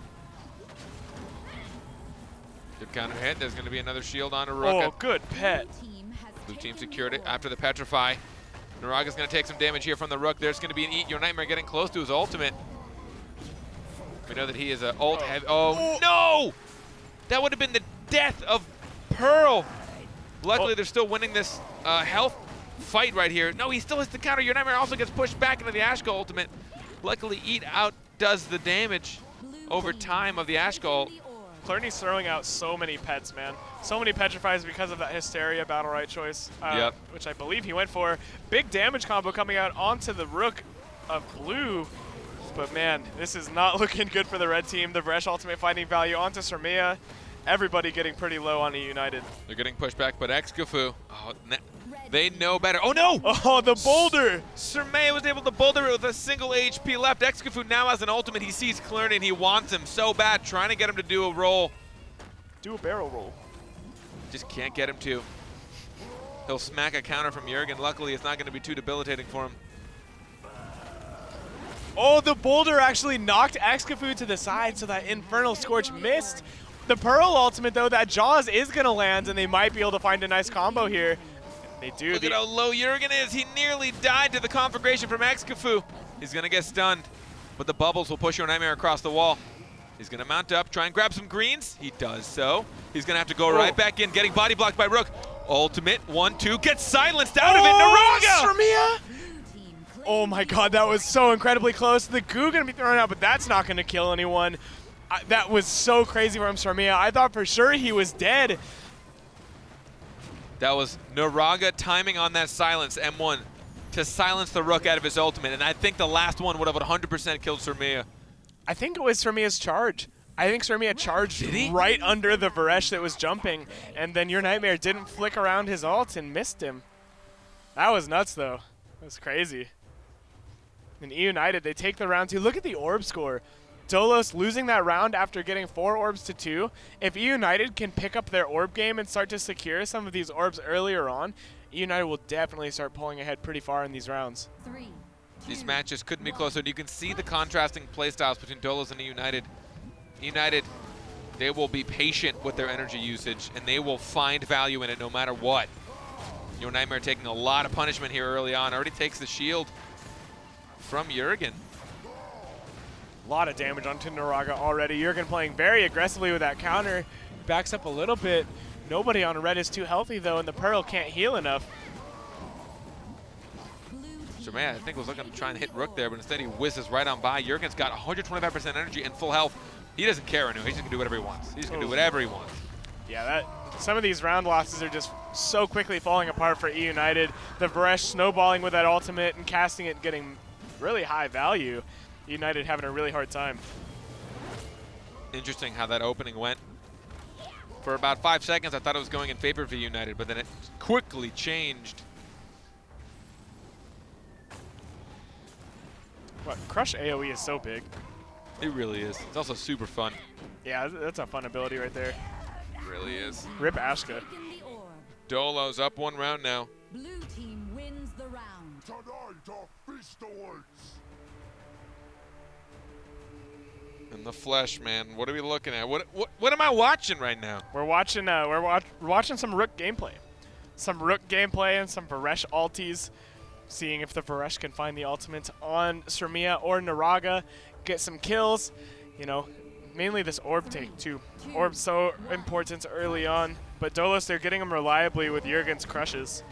Good counter hit. There's going to be another shield on a Rook. Oh, good pet. Blue team secured it after the Petrify. Naraga's going to take some damage here from the Rook. There's going to be an Eat Your Nightmare getting close to his ultimate. We know that he is an ult heavy. Oh, no! That would have been the death of Pearl. Luckily, they're still winning this health fight right here. No, he still has to counter. Your Nightmare also gets pushed back into the Ashka ultimate. Luckily, Eat outdoes the damage over time of the Ashka ult. Clerny's throwing out so many pets, man. So many petrifies because of that Hysteria Battlerite choice, which I believe he went for. Big damage combo coming out onto the Rook of blue. But man, this is not looking good for the red team. The Vresh ultimate finding value onto Srmia. Everybody getting pretty low on eUnited. They're getting pushed back, but Xcafu, they know better. Oh no! Oh, the boulder! Srmia was able to boulder it with a single HP left. Xcafu now has an ultimate. He sees Clerny and he wants him so bad, trying to get him to do a roll. Do a barrel roll. Just can't get him to. He'll smack a counter from Jurgen. Luckily, it's not going to be too debilitating for him. Oh, the boulder actually knocked Xcafu to the side, so that Infernal Scorch missed. The Pearl ultimate, though, that Jaws is going to land, and they might be able to find a nice combo here. They do. Look at how low Jurgen is. He nearly died to the conflagration from Xcafu. He's going to get stunned, but the bubbles will push Your Nightmare across the wall. He's going to mount up, try and grab some greens. He does so. He's going to have to go right back in, getting body blocked by Rook. Ultimate, 1-2, gets silenced out of it. Naraga! Srmia! Oh my god, that was so incredibly close. The goo going to be thrown out, but that's not going to kill anyone. That was so crazy from Srmia. I thought for sure he was dead. That was Naraga timing on that silence, M1, to silence the Rook out of his ultimate. And I think the last one would have 100% killed Srmia. I think it was Srmia's charge. I think Srmia charged right under the Varesh that was jumping, and then Your Nightmare didn't flick around his ult and missed him. That was nuts, though. That was crazy. And eUnited, they take the round 2. Look at the orb score. Dolos losing that round after getting 4 orbs to 2. If eUnited can pick up their orb game and start to secure some of these orbs earlier on, eUnited will definitely start pulling ahead pretty far in these rounds. These matches couldn't be closer. You can see the contrasting playstyles between Dolos and eUnited. eUnited, they will be patient with their energy usage, and they will find value in it no matter what. Your Nightmare taking a lot of punishment here early on. Already takes the shield from Jurgen. A lot of damage onto Naraga already. Jurgen playing very aggressively with that counter. Backs up a little bit. Nobody on red is too healthy, though, and the Pearl can't heal enough. Srmia, I think, was looking to try and hit Rook there, but instead he whizzes right on by. Jurgen's got 125% energy and full health. He doesn't care anymore. He's just going to do whatever he wants. He's going to do whatever he wants. Yeah, some of these round losses are just so quickly falling apart for eUnited. The Varesh snowballing with that ultimate and casting it, getting really high value. eUnited having a really hard time. Interesting how that opening went. For about 5 seconds, I thought it was going in favor of eUnited, but then it quickly changed. What, Crush AoE is so big. It really is. It's also super fun. Yeah, that's a fun ability right there. It really is. Rip Ashka. Dolos up 1 round now. Blue team wins the round. In the flesh, man. What are we looking at? What am I watching right now? We're watching watching some Rook gameplay. Some Rook gameplay and some Varesh ultis. Seeing if the Varesh can find the ultimate on Srmia or Naraga. Get some kills. You know, mainly this orb take too. Orb's so important early on. But Dolos, they're getting them reliably with Jurgen's crushes.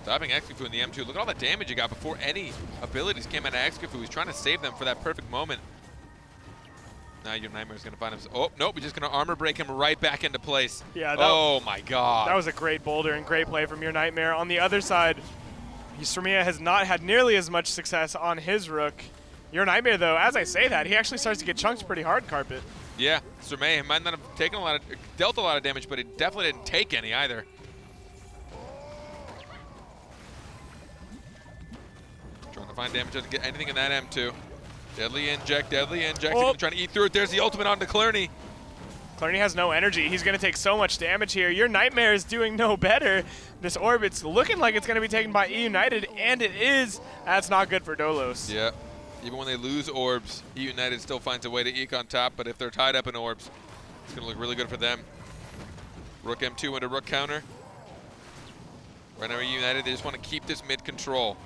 Stopping Xcafu in the M2. Look at all the damage he got before any abilities came out of Xcafu. He's trying to save them for that perfect moment. Now Your Nightmare's going to find himself. Oh, nope. He's just going to armor break him right back into place. Yeah. Oh, my God. That was a great boulder and great play from Your Nightmare. On the other side, Srmia has not had nearly as much success on his Rook. Your Nightmare, though, as I say that, he actually starts to get chunked pretty hard, Carpet. Yeah, Srmia might not have taken dealt a lot of damage, but he definitely didn't take any either. Trying to find damage, doesn't get anything in that M2. Deadly inject, Oh. trying to eat through it. There's the ultimate onto Clerny. Clerny has no energy. He's going to take so much damage here. Your Nightmare is doing no better. This orb, it's looking like it's going to be taken by eUnited, and it is. That's not good for Dolos. Yeah. Even when they lose orbs, eUnited still finds a way to eke on top, but if they're tied up in orbs, It's going to look really good for them. Rook M2 into Rook counter. Right now, eUnited, they just want to keep this mid control.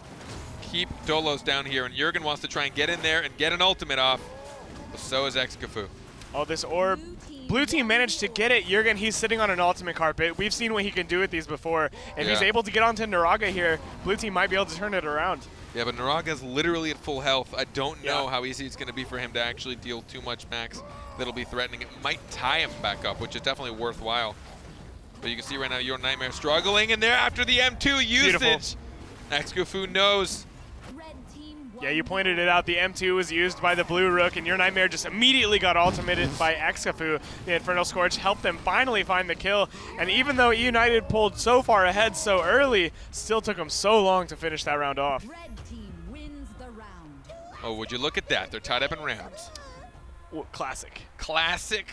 Keep Dolos down here, and Jurgen wants to try and get in there and get an ultimate off. But so is Xcafu. Oh, this orb. Blue team managed to get it. Jurgen, he's sitting on an ultimate carpet. We've seen what he can do with these before. If he's able to get onto Naraga here, blue team might be able to turn it around. Yeah, but Naraga's literally at full health. I don't know how easy it's going to be for him to actually deal too much max that'll be threatening. It might tie him back up, which is definitely worthwhile. But you can see right now Your Nightmare struggling, and they're after the M2 usage. Xcafu knows. Yeah, you pointed it out. The M2 was used by the blue Rook, and Your Nightmare just immediately got ultimated by Xcafu. The Infernal Scourge helped them finally find the kill. And even though eUnited pulled so far ahead so early, still took them so long to finish that round off. Red team wins the round. Oh, would you look at that? They're tied up in rounds. Classic. Classic.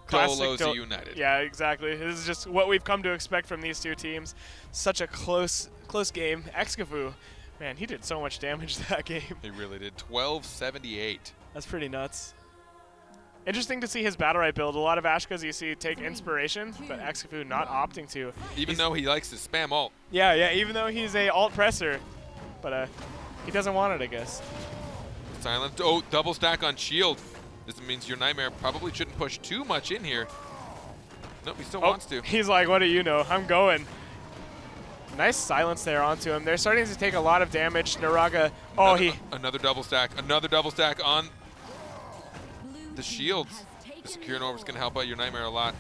Classic Dolos eUnited. Yeah, exactly. This is just what we've come to expect from these two teams. Such a close game. Xcafu, man, he did so much damage that game. He really did. 1278. That's pretty nuts. Interesting to see his Battlerite build. A lot of Ashkas you see take inspiration, but Xcafu not opting to. Even though he likes to spam ult. Yeah, even though he's a alt presser. But he doesn't want it, I guess. Silent. Oh, double stack on shield. This means Your Nightmare probably shouldn't push too much in here. Nope, he still wants to. He's like, what do you know? I'm going. Nice silence there onto him. They're starting to take a lot of damage. Naraga, another double stack. Another double stack on the shields. The secure orb is going to help out Your Nightmare a lot.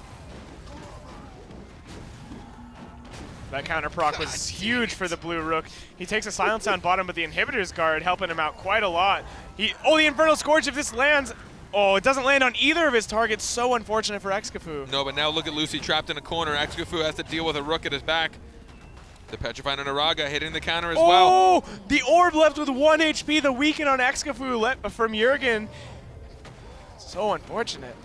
That counter proc was huge for the blue Rook. He takes a silence down bottom, but the inhibitor's guard helping him out quite a lot. The Infernal Scourge, if this lands, it doesn't land on either of his targets. So unfortunate for Xcafu. No, but now look at Lucy trapped in a corner. Xcafu has to deal with a Rook at his back. The Petrifying and Naraga hitting the counter as well. Oh, the orb left with 1 HP. The weaken on Xcafu from Jurgen. So unfortunate.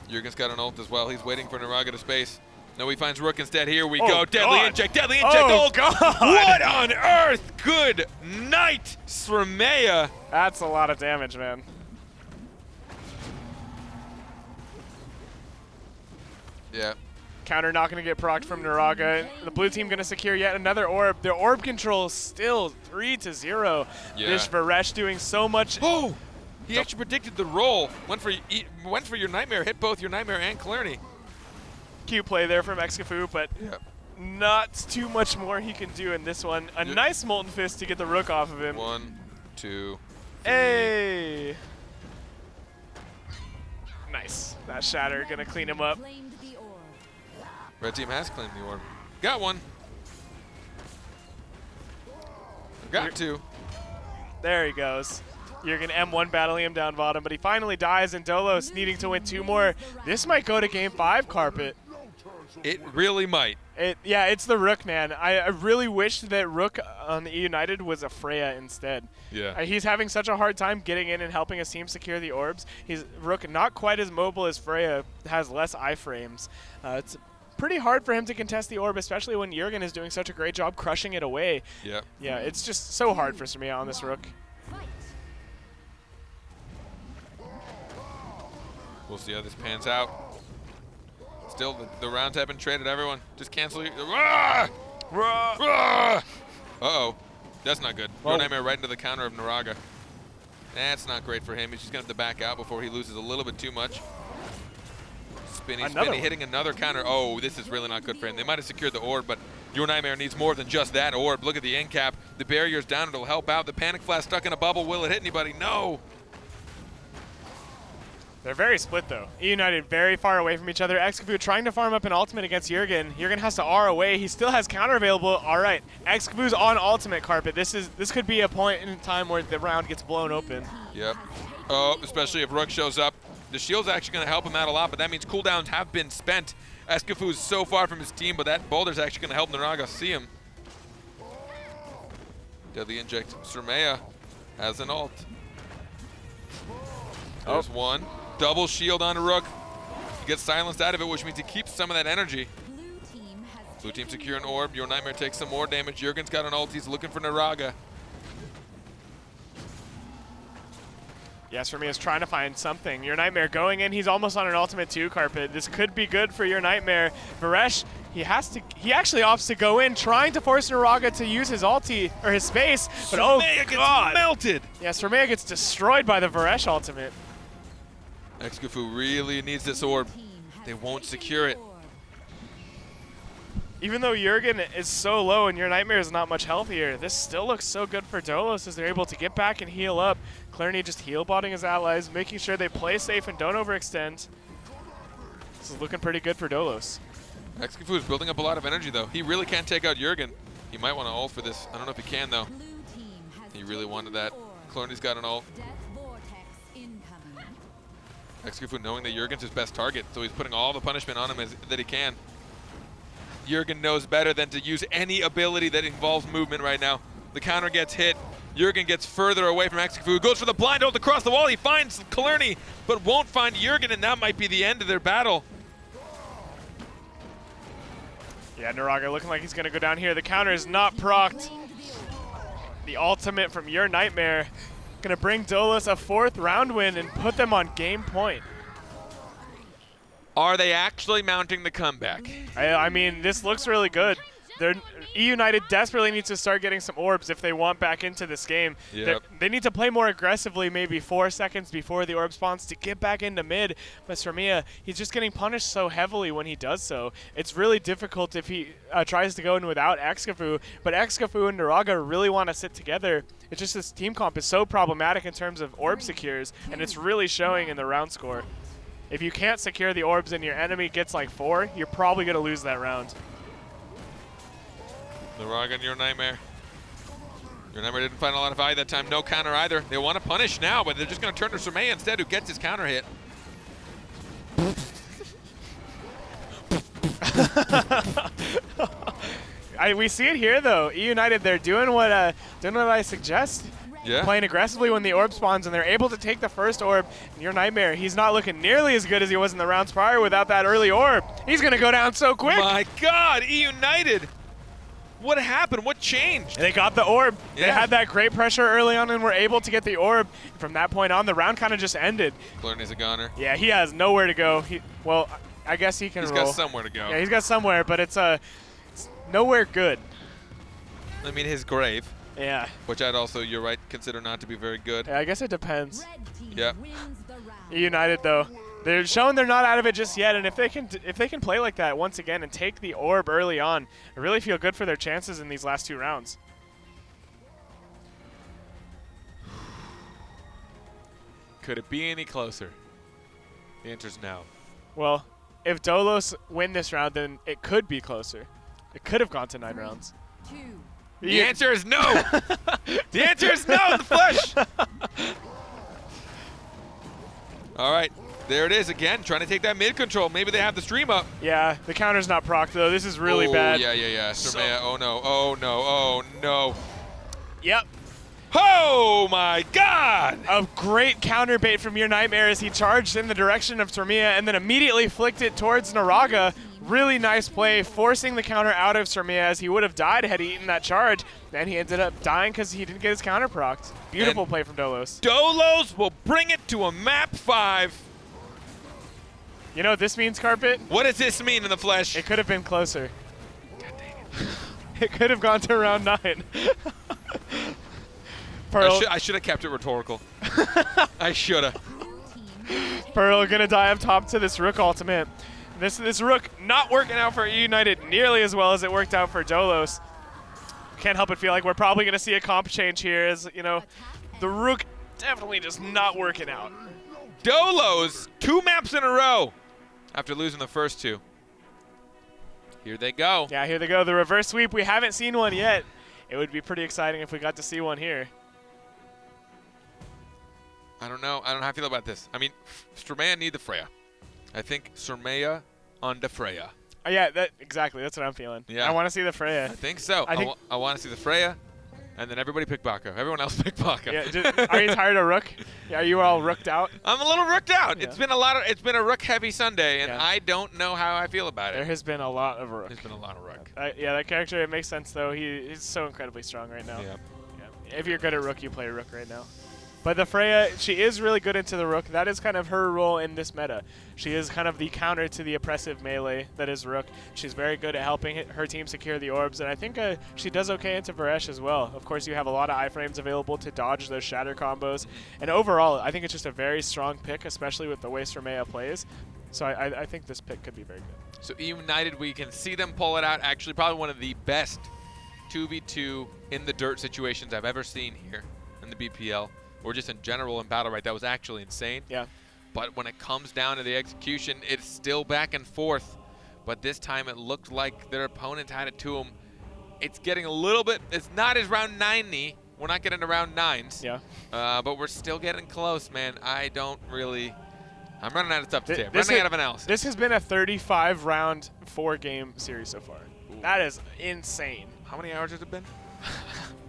Jurgen's got an ult as well. He's waiting for Naraga to space. No, he finds Rook instead. Here we Oh, go. Deadly God. inject. Deadly inject. Oh, God. What on earth? Good night, Sremea. That's a lot of damage, man. Yeah. Counter not going to get procced from Naraga. The blue team going to secure yet another orb. Their orb control is still 3-0. Yeah. This Varesh doing so much. Oh! He actually predicted the roll. Went for Your Nightmare. Hit both Your Nightmare and Clarny. Cute play there from Xcafu, but not too much more he can do in this one. A nice Molten Fist to get the Rook off of him. 1, 2, 3. Hey! Nice. That Shatter going to clean him up. Claimed the orb. Red team has claimed the orb. Got one. Got two. There he goes. Jurgen M1 battling him down bottom, but he finally dies, and Dolos needing to win 2 more. This might go to game 5, Carpet. It really might. Yeah, it's the Rook, man. I really wish that Rook on the eUnited was a Freya instead. Yeah. He's having such a hard time getting in and helping his team secure the orbs. Rook not quite as mobile as Freya, has less iframes. It's pretty hard for him to contest the orb, especially when Jurgen is doing such a great job crushing it away. Yeah. Yeah, it's just so hard for Sremea on this Rook. Fight. We'll see how this pans out. Still, the rounds have been traded. Everyone, just cancel your. Ah! Ah! Uh-oh. That's not good. Your Nightmare right into the counter of Naraga. That's not great for him. He's just going to have to back out before he loses a little bit too much. Spinny, hitting another counter. Oh, this is really not good for him. They might have secured the orb, but Your Nightmare needs more than just that orb. Look at the end cap. The barrier's down. It'll help out. The Panic Flash stuck in a bubble. Will it hit anybody? No. They're very split, though. eUnited very far away from each other. Xcafu trying to farm up an ultimate against Jurgen. Jurgen has to R away. He still has counter available. All right, Xcafu's on ultimate, Carpet. This could be a point in time where the round gets blown open. Yep. Oh, especially if Rook shows up. The shield's actually going to help him out a lot, but that means cooldowns have been spent. Xcafu is so far from his team, but that boulder's actually going to help Naraga see him. Deadly inject. Sremea has an ult. There's one. Double shield on Rook. He gets silenced out of it, which means he keeps some of that energy. Blue team secure an orb. Your Nightmare takes some more damage. Jurgen's got an ult. He's looking for Naraga. Yes, for me, is trying to find something. Your Nightmare going in. He's almost on an ultimate 2 carpet. This could be good for your Nightmare. Varesh, he actually opts to go in, trying to force Naraga to use his ulti, or his space, but oh god. Melted. Yes, Sormea gets destroyed by the Varesh ultimate. Xcafu really needs this orb. They won't secure it. Even though Jurgen is so low and your Nightmare is not much healthier, this still looks so good for Dolos as they're able to get back and heal up. Clarny just heal botting his allies, making sure they play safe and don't overextend. This is looking pretty good for Dolos. Xcafu is building up a lot of energy, though. He really can't take out Jurgen. He might want to ult for this. I don't know if he can, though. He really wanted that. Clarny's got an ult. Xcafu knowing that Jurgen's his best target, so he's putting all the punishment on him that he can. Jurgen knows better than to use any ability that involves movement right now. The counter gets hit. Jurgen gets further away from Xcafu. Goes for the blind ult across the wall. He finds Clarny, but won't find Jurgen, and that might be the end of their battle. Yeah, Naraga looking like he's going to go down here. The counter is not procced. The ultimate from your Nightmare going to bring Dolos a 4th round win and put them on game point. Are they actually mounting the comeback? I mean, this looks really good. eUnited desperately needs to start getting some orbs if they want back into this game. Yep. They need to play more aggressively, maybe 4 seconds before the orb spawns to get back into mid. But Sormea, he's just getting punished so heavily when he does so. It's really difficult if he tries to go in without Xcafu. But Xcafu and Naraga really want to sit together. It's just this team comp is so problematic in terms of orb secures, and it's really showing in the round score. If you can't secure the orbs and your enemy gets like 4, you're probably going to lose that round. Naraga and your Nightmare. Your Nightmare didn't find a lot of value that time. No counter either. They want to punish now, but they're just going to turn to Sormea instead, who gets his counter hit. We see it here though. eUnited, they're doing what I suggest. Yeah. Playing aggressively when the orb spawns, and they're able to take the first orb. And your Nightmare, he's not looking nearly as good as he was in the rounds prior without that early orb. He's going to go down so quick. My God, eUnited. What happened? What changed? They got the orb. Yeah. They had that great pressure early on and were able to get the orb. From that point on, the round kind of just ended. Clarny's a goner. Yeah, he has nowhere to go. Well, I guess he can roll. He's got somewhere to go. Yeah, he's got somewhere, but it's nowhere good. I mean, his grave. Yeah. Which I'd also, you're right, consider not to be very good. Yeah, I guess it depends. Yeah. United though, they're showing they're not out of it just yet, and if they can play like that once again and take the orb early on, I really feel good for their chances in these last 2 rounds. Could it be any closer? The answer's no. Well, if Dolos win this round, then it could be closer. It could have gone to 9 rounds. 2. The answer is no. The answer is no in the flesh. All right, there it is again, trying to take that mid control. Maybe they have the stream up. Yeah, the counter's not proc though. This is really bad. Yeah. Sormea, oh no, oh no, oh no. Yep. Oh my God! A great counter bait from your Nightmare as he charged in the direction of Sormea and then immediately flicked it towards Naraga. Really nice play, forcing the counter out of Sormea as he would have died had he eaten that charge. And he ended up dying because he didn't get his counter procced. Beautiful play from Dolos. Dolos will bring it to a map 5. You know what this means, Carpet? What does this mean in the flesh? It could have been closer. God dang it. It could have gone to round 9. Pearl. I should have kept it rhetorical. I should have. Pearl gonna die up top to this Rook ultimate. This Rook not working out for eUnited nearly as well as it worked out for Dolos. Can't help but feel like we're probably gonna see a comp change here as, you know, the Rook definitely just not working out. Dolos, 2 maps in a row after losing the first 2. Here they go. Yeah, here they go. The reverse sweep. We haven't seen one yet. It would be pretty exciting if we got to see one here. I don't know. I don't know how I feel about this. I mean, Sormea need the Freya. I think Sormea on the Freya. Yeah, exactly. That's what I'm feeling. Yeah. I want to see the Freya. I think so. I want to see the Freya, and then everybody pick Baka. Everyone else pick Baka. Yeah, are you tired of Rook? Yeah, are you all rooked out? I'm a little rooked out. Yeah. It's been a Rook-heavy Sunday, and Yeah. I don't know how I feel about There it. has been a lot of Rook. There's been a lot of Rook. Yeah, that character, it makes sense, though. He's so incredibly strong right now. Yeah. Yeah. If you're good at Rook, you play Rook right now. But the Freya, she is really good into the Rook. That is kind of her role in this meta. She is kind of the counter to the oppressive melee that is Rook. She's very good at helping her team secure the orbs, and I think she does okay into Varesh as well. Of course, you have a lot of iframes available to dodge those shatter combos, and overall, I think it's just a very strong pick, especially with the way Sremea plays. So I think this pick could be very good. So eUnited, we can see them pull it out. Actually, probably one of the best 2v2 in the dirt situations I've ever seen here in the BPL, or just in general in Battlerite. That was actually insane. Yeah. But when it comes down to the execution, it's still back and forth. But this time it looked like their opponent had it to them. It's getting a little bit, it's not as round 90. We're not getting to round 9s. Yeah. But we're still getting close, man. I'm running out of stuff to say. I'm running out of analysis. This has been a 35-round 4-game series so far. Ooh. That is insane. How many hours has it been?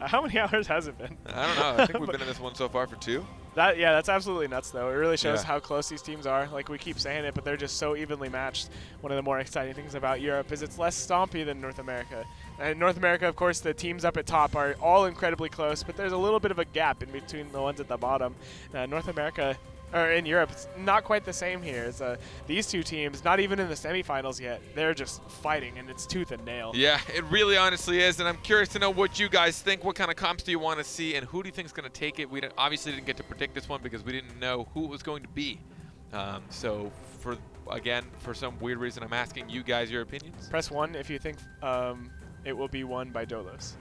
How many hours has it been? I don't know. I think we've been in this one so far for 2. Yeah, that's absolutely nuts, though. It really shows Yeah. how close these teams are. Like, we keep saying it, but they're just so evenly matched. One of the more exciting things about Europe is it's less stompy than North America. And North America, of course, the teams up at top are all incredibly close, but there's a little bit of a gap in between the ones at the bottom. North America, or in Europe, it's not quite the same here. It's, these two teams, not even in the semifinals yet, they're just fighting, and it's tooth and nail. Yeah, it really honestly is, and I'm curious to know what you guys think. What kind of comps do you want to see, and who do you think is going to take it? We obviously didn't get to predict this one because we didn't know who it was going to be. So, for some weird reason, I'm asking you guys your opinions. Press 1 if you think it will be won by Dolos.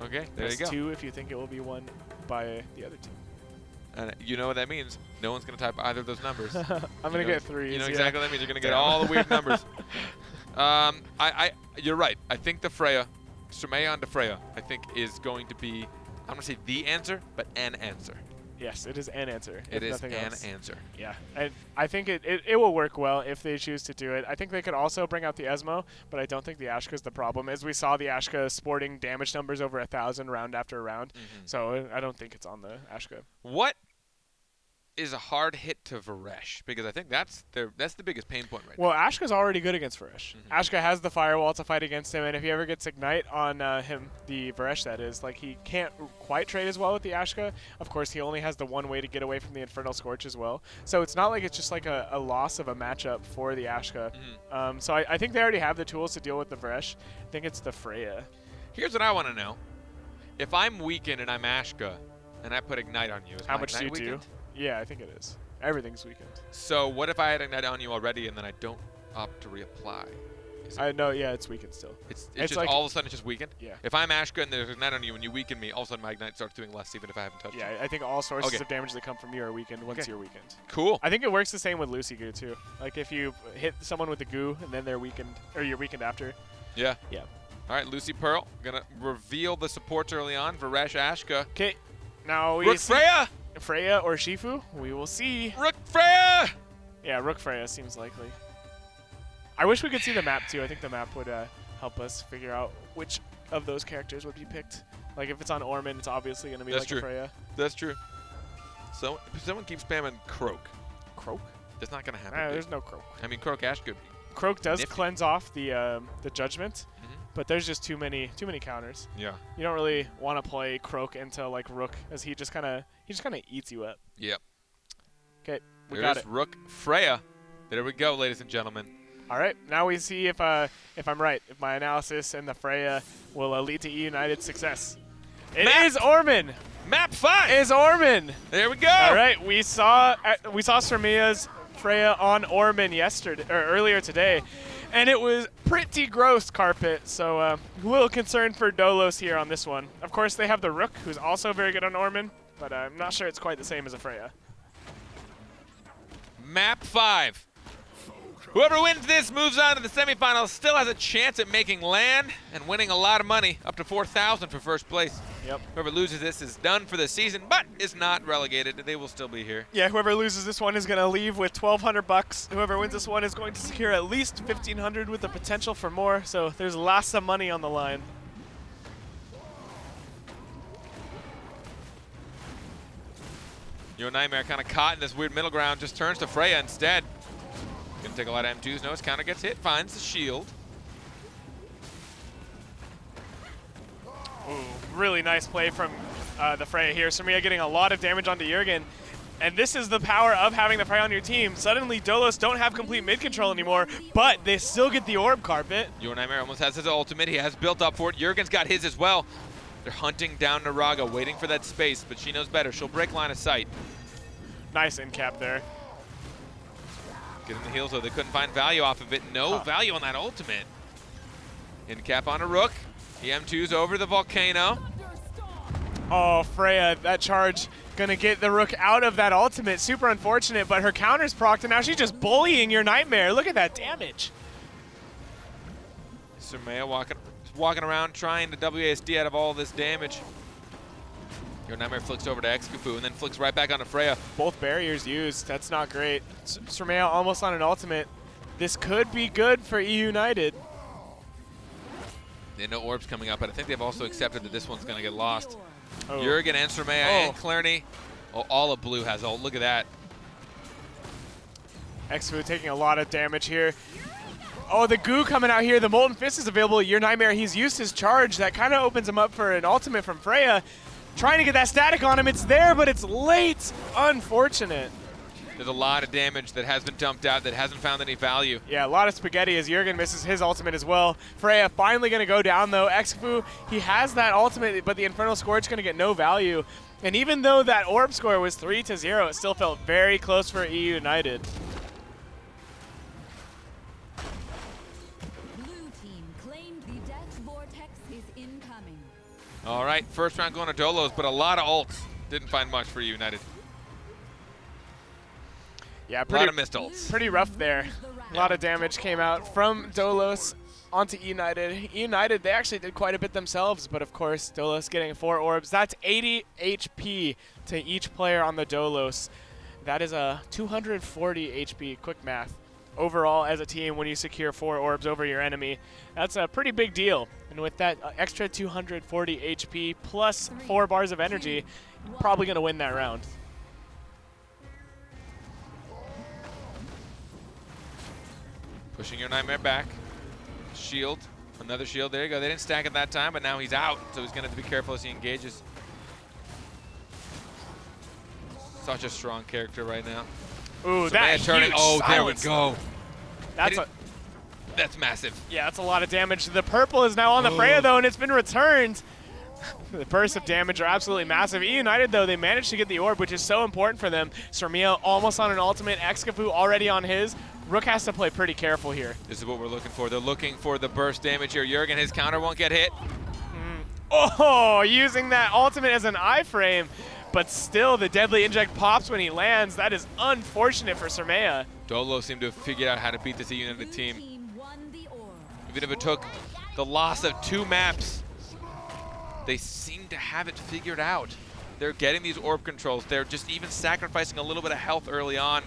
Okay, there you Press go. 2 if you think it will be won by the other team. And you know what that means. No one's going to type either of those numbers. I'm going to get 3s. You know yeah. exactly what that means. You're going to get all the weird numbers. You're right. I think the Freya, Sremea onto Freya, I think is going to be, I'm going to say the answer, but an answer. Yes, it is an answer. It is nothing an else. answer. Yeah, and I think it will work well if they choose to do it. I think they could also bring out the Esmo, but I don't think the Ashka is the problem. As we saw the Ashka sporting damage numbers over 1,000 round after round, so I don't think it's on the Ashka. What is a hard hit to Varesh? Because I think that's the biggest pain point right Well, Ashka's already good against Varesh. Mhm. Ashka has the firewall to fight against him, and if he ever gets Ignite on him, the Varesh that is, like he can't quite trade as well with the Ashka. Of course, he only has the one way to get away from the Infernal Scorch as well. So it's not like it's just like a loss of a matchup for the Ashka. So I think they already have the tools to deal with the Varesh. I think it's the Freya. Here's what I want to know. If I'm weakened and I'm Ashka, and I put Ignite on you, is How my much do you Ignite do? weakened? Yeah, I think it is. Everything's weakened. So what if I had Ignite on you already and then I don't opt to reapply? I know, yeah, it's weakened still. It's It's just like- all of a sudden it's just weakened? Yeah. If I'm Ashka and there's Ignite on you and you weaken me, all of a sudden my Ignite starts doing less even if I haven't touched Yeah, you. I think all sources Okay. of damage that come from you are weakened once Okay. you're weakened. Cool. I think it works the same with Lucy Goo too. Like if you hit someone with the goo and then they're weakened, or you're weakened after. Yeah. Yeah. All right, Lucy Pearl, gonna reveal the supports early on. Varesh, Ashka. Okay. Now we Rook see Freya! Freya or Shifu. We will see. Rook Freya! Yeah, Rook Freya seems likely. I wish we could see the map too. I think the map would help us figure out which of those characters would be picked. Like if it's on Orman, it's obviously going to be That's like true. a Freya. That's true. So someone keeps spamming Croak. Croak? That's not gonna happen. Nah, dude. there's no Croak. I mean, Croak Ashka. Croak does Nifty. cleanse off the judgment, Mhm. but there's just too many counters. Yeah. You don't really want to play Croak into like Rook, as he just kind of eats you up. Yep. Okay, we There's got it. Rook Freya. There we go, ladies and gentlemen. All right, now we see if I'm right, if my analysis and the Freya will lead to eUnited success. It Map. is Orman. Map 5. It is Orman. There we go. All right, we saw Sremea's Freya on Orman earlier today, and it was pretty gross carpet. So a little concerned for Dolos here on this one. Of course, they have the Rook, who's also very good on Orman, but I'm not sure it's quite the same as a Freya. Map 5. Whoever wins this moves on to the semifinals, still has a chance at making land and winning a lot of money, up to 4,000 for first place. Yep. Whoever loses this is done for the season, but is not relegated. They will still be here. Yeah, whoever loses this one is going to leave with $1,200. Whoever wins this one is going to secure at least $1,500 with the potential for more. So there's lots of money on the line. Your Nightmare kind of caught in this weird middle ground, just turns to Freya instead. Gonna take a lot of M2s. No, his counter gets hit, finds the shield. Ooh, really nice play from the Freya here. Surmia getting a lot of damage onto Jurgen. And this is the power of having the Freya on your team. Suddenly, Dolos don't have complete mid control anymore, but they still get the orb carpet. Your Nightmare almost has his ultimate. He has built up for it. Jurgen's got his as well. They're hunting down Naraga, waiting for that space, but she knows better. She'll break line of sight. Nice in cap there. Getting the heals, though. They couldn't find value off of it. No value on that ultimate. In cap on a Rook. The M2's over the Volcano. Oh, Freya, that charge gonna get the Rook out of that ultimate. Super unfortunate, but her counter's procced, and now she's just bullying your Nightmare. Look at that damage. Surmia walking around trying to WASD out of all this damage. Your Nightmare flicks over to Excafu and then flicks right back onto Freya. Both barriers used. That's not great. Surmia almost on an ultimate. This could be good for eUnited. They know orbs coming up, but I think they've also accepted that this one's going to get lost. Oh. Jurgen and Surmia and Clerney. Oh, all of blue has ult. Look at that. Exfu taking a lot of damage here. Oh, the goo coming out here. The Molten Fist is available. Your Nightmare, he's used his charge. That kind of opens him up for an ultimate from Freya. Trying to get that static on him. It's there, but it's late. Unfortunate. There's a lot of damage that has been dumped out that hasn't found any value. Yeah, a lot of spaghetti as Jurgen misses his ultimate as well. Freya finally going to go down, though. Exfu, he has that ultimate, but the Infernal Scourge going to get no value. And even though that orb score was 3-0, it still felt very close for eUnited. Blue team claimed the death vortex is incoming. All right, first round going to Dolos, but a lot of ults. Didn't find much for eUnited. Yeah, A lot of missed ults. pretty rough there. A lot of damage came out from Dolos onto eUnited. eUnited, they actually did quite a bit themselves, but of course, Dolos getting 4 orbs. That's 80 HP to each player on the Dolos. That is a 240 HP, quick math. Overall, as a team, when you secure 4 orbs over your enemy, that's a pretty big deal. And with that extra 240 HP plus 4 bars of energy, you're probably going to win that round. Pushing your Nightmare back. Shield. Another shield. There you go. They didn't stack it that time, but now he's out, so he's going to have to be careful as he engages. Such a strong character right now. Ooh, Surmia that turning. huge Oh, there we silence. go. That's massive. Yeah, that's a lot of damage. The purple is now on the Freya, though, and it's been returned. The bursts of damage are absolutely massive. eUnited, though, they managed to get the orb, which is so important for them. Surmia almost on an ultimate. Excafu already on his. Rook has to play pretty careful here. This is what we're looking for. They're looking for the burst damage here. Jurgen, his counter won't get hit. Oh, using that ultimate as an iframe, but still the deadly inject pops when he lands. That is unfortunate for Surmia. Dolos seemed to have figured out how to beat this eUnited Blue team. team won the orb. Even if it took the loss of 2 maps, they seem to have it figured out. They're getting these orb controls. They're just even sacrificing a little bit of health early on.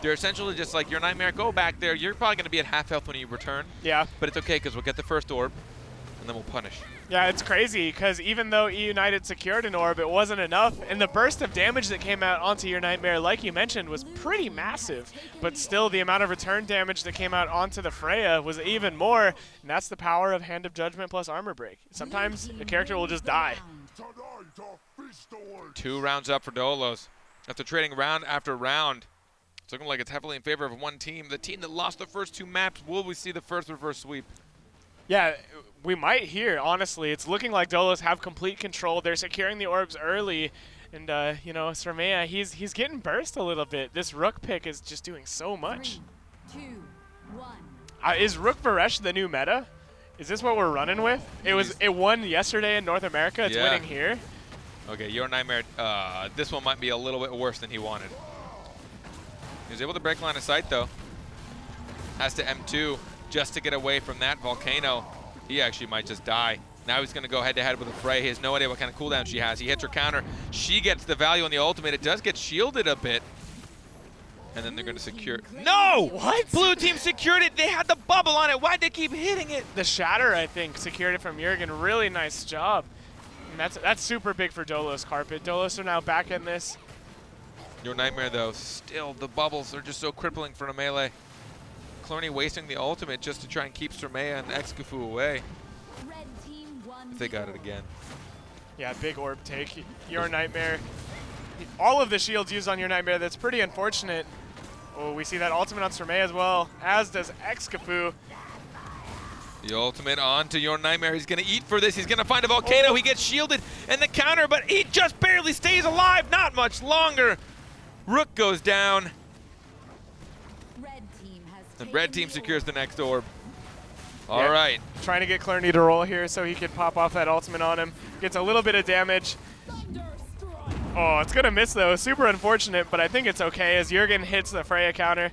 They're essentially just like, your Nightmare, go back there. You're probably going to be at half health when you return. Yeah. But it's okay, because we'll get the first orb, and then we'll punish. Yeah, it's crazy because even though eUnited secured an orb, it wasn't enough. And the burst of damage that came out onto your Nightmare, like you mentioned, was pretty massive. But still, the amount of return damage that came out onto the Freya was even more. And that's the power of Hand of Judgment plus Armor Break. Sometimes a character will just die. 2 rounds up for Dolos. After trading round after round, it's looking like it's heavily in favor of one team. The team that lost the first 2 maps, will we see the first reverse sweep? Yeah, we might here, honestly. It's looking like Dolos have complete control. They're securing the orbs early. And, you know, Surmia, he's getting burst a little bit. This Rook pick is just doing so much. 3, 2, 1. Is Rook Varesh the new meta? Is this what we're running with? It won yesterday in North America. It's Yeah. winning here. Okay, your Nightmare, this one might be a little bit worse than he wanted. He was able to break line of sight, though. Has to M2 just to get away from that Volcano. He actually might just die. Now he's going to go head-to-head with a Frey. He has no idea what kind of cooldown she has. He hits her counter. She gets the value on the ultimate. It does get shielded a bit. And then they're going to secure. No! What? Blue team secured it. They had the bubble on it. Why'd they keep hitting it? The Shatter, I think, secured it from Jurgen. Really nice job. And that's super big for Dolos Carpet. Dolos are now back in this. Your Nightmare, though, still the bubbles are just so crippling for a melee. Clerney wasting the ultimate just to try and keep Surmia and Excafu away. Red team won If they the got it orb. again. Yeah, big orb take. Your Nightmare. All of the shields used on Your Nightmare. That's pretty unfortunate. Oh, we see that ultimate on Sirmei as well, as does Xcafu. The ultimate onto Your Nightmare. He's going to eat for this. He's going to find a volcano. Oh. He gets shielded and the counter, but he just barely stays alive. Not much longer. Rook goes down. Red team has The taken red team the secures orb. the next orb. All Yeah. right. Trying to get Clerny to roll here so he can pop off that ultimate on him. Gets a little bit of damage. Thunderstrike. Oh, it's going to miss though. Super unfortunate, but I think it's okay as Jurgen hits the Freya counter.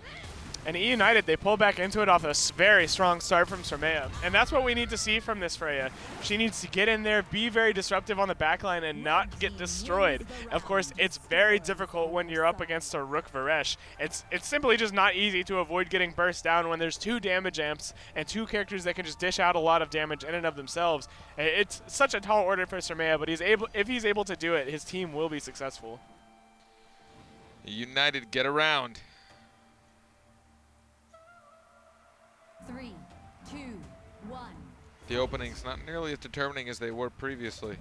And eUnited, they pull back into it off a very strong start from Sirmei. And that's what we need to see from this Freya. She needs to get in there, be very disruptive on the backline, and not get destroyed. Of course, it's very difficult when you're up against a Rook Varesh. It's simply just not easy to avoid getting burst down when there's 2 damage amps and 2 characters that can just dish out a lot of damage in and of themselves. It's such a tall order for Sirmei, but if he's able to do it, his team will be successful. United get around. 3, 2, 1. The opening's not nearly as determining as they were previously.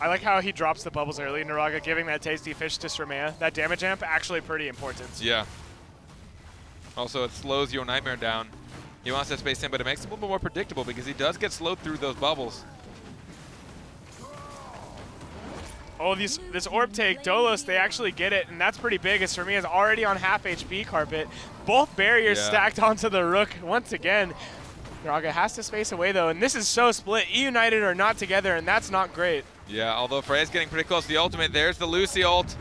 I like how he drops the bubbles early, Naraga giving that tasty fish to Sirmei. That damage amp, actually pretty important. Yeah. Also, it slows Your Nightmare down. He wants that space in, but it makes it a little bit more predictable because he does get slowed through those bubbles. Oh, this orb take, Dolos, they actually get it, and that's pretty big as Sirmei is already on half HP carpet. Both barriers stacked onto the Rook once again. Naraga has to space away though, and this is so split. eUnited are not together, and that's not great. Yeah, although Freya's getting pretty close to the ultimate. There's the Lucy ult.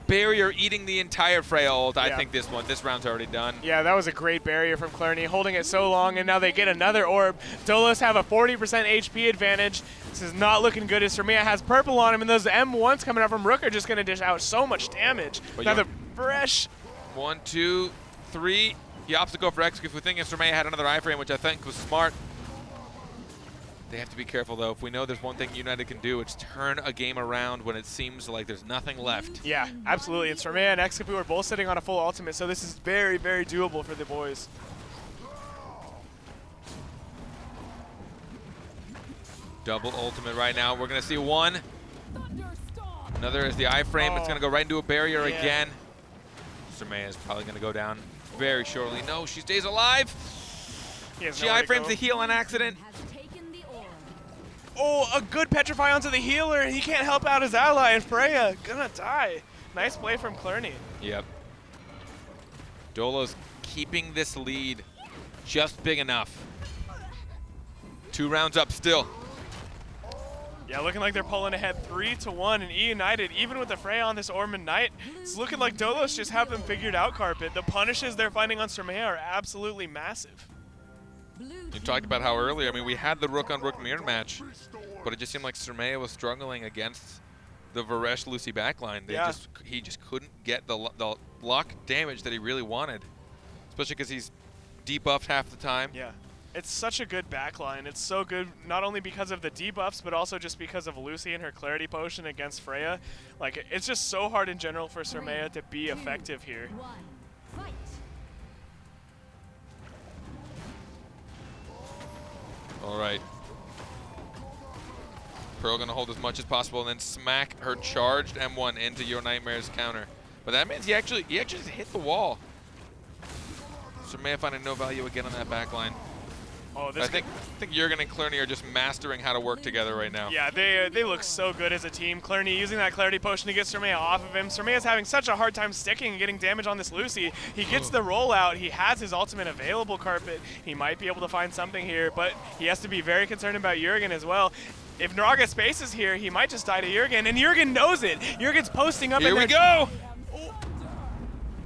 Barrier eating the entire Freya ult. I think this round's already done. Yeah, that was a great barrier from Clerny, holding it so long, and now they get another orb. Dolos have a 40% HP advantage. This is not looking good as Sirmei has purple on him, and those M1s coming out from Rook are just going to dish out so much damage. But Now the fresh. 1, 2, 3. He opts to go for Xcafu, thinking Sirmei had another iframe, which I think was smart. They have to be careful, though. If we know there's one thing United can do, it's turn a game around when it seems like there's nothing left. Yeah, absolutely. And Sirmei and Xcafu are both sitting on a full ultimate, so this is very, very doable for the boys. Double ultimate right now. We're going to see one. Thunderstorm. Another is the iframe. It's going to go right into a barrier Yeah. again. Sirmei is probably going to go down very shortly. No, she stays alive. He has She nowhere to iframes go. the heal on accident. Has taken the orb. Oh, a good petrify onto the healer, and he can't help out his ally, and Freya gonna die. Nice play from Clerny. Yep. Dolos keeping this lead just big enough. 2 rounds up still. Yeah, looking like they're pulling ahead 3-1, and eUnited, even with the Freya on this Ormond Knight, it's looking like Dolos just have them figured out, Carpet. The punishes they're finding on Sirmei are absolutely massive. You talked about how earlier, I mean, we had the Rook on Rook mirror match, but it just seemed like Sirmei was struggling against the Varesh Lucy backline. He just couldn't get the block damage that he really wanted, especially because he's debuffed half the time. Yeah. It's such a good backline. It's so good not only because of the debuffs, but also just because of Lucy and her Clarity Potion against Freya. Like, it's just so hard in general for Sirmei to be effective here. 1. Fight. All right. Pearl gonna hold as much as possible and then smack her charged M1 into Your Nightmare's counter. But that means he actually just hit the wall. Sirmei finding no value again on that backline. Oh, I think Jurgen and Clerny are just mastering how to work together right now. Yeah, they look so good as a team. Clerny using that Clarity Potion to get Sirmei off of him. Sirmei is having such a hard time sticking and getting damage on this Lucy. He gets the rollout. He has his ultimate available, Carpet. He might be able to find something here, but he has to be very concerned about Jurgen as well. If Naraga spaces here, he might just die to Jurgen, and Jurgen knows it. Jurgen's posting up in Here there. we go!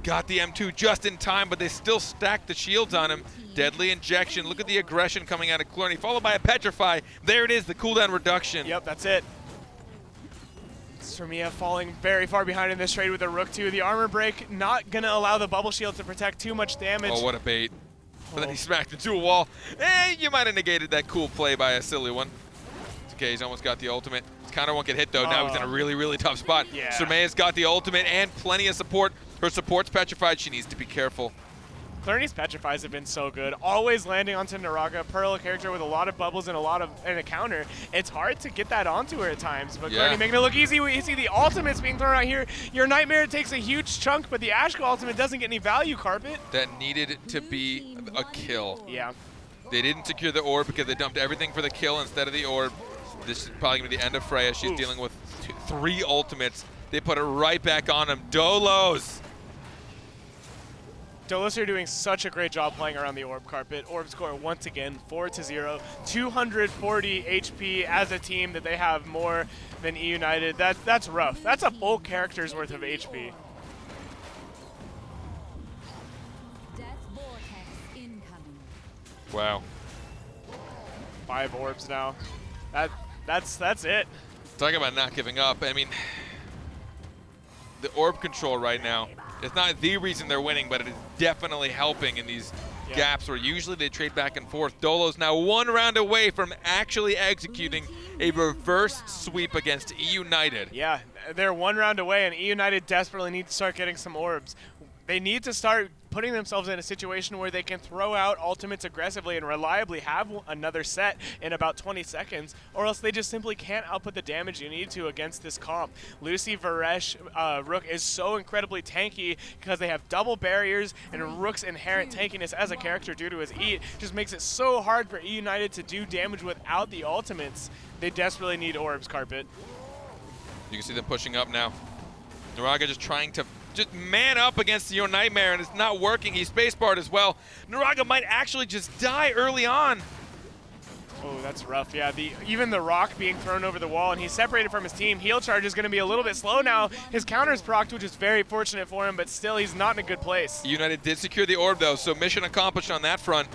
Got the M2 just in time, but they still stack the shields on him. Deadly injection. Look at the aggression coming out of Clerny, followed by a petrify. There it is, the cooldown reduction. Yep, that's it. Sirmei falling very far behind in this trade with the Rook 2. The armor break not going to allow the bubble shield to protect too much damage. Oh, what a bait. But then he smacked into a wall. You might have negated that cool play by a silly one. It's okay, he's almost got the ultimate. His counter won't get hit, though. Now he's in a really, really tough spot. Yeah. Sirmei has got the ultimate and plenty of support. Her support's petrified. She needs to be careful. Clarny's Petrifies have been so good, always landing onto Naraga. Pearl, a character with a lot of bubbles and a counter. It's hard to get that onto her at times, but Yeah. Clarny making it look easy. We see the ultimates being thrown out here. Your Nightmare takes a huge chunk, but the Ashka ultimate doesn't get any value, Carpet. That needed to be a kill. Yeah. They didn't secure the orb because they dumped everything for the kill instead of the orb. This is probably going to be the end of Freya. She's Oof. dealing with 3 ultimates. They put it right back on him. Dolos! Dolos are doing such a great job playing around the orb, Carpet. Orb score once again 4-0, 240 HP as a team that they have more than eUnited. That's rough. That's a full character's worth of HP. Death vortex incoming. Wow. 5 orbs now. That's it. Talk about not giving up. I mean, the orb control right now, it's not the reason they're winning, but it is definitely helping in these gaps where usually they trade back and forth. Dolos now 1 round away from actually executing a reverse sweep against eUnited. Yeah, they're 1 round away, and eUnited desperately need to start getting some orbs. They need to start putting themselves in a situation where they can throw out ultimates aggressively and reliably have another set in about 20 seconds, or else they just simply can't output the damage you need to against this comp. Lucy, Varesh, Rook is so incredibly tanky because they have double barriers, and Rook's inherent tankiness as a character due to his eat just makes it so hard for eUnited to do damage without the ultimates. They desperately need orbs, Carpet. You can see them pushing up now. Naraga just trying to just man up against your Nightmare, and it's not working. He's spacebarred as well. Naraga might actually just die early on. Oh, that's rough. Yeah, even the rock being thrown over the wall, and he's separated from his team. Heal charge is going to be a little bit slow now. His counter's procced, which is very fortunate for him, but still he's not in a good place. United did secure the orb though, so mission accomplished on that front.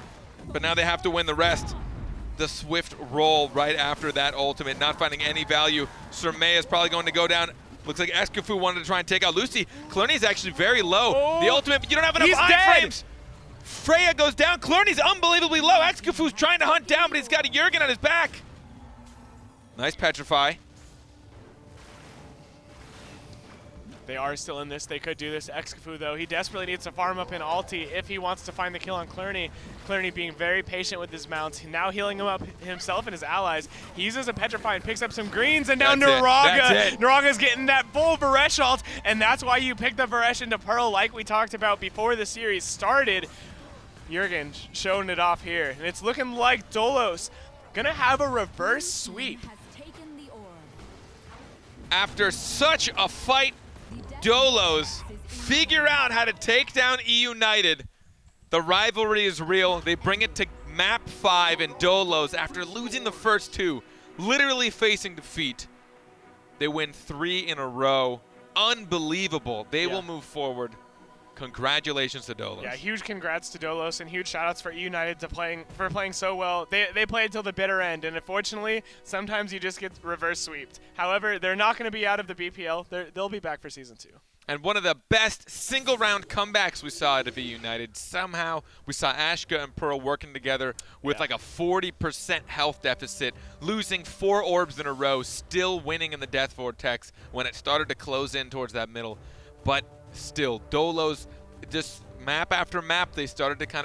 But now they have to win the rest. The swift roll right after that ultimate, not finding any value. Surmei is probably going to go down. Looks like Escafu wanted to try and take out Lucy. Clerney's actually very low. Oh, the ultimate, but you don't have enough he's iframes. Freya goes down. Clerney's unbelievably low. Escafu's trying to hunt down, but he's got a Jurgen on his back. Nice petrify. They are still in this. They could do this. Escafu, though, he desperately needs to farm up in ulti if he wants to find the kill on Clerney. Clerney being very patient with his mounts, now healing him up himself and his allies. He uses a petrify and picks up some greens, and now Naraga. Naraga's getting that full Varesh ult, and that's why you picked the Varesh into Pearl like we talked about before the series started. Jurgen showing it off here, and it's looking like Dolos gonna have a reverse sweep. Has taken the orb. After such a fight, Dolos figure out how to take down eUnited. The rivalry is real. They bring it to map 5, and Dolos, after losing the first 2, literally facing defeat, they win 3 in a row. Unbelievable. They will move forward. Congratulations to Dolos. Yeah, huge congrats to Dolos, and huge shoutouts for eUnited for playing so well. They played till the bitter end, and unfortunately, sometimes you just get reverse sweeped. However, they're not going to be out of the BPL. They'll be back for Season 2. And one of the best single-round comebacks we saw out of eUnited. Somehow, we saw Ashka and Pearl working together with like a 40% health deficit, losing 4 orbs in a row, still winning in the Death Vortex when it started to close in towards that middle. But still, Dolos, just map after map, they started to kind of